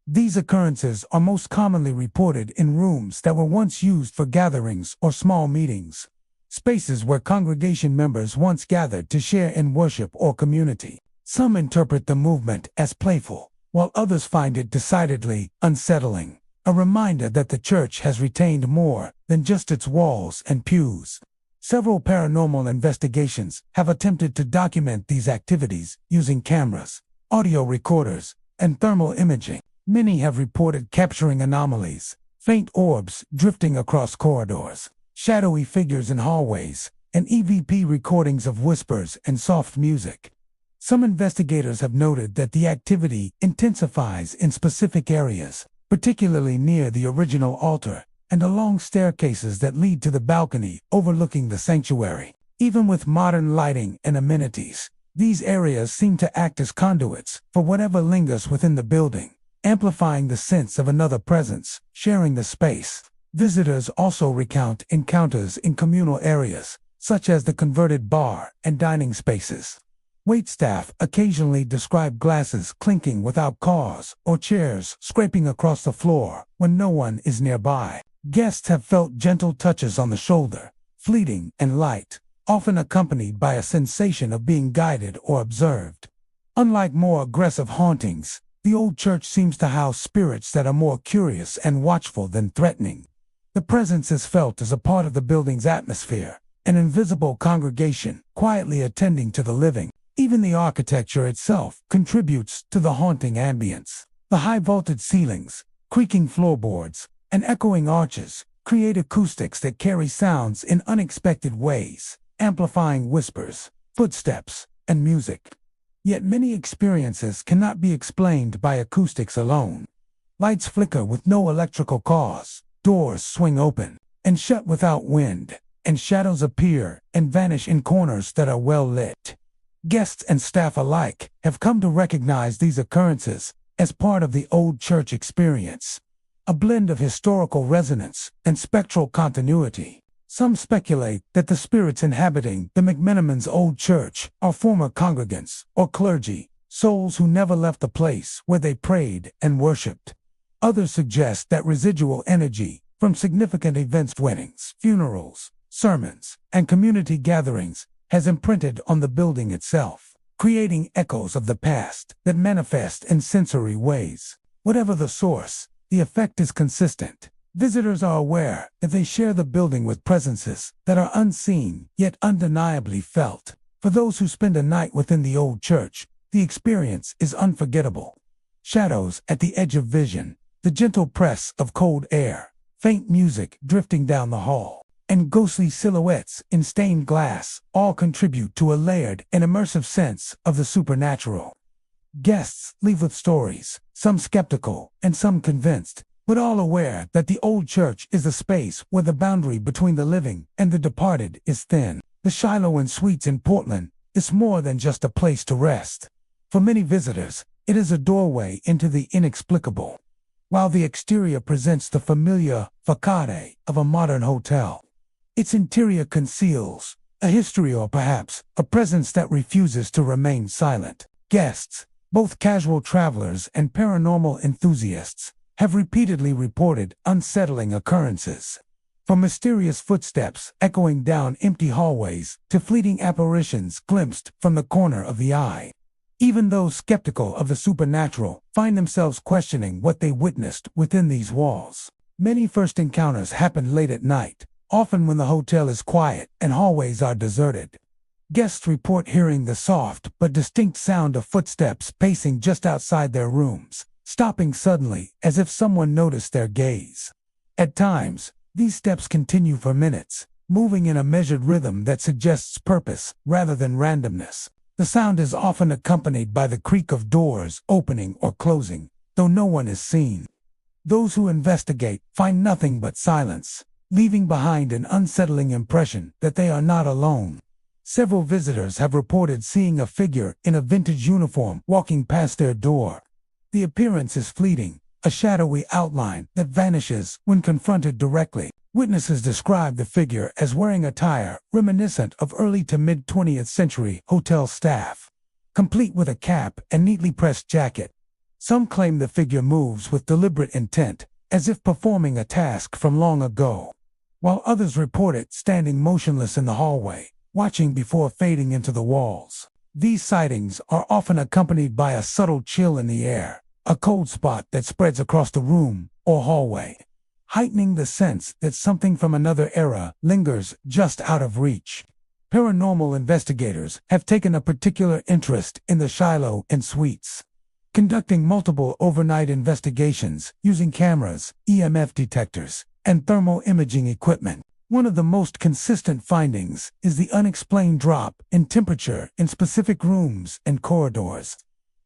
These occurrences are most commonly reported in rooms that were once used for gatherings or small meetings, spaces where congregation members once gathered to share in worship or community. Some interpret the movement as playful, while others find it decidedly unsettling, a reminder that the church has retained more than just its walls and pews. Several paranormal investigations have attempted to document these activities using cameras, audio recorders, and thermal imaging. Many have reported capturing anomalies, faint orbs drifting across corridors, shadowy figures in hallways, and EVP recordings of whispers and soft music. Some investigators have noted that the activity intensifies in specific areas, particularly near the original altar and along staircases that lead to the balcony overlooking the sanctuary. Even with modern lighting and amenities, these areas seem to act as conduits for whatever lingers within the building, amplifying the sense of another presence sharing the space. Visitors also recount encounters in communal areas, such as the converted bar and dining spaces. Waitstaff occasionally describe glasses clinking without cause or chairs scraping across the floor when no one is nearby. Guests have felt gentle touches on the shoulder, fleeting and light, often accompanied by a sensation of being guided or observed. Unlike more aggressive hauntings, the old church seems to house spirits that are more curious and watchful than threatening. The presence is felt as a part of the building's atmosphere, an invisible congregation quietly attending to the living. Even Even the architecture itself contributes to the haunting ambience. The high vaulted ceilings, creaking floorboards, and echoing arches create acoustics that carry sounds in unexpected ways, amplifying whispers, footsteps, and music. Yet many experiences cannot be explained by acoustics alone. Lights flicker with no electrical cause, doors swing open and shut without wind, and shadows appear and vanish in corners that are well lit. Guests and staff alike have come to recognize these occurrences as part of the old church experience, a blend of historical resonance and spectral continuity. Some speculate that the spirits inhabiting the McMenamin's old church are former congregants or clergy, souls who never left the place where they prayed and worshipped. Others suggest that residual energy from significant events, weddings, funerals, sermons, and community gatherings has imprinted on the building itself, creating echoes of the past that manifest in sensory ways. Whatever the source, the effect is consistent. Visitors are aware that they share the building with presences that are unseen yet undeniably felt. For those who spend a night within the old church, the experience is unforgettable. Shadows at the edge of vision, the gentle press of cold air, faint music drifting down the hall, and ghostly silhouettes in stained glass all contribute to a layered and immersive sense of the supernatural. Guests leave with stories, some skeptical and some convinced, but all aware that the old church is a space where the boundary between the living and the departed is thin. The Shiloh and Suites in Portland is more than just a place to rest. For many visitors, it is a doorway into the inexplicable. While the exterior presents the familiar facade of a modern hotel, its interior conceals a history or perhaps a presence that refuses to remain silent. Guests, both casual travelers and paranormal enthusiasts, have repeatedly reported unsettling occurrences. From mysterious footsteps echoing down empty hallways to fleeting apparitions glimpsed from the corner of the eye. Even those skeptical of the supernatural find themselves questioning what they witnessed within these walls. Many first encounters happen late at night, often when the hotel is quiet and hallways are deserted. Guests report hearing the soft but distinct sound of footsteps pacing just outside their rooms, stopping suddenly as if someone noticed their gaze. At times, these steps continue for minutes, moving in a measured rhythm that suggests purpose rather than randomness. The sound is often accompanied by the creak of doors opening or closing, though no one is seen. Those who investigate find nothing but silence, leaving behind an unsettling impression that they are not alone. Several visitors have reported seeing a figure in a vintage uniform walking past their door. The appearance is fleeting, a shadowy outline that vanishes when confronted directly. Witnesses describe the figure as wearing attire reminiscent of early to mid-20th century hotel staff, complete with a cap and neatly pressed jacket. Some claim the figure moves with deliberate intent, as if performing a task from long ago, while others report it standing motionless in the hallway, watching before fading into the walls. These sightings are often accompanied by a subtle chill in the air, a cold spot that spreads across the room or hallway, heightening the sense that something from another era lingers just out of reach. Paranormal investigators have taken a particular interest in the Shiloh and Suites, conducting multiple overnight investigations using cameras, EMF detectors, and thermal imaging equipment. One of the most consistent findings is the unexplained drop in temperature in specific rooms and corridors.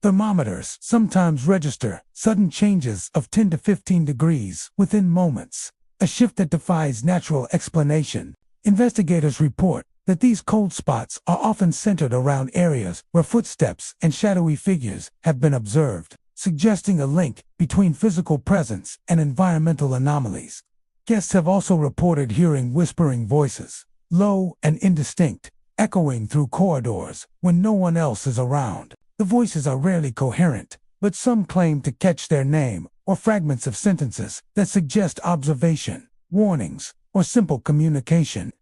Thermometers sometimes register sudden changes of 10 to 15 degrees within moments, a shift that defies natural explanation. Investigators report that these cold spots are often centered around areas where footsteps and shadowy figures have been observed, suggesting a link between physical presence and environmental anomalies. Guests have also reported hearing whispering voices, low and indistinct, echoing through corridors when no one else is around. The voices are rarely coherent, but some claim to catch their name or fragments of sentences that suggest observation, warnings, or simple communication.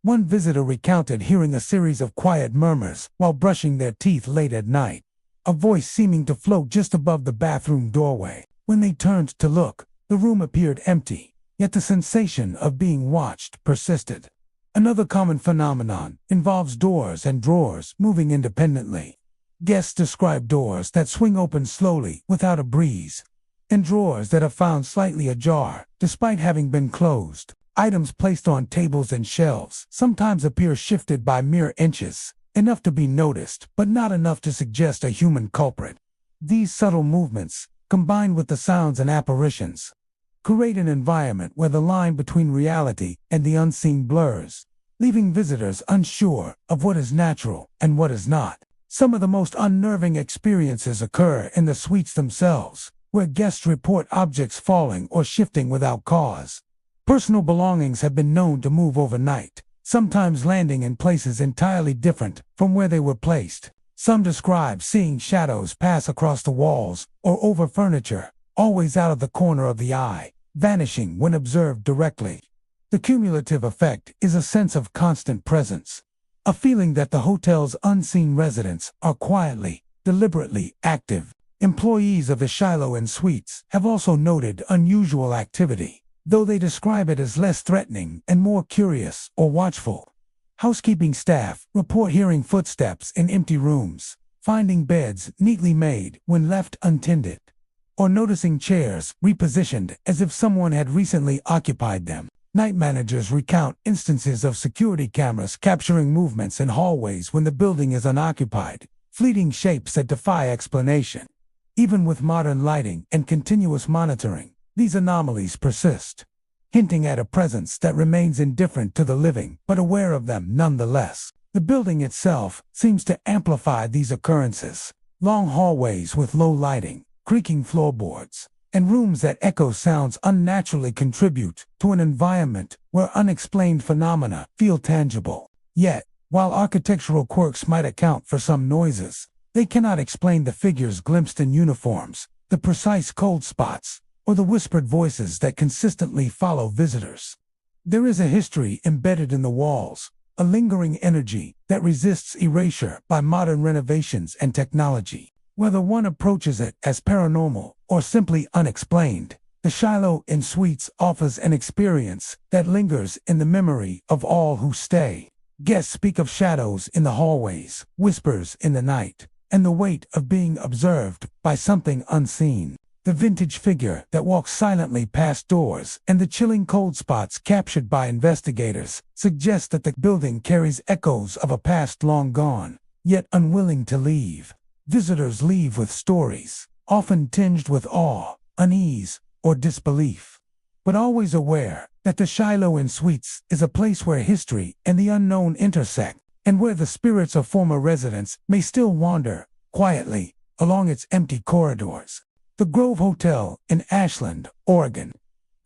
One visitor recounted hearing a series of quiet murmurs while brushing their teeth late at night, a voice seeming to float just above the bathroom doorway. When they turned to look, the room appeared empty, yet the sensation of being watched persisted. Another common phenomenon involves doors and drawers moving independently. Guests describe doors that swing open slowly without a breeze, and drawers that are found slightly ajar despite having been closed. Items placed on tables and shelves sometimes appear shifted by mere inches, enough to be noticed but not enough to suggest a human culprit. These subtle movements, combined with the sounds and apparitions, create an environment where the line between reality and the unseen blurs, leaving visitors unsure of what is natural and what is not. Some of the most unnerving experiences occur in the suites themselves, where guests report objects falling or shifting without cause. Personal belongings have been known to move overnight, sometimes landing in places entirely different from where they were placed. Some describe seeing shadows pass across the walls or over furniture, always out of the corner of the eye, vanishing when observed directly. The cumulative effect is a sense of constant presence, a feeling that the hotel's unseen residents are quietly, deliberately active. Employees of the Shiloh Inn suites have also noted unusual activity, though they describe it as less threatening and more curious or watchful. Housekeeping staff report hearing footsteps in empty rooms, finding beds neatly made when left untended, or noticing chairs repositioned as if someone had recently occupied them. Night managers recount instances of security cameras capturing movements in hallways when the building is unoccupied, fleeting shapes that defy explanation. Even with modern lighting and continuous monitoring, these anomalies persist, hinting at a presence that remains indifferent to the living but aware of them nonetheless. The building itself seems to amplify these occurrences. Long hallways with low lighting, creaking floorboards, and rooms that echo sounds unnaturally contribute to an environment where unexplained phenomena feel tangible. Yet, while architectural quirks might account for some noises, they cannot explain the figures glimpsed in uniforms, the precise cold spots, or the whispered voices that consistently follow visitors. There is a history embedded in the walls, a lingering energy that resists erasure by modern renovations and technology. Whether one approaches it as paranormal or simply unexplained, the Shiloh Inn Suites offers an experience that lingers in the memory of all who stay. Guests speak of shadows in the hallways, whispers in the night, and the weight of being observed by something unseen. The vintage figure that walks silently past doors and the chilling cold spots captured by investigators suggest that the building carries echoes of a past long gone, yet unwilling to leave. Visitors leave with stories, often tinged with awe, unease, or disbelief, but always aware that the Shiloh Inn Suites is a place where history and the unknown intersect, and where the spirits of former residents may still wander, quietly, along its empty corridors. The Grove Hotel in Ashland, Oregon,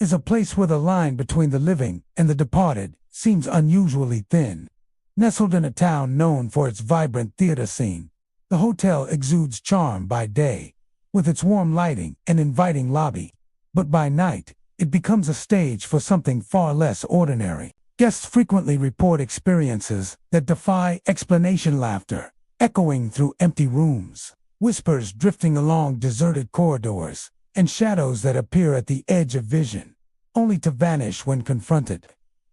is a place where the line between the living and the departed seems unusually thin. Nestled in a town known for its vibrant theater scene, the hotel exudes charm by day, with its warm lighting and inviting lobby, but by night, it becomes a stage for something far less ordinary. Guests frequently report experiences that defy explanation: laughter echoing through empty rooms, whispers drifting along deserted corridors, and shadows that appear at the edge of vision, only to vanish when confronted.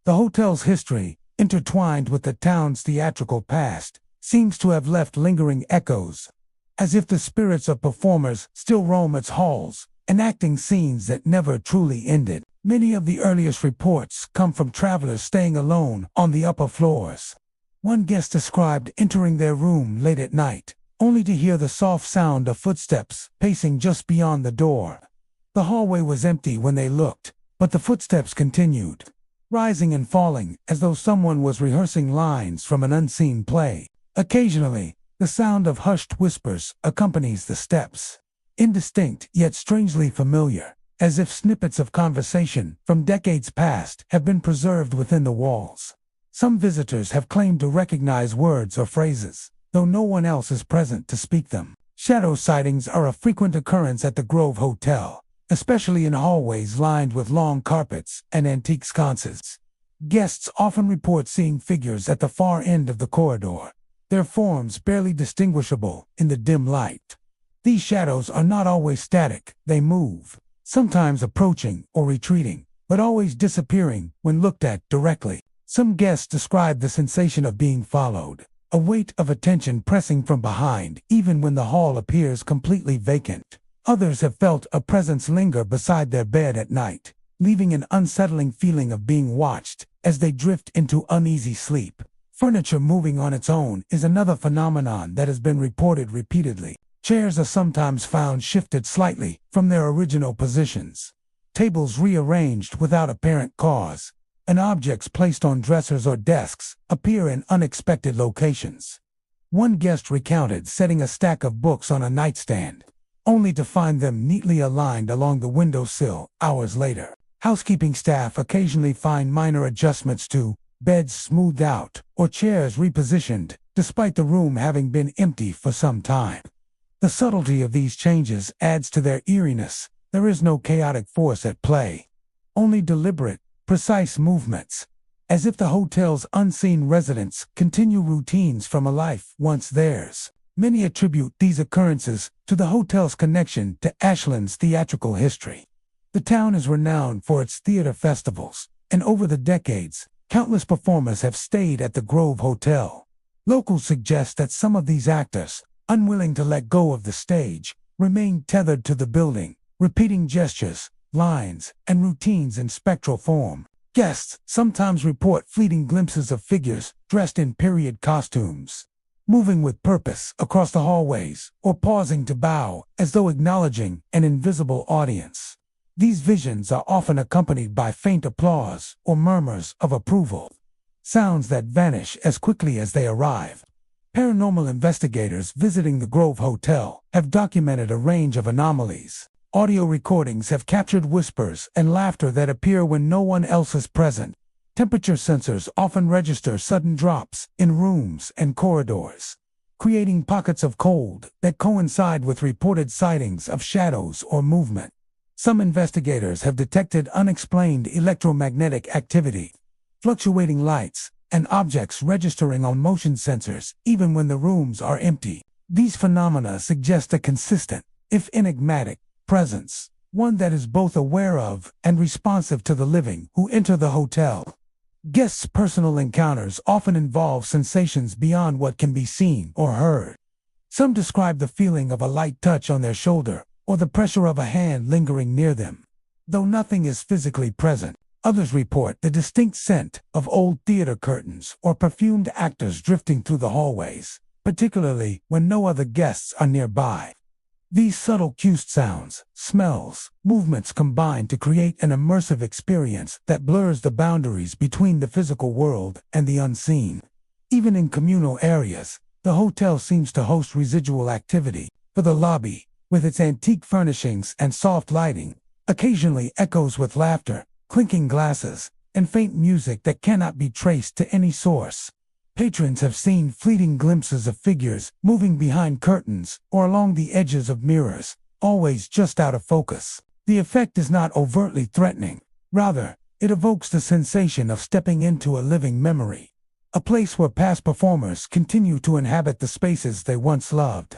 The hotel's history, intertwined with the town's theatrical past, seems to have left lingering echoes, as if the spirits of performers still roam its halls, enacting scenes that never truly ended. Many of the earliest reports come from travelers staying alone on the upper floors. One guest described entering their room late at night, only to hear the soft sound of footsteps pacing just beyond the door. The hallway was empty when they looked, but the footsteps continued, rising and falling as though someone was rehearsing lines from an unseen play. Occasionally, the sound of hushed whispers accompanies the steps, indistinct yet strangely familiar, as if snippets of conversation from decades past have been preserved within the walls. Some visitors have claimed to recognize words or phrases, though no one else is present to speak them. Shadow sightings are a frequent occurrence at the Grove Hotel, especially in hallways lined with long carpets and antique sconces. Guests often report seeing figures at the far end of the corridor, their forms barely distinguishable in the dim light. These shadows are not always static, they move, sometimes approaching or retreating, but always disappearing when looked at directly. Some guests describe the sensation of being followed, a weight of attention pressing from behind even when the hall appears completely vacant. Others have felt a presence linger beside their bed at night, leaving an unsettling feeling of being watched as they drift into uneasy sleep. Furniture moving on its own is another phenomenon that has been reported repeatedly. Chairs are sometimes found shifted slightly from their original positions. Tables rearranged without apparent cause, and objects placed on dressers or desks appear in unexpected locations. One guest recounted setting a stack of books on a nightstand, only to find them neatly aligned along the windowsill hours later. Housekeeping staff occasionally find minor adjustments to beds smoothed out or chairs repositioned, despite the room having been empty for some time. The subtlety of these changes adds to their eeriness. There is no chaotic force at play, only deliberate, precise movements, as if the hotel's unseen residents continue routines from a life once theirs. Many attribute these occurrences to the hotel's connection to Ashland's theatrical history. The town is renowned for its theater festivals, and over the decades, countless performers have stayed at the Grove Hotel. Locals suggest that some of these actors, unwilling to let go of the stage, remain tethered to the building, repeating gestures, lines, and routines in spectral form. Guests sometimes report fleeting glimpses of figures dressed in period costumes, moving with purpose across the hallways, or pausing to bow as though acknowledging an invisible audience. These visions are often accompanied by faint applause or murmurs of approval, sounds that vanish as quickly as they arrive. Paranormal investigators visiting the Grove Hotel have documented a range of anomalies. Audio recordings have captured whispers and laughter that appear when no one else is present. Temperature sensors often register sudden drops in rooms and corridors, creating pockets of cold that coincide with reported sightings of shadows or movement. Some investigators have detected unexplained electromagnetic activity, fluctuating lights, and objects registering on motion sensors even when the rooms are empty. These phenomena suggest a consistent, if enigmatic, presence, one that is both aware of and responsive to the living who enter the hotel. Guests' personal encounters often involve sensations beyond what can be seen or heard. Some describe the feeling of a light touch on their shoulder or the pressure of a hand lingering near them, though nothing is physically present. Others report the distinct scent of old theater curtains or perfumed actors drifting through the hallways, particularly when no other guests are nearby. These subtle cued sounds, smells, movements combine to create an immersive experience that blurs the boundaries between the physical world and the unseen. Even in communal areas, the hotel seems to host residual activity. For the lobby, with its antique furnishings and soft lighting, occasionally echoes with laughter, clinking glasses, and faint music that cannot be traced to any source. Patrons have seen fleeting glimpses of figures moving behind curtains or along the edges of mirrors, always just out of focus. The effect is not overtly threatening. Rather, it evokes the sensation of stepping into a living memory, a place where past performers continue to inhabit the spaces they once loved.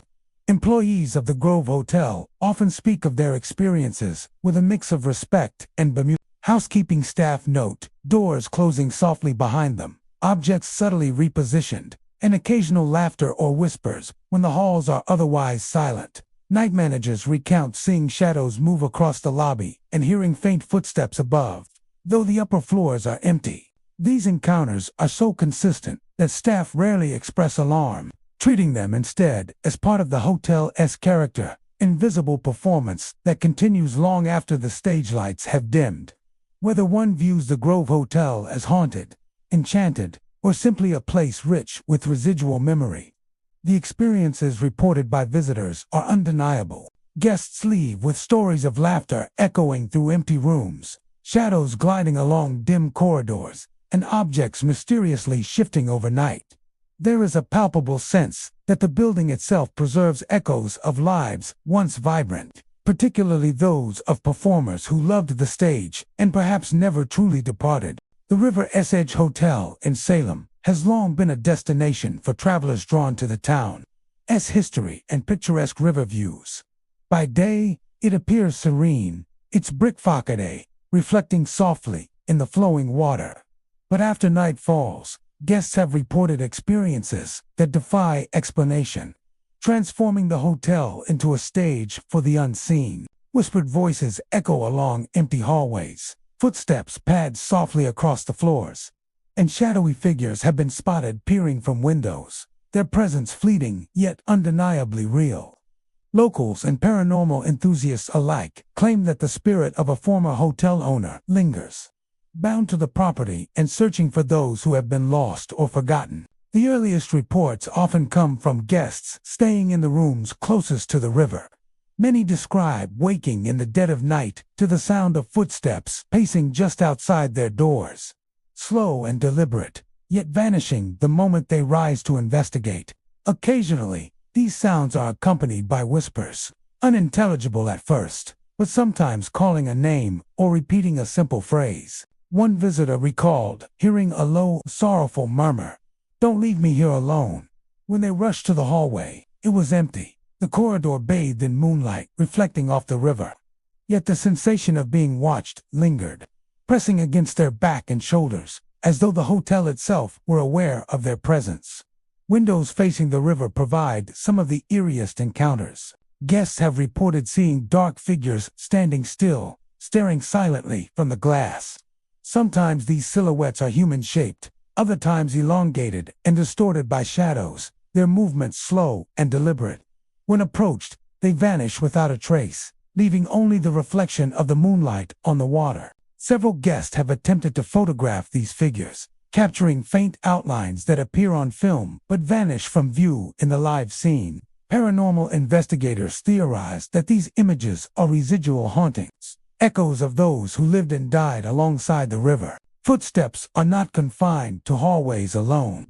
Employees of the Grove Hotel often speak of their experiences with a mix of respect and bemusement. Housekeeping staff note doors closing softly behind them, objects subtly repositioned, and occasional laughter or whispers when the halls are otherwise silent. Night managers recount seeing shadows move across the lobby and hearing faint footsteps above, though the upper floors are empty. These encounters are so consistent that staff rarely express alarm, treating them instead as part of the hotel's character, invisible performance that continues long after the stage lights have dimmed. Whether one views the Grove Hotel as haunted, enchanted, or simply a place rich with residual memory, the experiences reported by visitors are undeniable. Guests leave with stories of laughter echoing through empty rooms, shadows gliding along dim corridors, and objects mysteriously shifting overnight. There is a palpable sense that the building itself preserves echoes of lives once vibrant, particularly those of performers who loved the stage and perhaps never truly departed. The River's Edge Hotel in Salem has long been a destination for travelers drawn to the town's history and picturesque river views. By day, it appears serene, its brick facade reflecting softly in the flowing water. But after night falls, Guests have reported experiences that defy explanation, transforming the hotel into a stage for the unseen. Whispered voices echo along empty hallways, footsteps pad softly across the floors, and shadowy figures have been spotted peering from windows, their presence fleeting yet undeniably real. Locals and paranormal enthusiasts alike claim that the spirit of a former hotel owner lingers, bound to the property and searching for those who have been lost or forgotten. The earliest reports often come from guests staying in the rooms closest to the river. Many describe waking in the dead of night to the sound of footsteps pacing just outside their doors, slow and deliberate, yet vanishing the moment they rise to investigate. Occasionally, these sounds are accompanied by whispers, unintelligible at first, but sometimes calling a name or repeating a simple phrase. One visitor recalled hearing a low, sorrowful murmur, "Don't leave me here alone." When they rushed to the hallway, it was empty, the corridor bathed in moonlight reflecting off the river. Yet the sensation of being watched lingered, pressing against their back and shoulders, as though the hotel itself were aware of their presence. Windows facing the river provide some of the eeriest encounters. Guests have reported seeing dark figures standing still, staring silently from the glass. Sometimes these silhouettes are human-shaped, other times elongated and distorted by shadows, their movements slow and deliberate. When approached, they vanish without a trace, leaving only the reflection of the moonlight on the water. Several guests have attempted to photograph these figures, capturing faint outlines that appear on film but vanish from view in the live scene. Paranormal investigators theorize that these images are residual hauntings, echoes of those who lived and died alongside the river. Footsteps are not confined to hallways alone.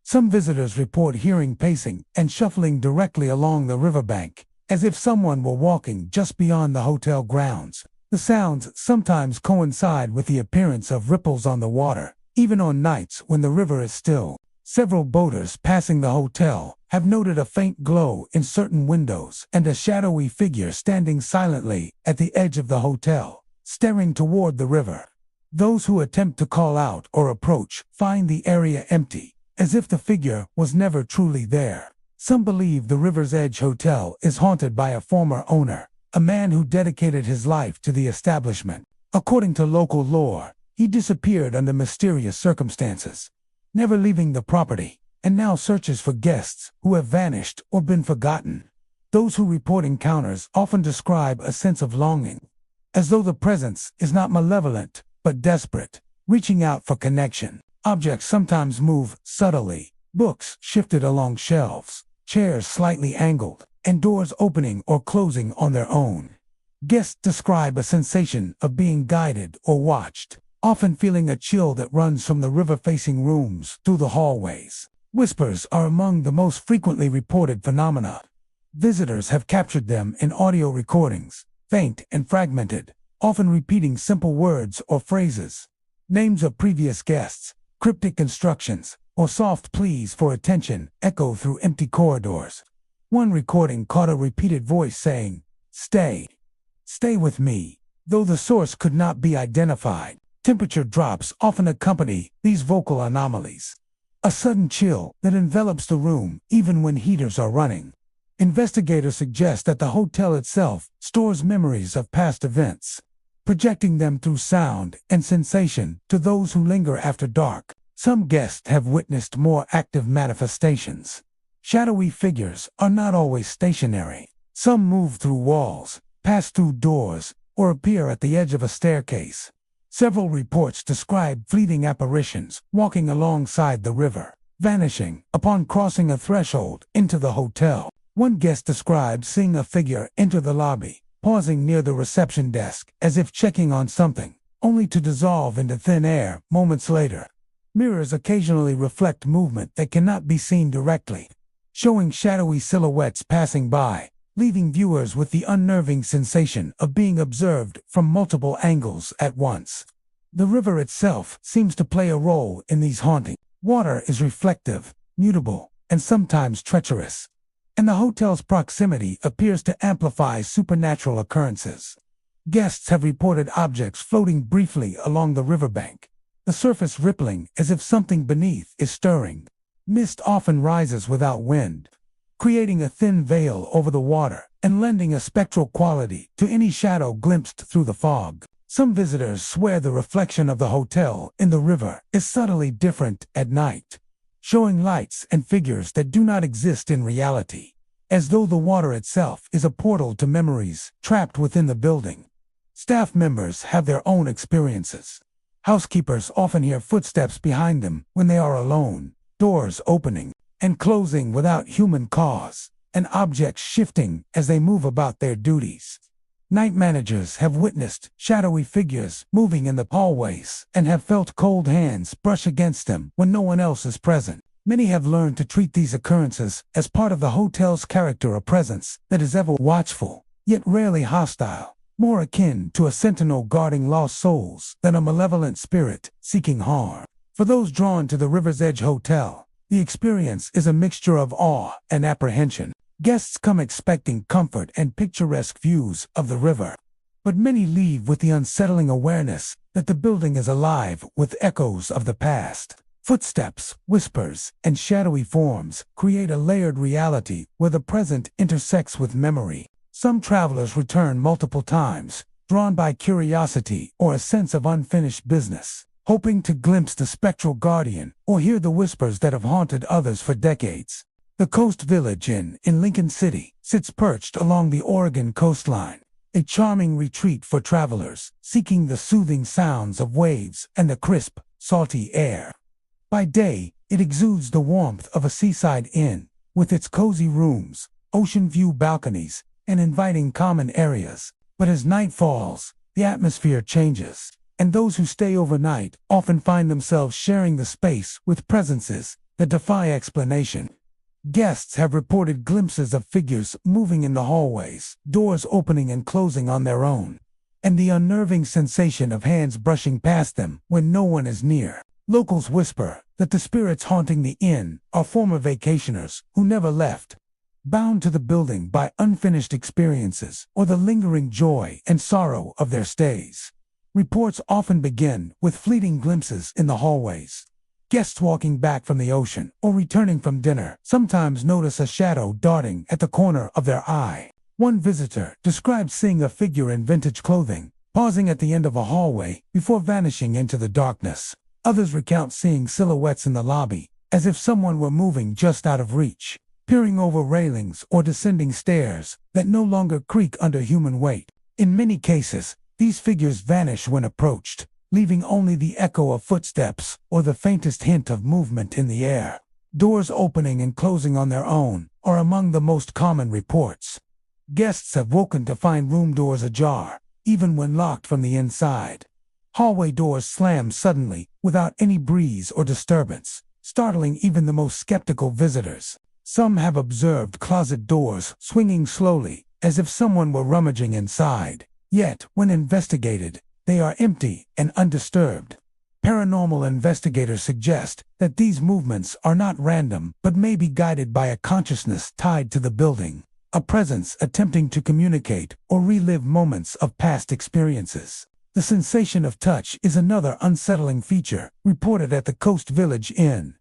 Some visitors report hearing pacing and shuffling directly along the riverbank, as if someone were walking just beyond the hotel grounds. The sounds sometimes coincide with the appearance of ripples on the water, even on nights when the river is still. Several boaters passing the hotel have noted a faint glow in certain windows and a shadowy figure standing silently at the edge of the hotel, staring toward the river. Those who attempt to call out or approach find the area empty, as if the figure was never truly there. Some believe the River's Edge Hotel is haunted by a former owner, a man who dedicated his life to the establishment. According to local lore, he disappeared under mysterious circumstances, never leaving the property, and now searches for guests who have vanished or been forgotten. Those who report encounters often describe a sense of longing, as though the presence is not malevolent but desperate, reaching out for connection. Objects sometimes move subtly, books shifted along shelves, chairs slightly angled, and doors opening or closing on their own. Guests describe a sensation of being guided or watched, often feeling a chill that runs from the river-facing rooms through the hallways. Whispers are among the most frequently reported phenomena. Visitors have captured them in audio recordings, faint and fragmented, often repeating simple words or phrases, names of previous guests, cryptic instructions, or soft pleas for attention echo through empty corridors. One recording caught a repeated voice saying, "Stay. Stay with me." Though the source could not be identified, temperature drops often accompany these vocal anomalies. A sudden chill that envelops the room even when heaters are running. Investigators suggest that the hotel itself stores memories of past events, projecting them through sound and sensation to those who linger after dark. Some guests have witnessed more active manifestations. Shadowy figures are not always stationary. Some move through walls, pass through doors, or appear at the edge of a staircase. Several reports describe fleeting apparitions walking alongside the river, vanishing upon crossing a threshold into the hotel. One guest described seeing a figure enter the lobby, pausing near the reception desk as if checking on something, only to dissolve into thin air moments later. Mirrors occasionally reflect movement that cannot be seen directly, showing shadowy silhouettes passing by, leaving viewers with the unnerving sensation of being observed from multiple angles at once. The river itself seems to play a role in these hauntings. Water is reflective, mutable, and sometimes treacherous, and the hotel's proximity appears to amplify supernatural occurrences. Guests have reported objects floating briefly along the riverbank, the surface rippling as if something beneath is stirring. Mist often rises without wind, creating a thin veil over the water and lending a spectral quality to any shadow glimpsed through the fog. Some visitors swear the reflection of the hotel in the river is subtly different at night, showing lights and figures that do not exist in reality, as though the water itself is a portal to memories trapped within the building. Staff members have their own experiences. Housekeepers often hear footsteps behind them when they are alone, doors opening and closing without human cause, and objects shifting as they move about their duties. Night managers have witnessed shadowy figures moving in the hallways and have felt cold hands brush against them when no one else is present. Many have learned to treat these occurrences as part of the hotel's character, a presence that is ever watchful, yet rarely hostile, more akin to a sentinel guarding lost souls than a malevolent spirit seeking harm. For those drawn to the River's Edge Hotel, the experience is a mixture of awe and apprehension. Guests come expecting comfort and picturesque views of the river, but many leave with the unsettling awareness that the building is alive with echoes of the past. Footsteps, whispers, and shadowy forms create a layered reality where the present intersects with memory. Some travelers return multiple times, drawn by curiosity or a sense of unfinished business, hoping to glimpse the spectral guardian or hear the whispers that have haunted others for decades. The Coast Village Inn in Lincoln City sits perched along the Oregon coastline, a charming retreat for travelers seeking the soothing sounds of waves and the crisp, salty air. By day, it exudes the warmth of a seaside inn, with its cozy rooms, ocean view balconies, and inviting common areas. But as night falls, the atmosphere changes, and those who stay overnight often find themselves sharing the space with presences that defy explanation. Guests have reported glimpses of figures moving in the hallways, doors opening and closing on their own, and the unnerving sensation of hands brushing past them when no one is near. Locals whisper that the spirits haunting the inn are former vacationers who never left, bound to the building by unfinished experiences or the lingering joy and sorrow of their stays. Reports often begin with fleeting glimpses in the hallways. Guests walking back from the ocean or returning from dinner sometimes notice a shadow darting at the corner of their eye. One visitor described seeing a figure in vintage clothing, pausing at the end of a hallway before vanishing into the darkness. Others recount seeing silhouettes in the lobby, as if someone were moving just out of reach, peering over railings or descending stairs that no longer creak under human weight. In many cases, these figures vanish when approached, leaving only the echo of footsteps or the faintest hint of movement in the air. Doors opening and closing on their own are among the most common reports. Guests have woken to find room doors ajar, even when locked from the inside. Hallway doors slam suddenly without any breeze or disturbance, startling even the most skeptical visitors. Some have observed closet doors swinging slowly, as if someone were rummaging inside. Yet, when investigated, they are empty and undisturbed. Paranormal investigators suggest that these movements are not random but may be guided by a consciousness tied to the building, a presence attempting to communicate or relive moments of past experiences. The sensation of touch is another unsettling feature reported at the Coast Village Inn.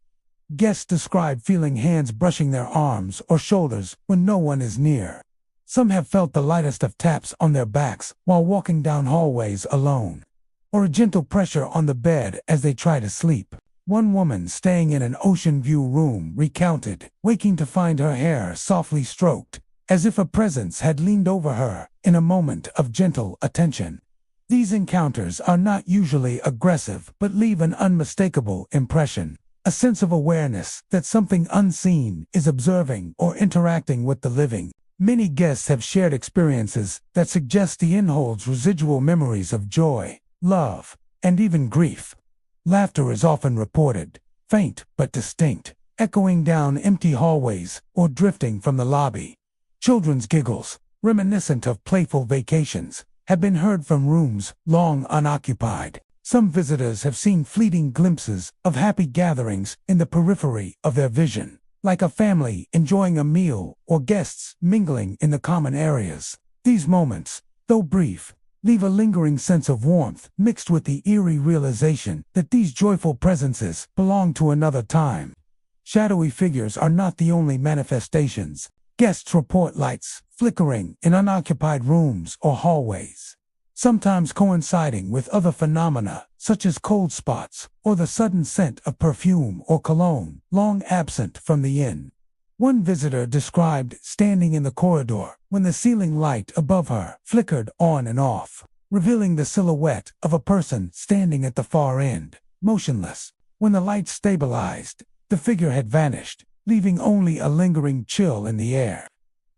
Guests describe feeling hands brushing their arms or shoulders when no one is near. Some have felt the lightest of taps on their backs while walking down hallways alone, or a gentle pressure on the bed as they try to sleep. One woman staying in an ocean view room recounted waking to find her hair softly stroked, as if a presence had leaned over her in a moment of gentle attention. These encounters are not usually aggressive but leave an unmistakable impression, a sense of awareness that something unseen is observing or interacting with the living. Many guests have shared experiences that suggest the inn holds residual memories of joy, love, and even grief. Laughter is often reported, faint but distinct, echoing down empty hallways or drifting from the lobby. Children's giggles, reminiscent of playful vacations, have been heard from rooms long unoccupied. Some visitors have seen fleeting glimpses of happy gatherings in the periphery of their vision, like a family enjoying a meal or guests mingling in the common areas. These moments, though brief, leave a lingering sense of warmth mixed with the eerie realization that these joyful presences belong to another time. Shadowy figures are not the only manifestations. Guests report lights flickering in unoccupied rooms or hallways, sometimes coinciding with other phenomena such as cold spots or the sudden scent of perfume or cologne long absent from the inn. One visitor described standing in the corridor when the ceiling light above her flickered on and off, revealing the silhouette of a person standing at the far end, motionless. When the light stabilized, the figure had vanished, leaving only a lingering chill in the air.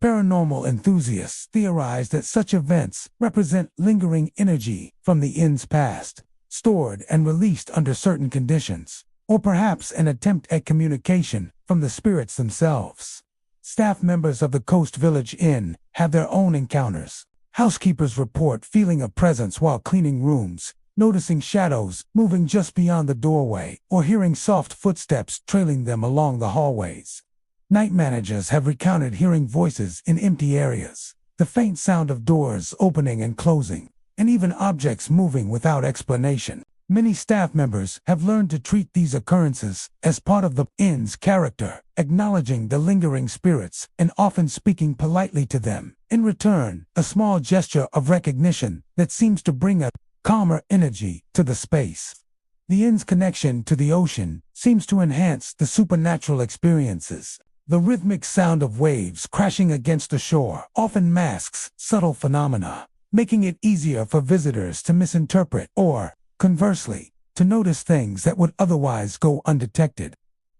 Paranormal enthusiasts theorize that such events represent lingering energy from the inn's past, stored and released under certain conditions, or perhaps an attempt at communication from the spirits themselves. Staff members of the Coast Village Inn have their own encounters. Housekeepers report feeling a presence while cleaning rooms, noticing shadows moving just beyond the doorway, or hearing soft footsteps trailing them along the hallways. Night managers have recounted hearing voices in empty areas, the faint sound of doors opening and closing, and even objects moving without explanation. Many staff members have learned to treat these occurrences as part of the inn's character, acknowledging the lingering spirits and often speaking politely to them. In return, a small gesture of recognition that seems to bring a calmer energy to the space. The inn's connection to the ocean seems to enhance the supernatural experiences. The rhythmic sound of waves crashing against the shore often masks subtle phenomena, making it easier for visitors to misinterpret or, conversely, to notice things that would otherwise go undetected.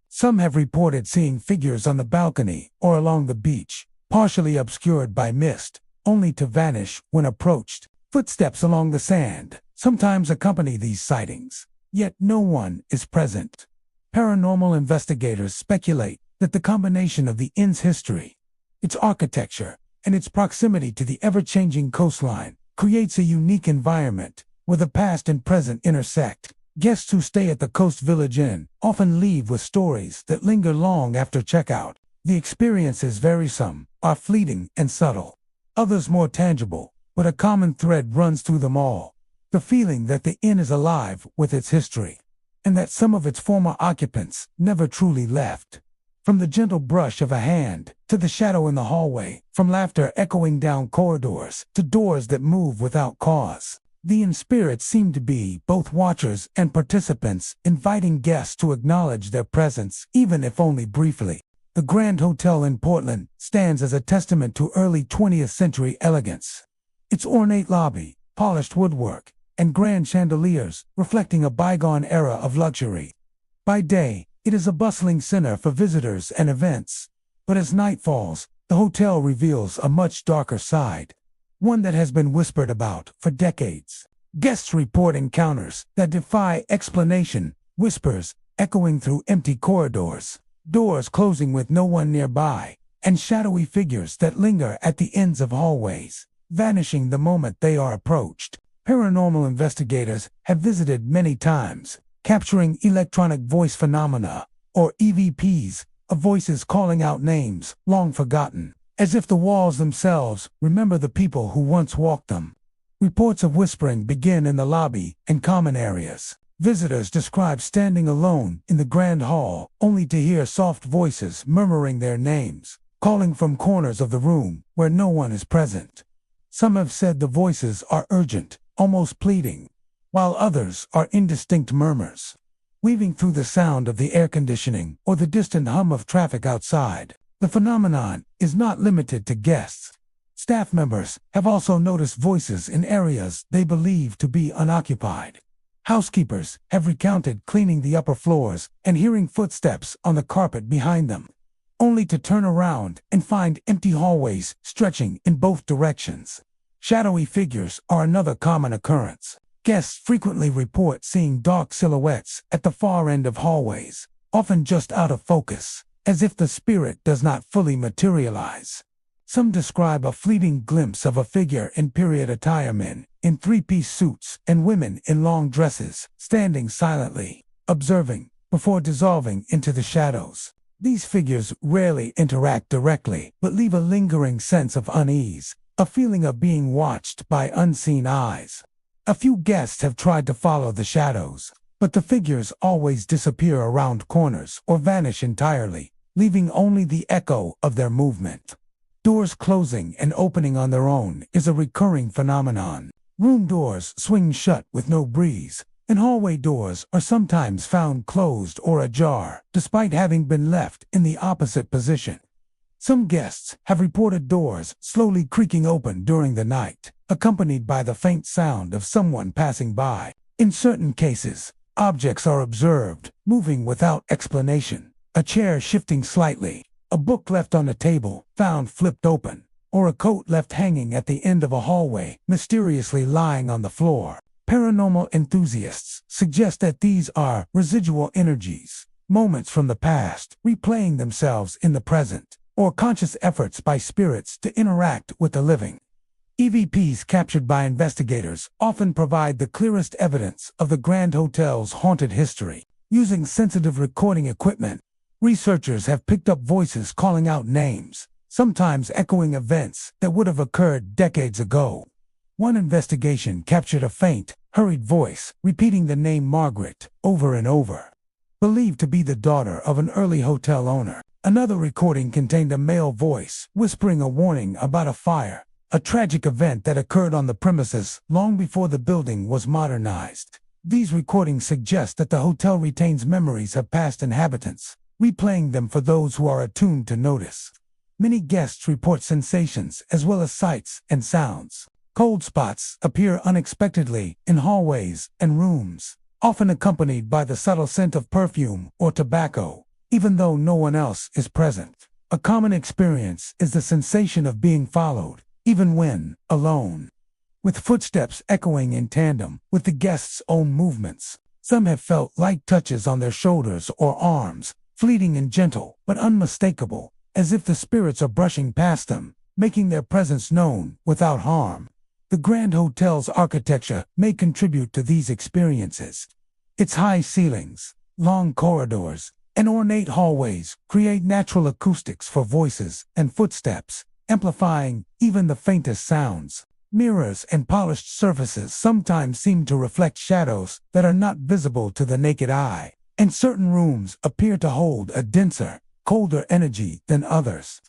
Some have reported seeing figures on the balcony or along the beach, partially obscured by mist, only to vanish when approached. Footsteps along the sand sometimes accompany these sightings, yet no one is present. Paranormal investigators speculate that the combination of the inn's history, its architecture, and its proximity to the ever-changing coastline creates a unique environment where the past and present intersect. Guests who stay at the Coast Village Inn often leave with stories that linger long after checkout. The experiences vary. Some are fleeting and subtle, others more tangible, but a common thread runs through them all: the feeling that the inn is alive with its history, and that some of its former occupants never truly left. From the gentle brush of a hand to the shadow in the hallway, from laughter echoing down corridors to doors that move without cause, the inn spirits seem to be both watchers and participants, inviting guests to acknowledge their presence, even if only briefly. The Grand Hotel in Portland stands as a testament to early 20th century elegance. Its ornate lobby, polished woodwork, and grand chandeliers reflecting a bygone era of luxury. By day, it is a bustling center for visitors and events, but as night falls, the hotel reveals a much darker side, one that has been whispered about for decades. Guests report encounters that defy explanation, whispers echoing through empty corridors, doors closing with no one nearby, and shadowy figures that linger at the ends of hallways, vanishing the moment they are approached. Paranormal investigators have visited many times, capturing electronic voice phenomena, or EVPs, of voices calling out names long forgotten, as if the walls themselves remember the people who once walked them. Reports of whispering begin in the lobby and common areas. Visitors describe standing alone in the grand hall, only to hear soft voices murmuring their names, calling from corners of the room where no one is present. Some have said the voices are urgent, almost pleading, while others are indistinct murmurs, weaving through the sound of the air conditioning or the distant hum of traffic outside. The phenomenon is not limited to guests. Staff members have also noticed voices in areas they believe to be unoccupied. Housekeepers have recounted cleaning the upper floors and hearing footsteps on the carpet behind them, only to turn around and find empty hallways stretching in both directions. Shadowy figures are another common occurrence. Guests frequently report seeing dark silhouettes at the far end of hallways, often just out of focus, as if the spirit does not fully materialize. Some describe a fleeting glimpse of a figure in period attire, men in three-piece suits and women in long dresses, standing silently, observing, before dissolving into the shadows. These figures rarely interact directly, but leave a lingering sense of unease, a feeling of being watched by unseen eyes. A few guests have tried to follow the shadows, but the figures always disappear around corners or vanish entirely, leaving only the echo of their movement. Doors closing and opening on their own is a recurring phenomenon. Room doors swing shut with no breeze, and hallway doors are sometimes found closed or ajar, despite having been left in the opposite position. Some guests have reported doors slowly creaking open during the night, accompanied by the faint sound of someone passing by. In certain cases, objects are observed, moving without explanation. A chair shifting slightly, a book left on a table, found flipped open, or a coat left hanging at the end of a hallway, mysteriously lying on the floor. Paranormal enthusiasts suggest that these are residual energies, moments from the past, replaying themselves in the present, or conscious efforts by spirits to interact with the living. EVPs captured by investigators often provide the clearest evidence of the Grand Hotel's haunted history. Using sensitive recording equipment, researchers have picked up voices calling out names, sometimes echoing events that would have occurred decades ago. One investigation captured a faint, hurried voice repeating the name Margaret over and over, believed to be the daughter of an early hotel owner. Another recording contained a male voice whispering a warning about a fire, a tragic event that occurred on the premises long before the building was modernized. These recordings suggest that the hotel retains memories of past inhabitants, replaying them for those who are attuned to notice. Many guests report sensations as well as sights and sounds. Cold spots appear unexpectedly in hallways and rooms, often accompanied by the subtle scent of perfume or tobacco, even though no one else is present. A common experience is the sensation of being followed, even when alone, with footsteps echoing in tandem with the guests' own movements. Some have felt light touches on their shoulders or arms, fleeting and gentle but unmistakable, as if the spirits are brushing past them, making their presence known without harm. The Grand Hotel's architecture may contribute to these experiences. Its high ceilings, long corridors, and ornate hallways create natural acoustics for voices and footsteps, amplifying even the faintest sounds. Mirrors and polished surfaces sometimes seem to reflect shadows that are not visible to the naked eye, and certain rooms appear to hold a denser, colder energy than others.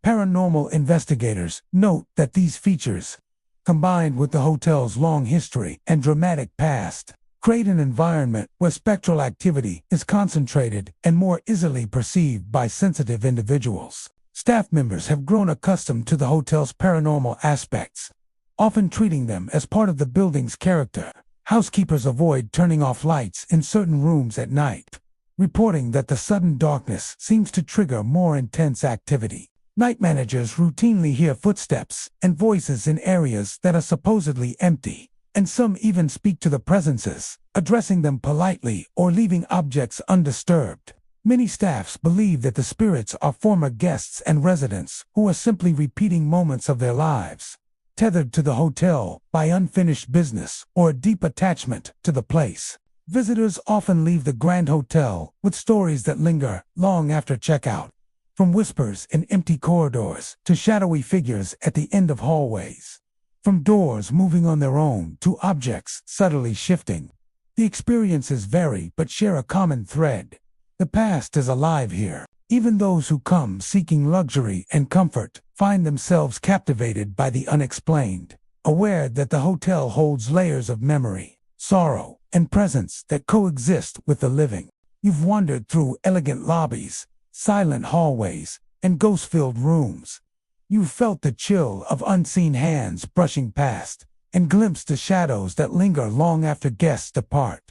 Paranormal investigators note that these features, combined with the hotel's long history and dramatic past, create an environment where spectral activity is concentrated and more easily perceived by sensitive individuals. Staff members have grown accustomed to the hotel's paranormal aspects, often treating them as part of the building's character. Housekeepers avoid turning off lights in certain rooms at night, reporting that the sudden darkness seems to trigger more intense activity. Night managers routinely hear footsteps and voices in areas that are supposedly empty, and some even speak to the presences, addressing them politely or leaving objects undisturbed. Many staffs believe that the spirits are former guests and residents who are simply repeating moments of their lives, tethered to the hotel by unfinished business or a deep attachment to the place. Visitors often leave the Grand Hotel with stories that linger long after checkout, from whispers in empty corridors to shadowy figures at the end of hallways, from doors moving on their own to objects subtly shifting. The experiences vary but share a common thread. The past is alive here. Even those who come seeking luxury and comfort find themselves captivated by the unexplained, aware that the hotel holds layers of memory, sorrow, and presence that coexist with the living. You've wandered through elegant lobbies, silent hallways, and ghost-filled rooms. You've felt the chill of unseen hands brushing past, and glimpsed the shadows that linger long after guests depart.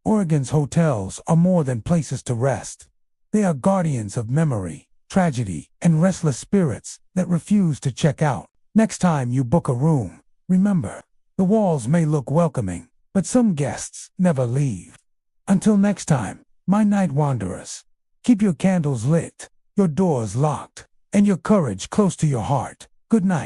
Oregon's hotels are more than places to rest. They are guardians of memory, tragedy, and restless spirits that refuse to check out. Next time you book a room, remember, the walls may look welcoming, but some guests never leave. Until next time, my night wanderers, keep your candles lit, your doors locked, and your courage close to your heart. Good night.